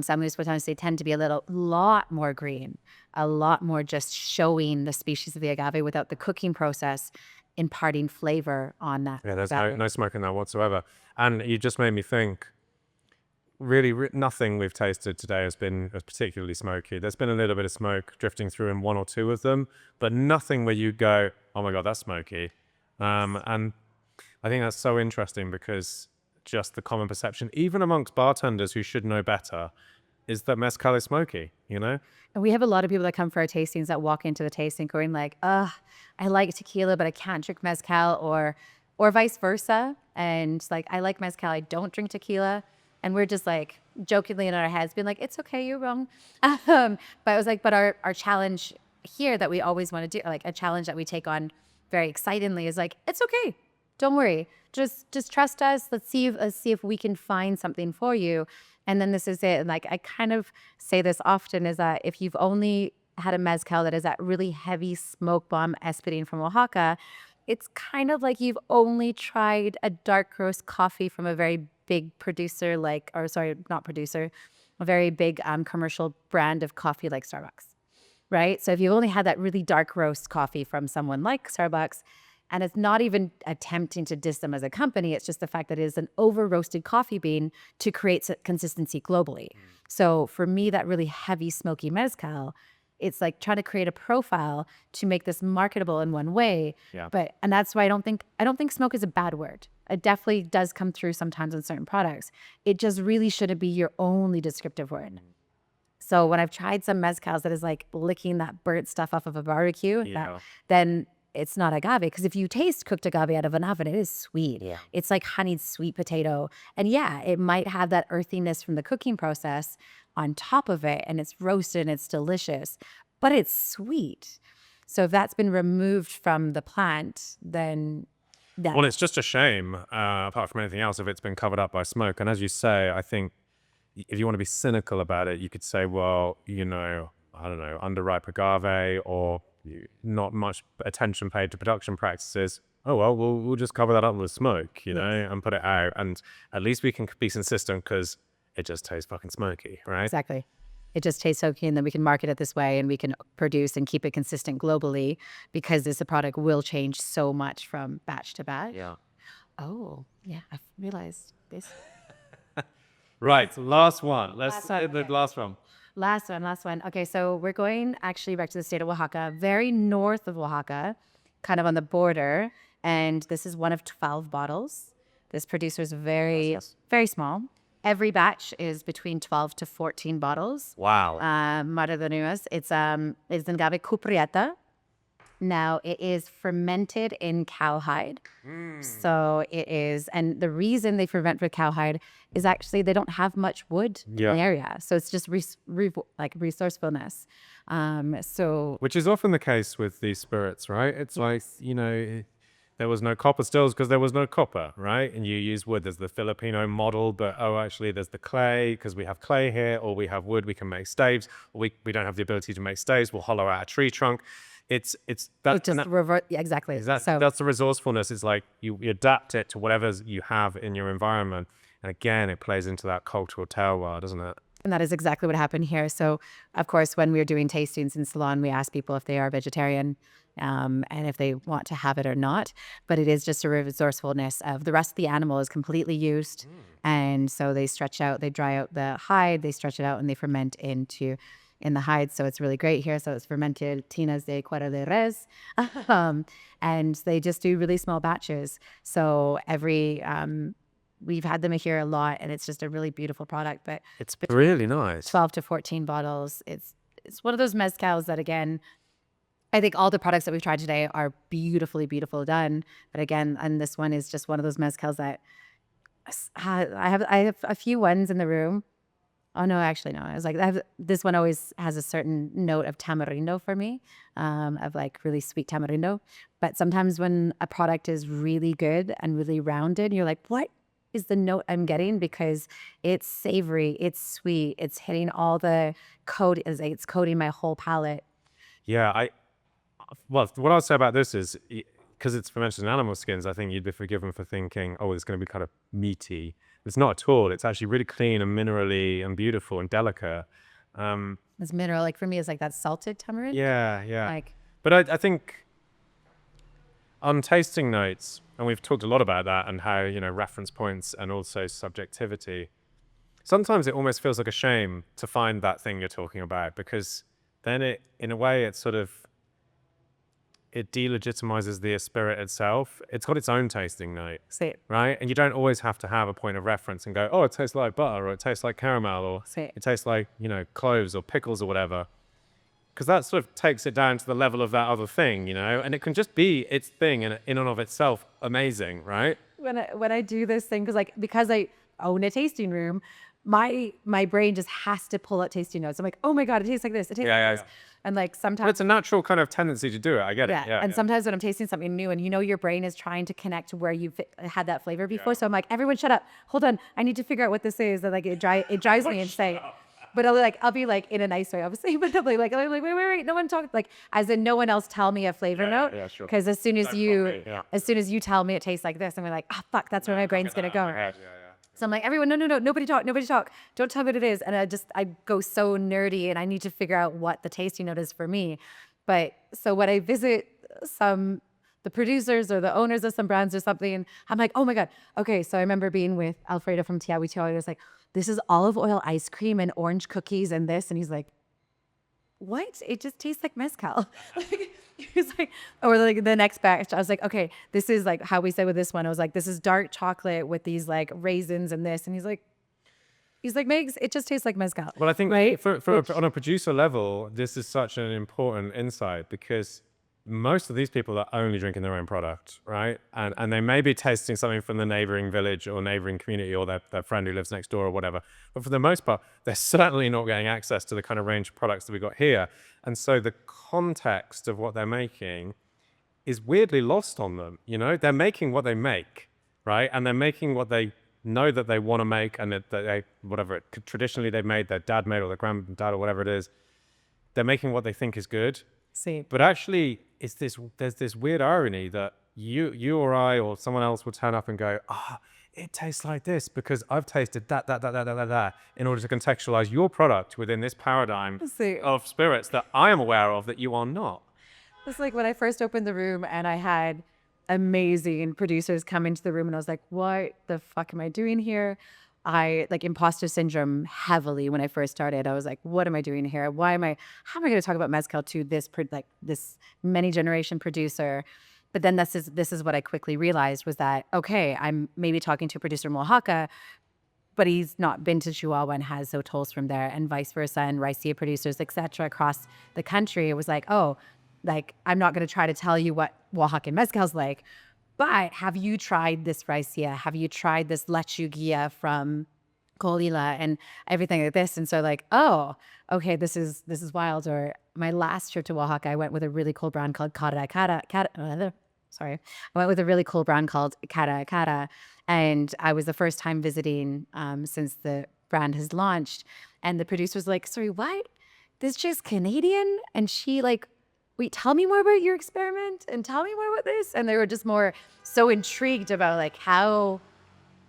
San Luis Potosi tend to be a lot more green, a lot more just showing the species of the agave without the cooking process imparting flavor on that. Yeah, there's no smoke in that whatsoever. And you just made me think, really nothing we've tasted today has been particularly smoky. There's been a little bit of smoke drifting through in one or two of them, but nothing where you go, oh my God, that's smoky. And I think that's so interesting because just the common perception, even amongst bartenders who should know better, is that mezcal is smoky, you know? And we have a lot of people that come for our tastings that walk into the tasting going like, I like tequila, but I can't drink mezcal, or vice versa. And like, I like mezcal, I don't drink tequila. And we're just like jokingly in our heads being like, it's okay, you're wrong. But I was like, but our challenge here that we always want to do, like a challenge that we take on very excitedly is like, it's okay. Don't worry. Just trust us. Let's see if we can find something for you. And then this is it. And like, I kind of say this often is that if you've only had a mezcal that is that really heavy smoke bomb espadín from Oaxaca, it's kind of like you've only tried a dark roast coffee from a very big producer, a very big commercial brand of coffee like Starbucks, right? So if you've only had that really dark roast coffee from someone like Starbucks, and it's not even attempting to diss them as a company, it's just the fact that it is an over roasted coffee bean to create consistency globally. So for me, that really heavy smoky mezcal, it's like trying to create a profile to make this marketable in one way. And that's why I don't think smoke is a bad word. It definitely does come through sometimes in certain products. It just really shouldn't be your only descriptive word. So when I've tried some mezcals that is like licking that burnt stuff off of a barbecue, then it's not agave. Because if you taste cooked agave out of an oven, it is sweet. It's like honeyed sweet potato. And it might have that earthiness from the cooking process on top of it, and it's roasted and it's delicious, but it's sweet. So if that's been removed from the plant, then well, it's just a shame, apart from anything else, if it's been covered up by smoke. And as you say, I think if you want to be cynical about it, you could say, well, you know, I don't know, underripe agave or not much attention paid to production practices. Oh, well, we'll just cover that up with smoke, you know, and put it out. And at least we can be consistent because it just tastes fucking smoky, right? Exactly. It just tastes okay, and then we can market it this way, and we can produce and keep it consistent globally because this product will change so much from batch to batch. Oh, yeah, I've realized this. Right, last one. Last one. Last one. Okay, so we're going actually back to the state of Oaxaca, very north of Oaxaca, kind of on the border. And this is one of 12 bottles. This producer is very small. Every batch is between 12 to 14 bottles. Wow. Madre de Dios. It's an agave cuprieta. Now, it is fermented in cowhide. So it is, and the reason they ferment with cowhide is actually they don't have much wood in the area. So it's just resourcefulness. Which is often the case with these spirits, right? It's like, you know, there was no copper stills because there was no copper, right? And you use wood. There's the Filipino model, but actually there's the clay because we have clay here, or we have wood, we can make staves, or we don't have the ability to make staves, we'll hollow out a tree trunk. It's that, Just revert. Yeah, exactly. that's the resourcefulness. It's like you adapt it to whatever you have in your environment. And again, it plays into that cultural terroir, doesn't it? And that is exactly what happened here. So, of course, when we're doing tastings in Salon, we ask people if they are vegetarian and if they want to have it or not. But it is just a resourcefulness of the rest of the animal is completely used. And so they stretch out, they dry out the hide, they stretch it out, and they ferment in the hide. So it's really great here. So it's fermented tinas de cuero de res. And they just do really small batches. So we've had them here a lot, and it's just a really beautiful product. But It's really nice. 12 to 14 bottles. It's one of those mezcals that, again, I think all the products that we've tried today are beautifully, beautiful done. But again, and this one is just one of those mezcals that I have a few ones in the room. Oh no, actually no. I was like, this one always has a certain note of tamarindo for me, of like really sweet tamarindo. But sometimes when a product is really good and really rounded, you're like, what is the note I'm getting? Because it's savory, it's sweet, it's hitting all the code, it's coating my whole palate. Yeah, well, what I'll say about this is because it's fermented in animal skins, I think you'd be forgiven for thinking, oh, it's going to be kind of meaty. It's not at all. It's actually really clean and minerally and beautiful and delicate. It's mineral, like for me, it's like that salted tamarind. Yeah. Like, But I think on tasting notes, and we've talked a lot about that and how, reference points and also subjectivity, sometimes it almost feels like a shame to find that thing you're talking about, because then in a way, it delegitimizes the spirit itself. It's got its own tasting note, sweet. right? And you don't always have to have a point of reference and go, oh, it tastes like butter, or it tastes like caramel, or Sweet. it tastes like, cloves or pickles or whatever. Because that sort of takes it down to the level of that other thing, and it can just be its thing in and of itself amazing, right? When I do this thing, because I own a tasting room, my brain just has to pull out tasting notes. I'm like, oh my God, it tastes like this. It tastes like this. And like But sometimes it's a natural kind of tendency to do it. I get it. Yeah. And sometimes when I'm tasting something new and your brain is trying to connect to where you've had that flavor before. So I'm like, everyone shut up. Hold on. I need to figure out what this is. And like it drives me insane. But I'll be like in a nice way, obviously. But I'll be like, wait, no one talk, like as in no one else tell me a flavor note. Yeah, sure. Because as soon as you tell me it tastes like this, I'm like, oh fuck, that's where my brain's gonna go. So I'm like, everyone, no, nobody talk. Don't tell me what it is. And I go so nerdy and I need to figure out what the tasting note is for me. But so when I visit the producers or the owners of some brands or something, I'm like, oh my God. Okay, so I remember being with Alfredo from Tiawi. He was like, this is olive oil ice cream and orange cookies and this. And he's like, what? It just tastes like mezcal. He's like, or like the next batch, I was like, okay, this is like how we said with this one. I was like, this is dark chocolate with these like raisins and this. And he's like, Megs, it just tastes like mezcal. Well, I think right? on a producer level, this is such an important insight, because most of these people are only drinking their own product, right? And they may be tasting something from the neighboring village or neighboring community or their friend who lives next door or whatever. But for the most part, they're certainly not getting access to the kind of range of products that we got here. And so the context of what they're making is weirdly lost on them. They're making what they make, right? And they're making what they know that they want to make, and that they, whatever traditionally they've made, their dad made or their granddad or whatever it is, they're making what they think is good. See. But actually, there's this weird irony that you or I or someone else will turn up and go, it tastes like this because I've tasted that in order to contextualize your product within this paradigm of spirits that I am aware of that you are not. It's like when I first opened the room and I had amazing producers come into the room and I was like, what the fuck am I doing here? I like imposter syndrome heavily when I first started. I was like, what am I doing here? How am I going to talk about mezcal to this many generation producer? But then this is what I quickly realized was that, okay, I'm maybe talking to a producer in Oaxaca, but he's not been to Chihuahua and has Sotols from there, and vice versa, and Raicilla producers, etc. across the country. It was like, oh, like I'm not going to try to tell you what Oaxacan mezcal's like. But have you tried this raicilla? Have you tried this lechuguilla from Colila and everything like this? And so like, oh, okay, this is wild. Or my last trip to Oaxaca, I went with a really cool brand called sorry, I went with a really cool brand called Cara Cara, and I was the first time visiting since the brand has launched, and the producer was like, "Sorry, what? This chick's Canadian?" And she like, "Wait, tell me more about your experiment and tell me more about this." And they were just more so intrigued about like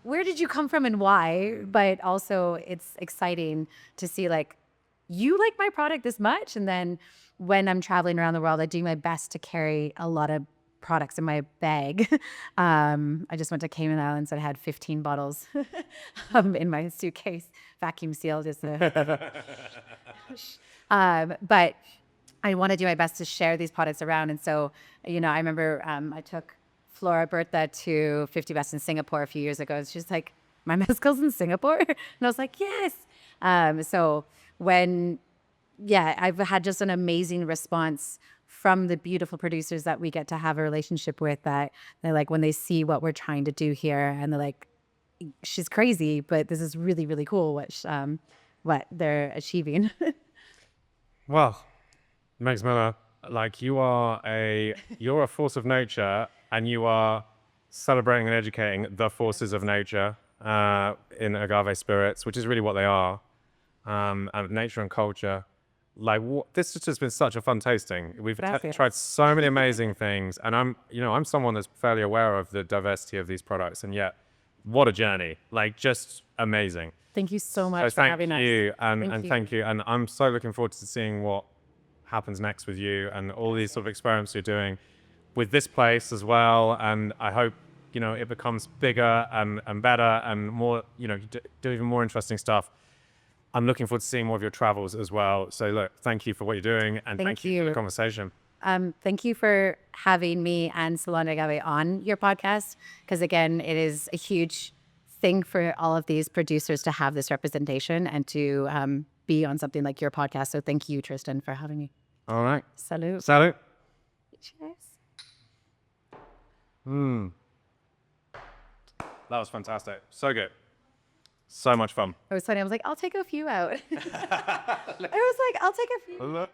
where did you come from and why? But also it's exciting to see like, you like my product this much. And then when I'm traveling around the world, I do my best to carry a lot of products in my bag. I just went to Cayman Islands and I had 15 bottles in my suitcase, vacuum sealed. But I want to do my best to share these products around. And so, I remember I took Flora Bertha to 50 Best in Singapore a few years ago. She's like, "My mezcal's in Singapore?" And I was like, "Yes." So I've had just an amazing response from the beautiful producers that we get to have a relationship with, that they're like, when they see what we're trying to do here, and they're like, "She's crazy, but this is really, really cool what they're achieving." Well, Megs Miller, like you're a force of nature, and you are celebrating and educating the forces of nature in agave spirits, which is really what they are, and nature and culture. Like this has just been such a fun tasting. We've tried so many amazing things, and I'm someone that's fairly aware of the diversity of these products, and yet what a journey! Like just amazing. Thank you so much for having us. Thank you, and I'm so looking forward to seeing what happens next with you and all these sort of experiments you're doing with this place as well. And I hope it becomes bigger and better and more, do even more interesting stuff. I'm looking forward to seeing more of your travels as well. So look, thank you for what you're doing, and thank you for the conversation. Thank you for having me and Salon de Agave on your podcast, because again, it is a huge thing for all of these producers to have this representation and to be on something like your podcast. So thank you, Tristan, for having me. All right. Salud. Salud. Cheers. That was fantastic. So good. So much fun. It was funny. I was like, I'll take a few out. I was like, I'll take a few. Look.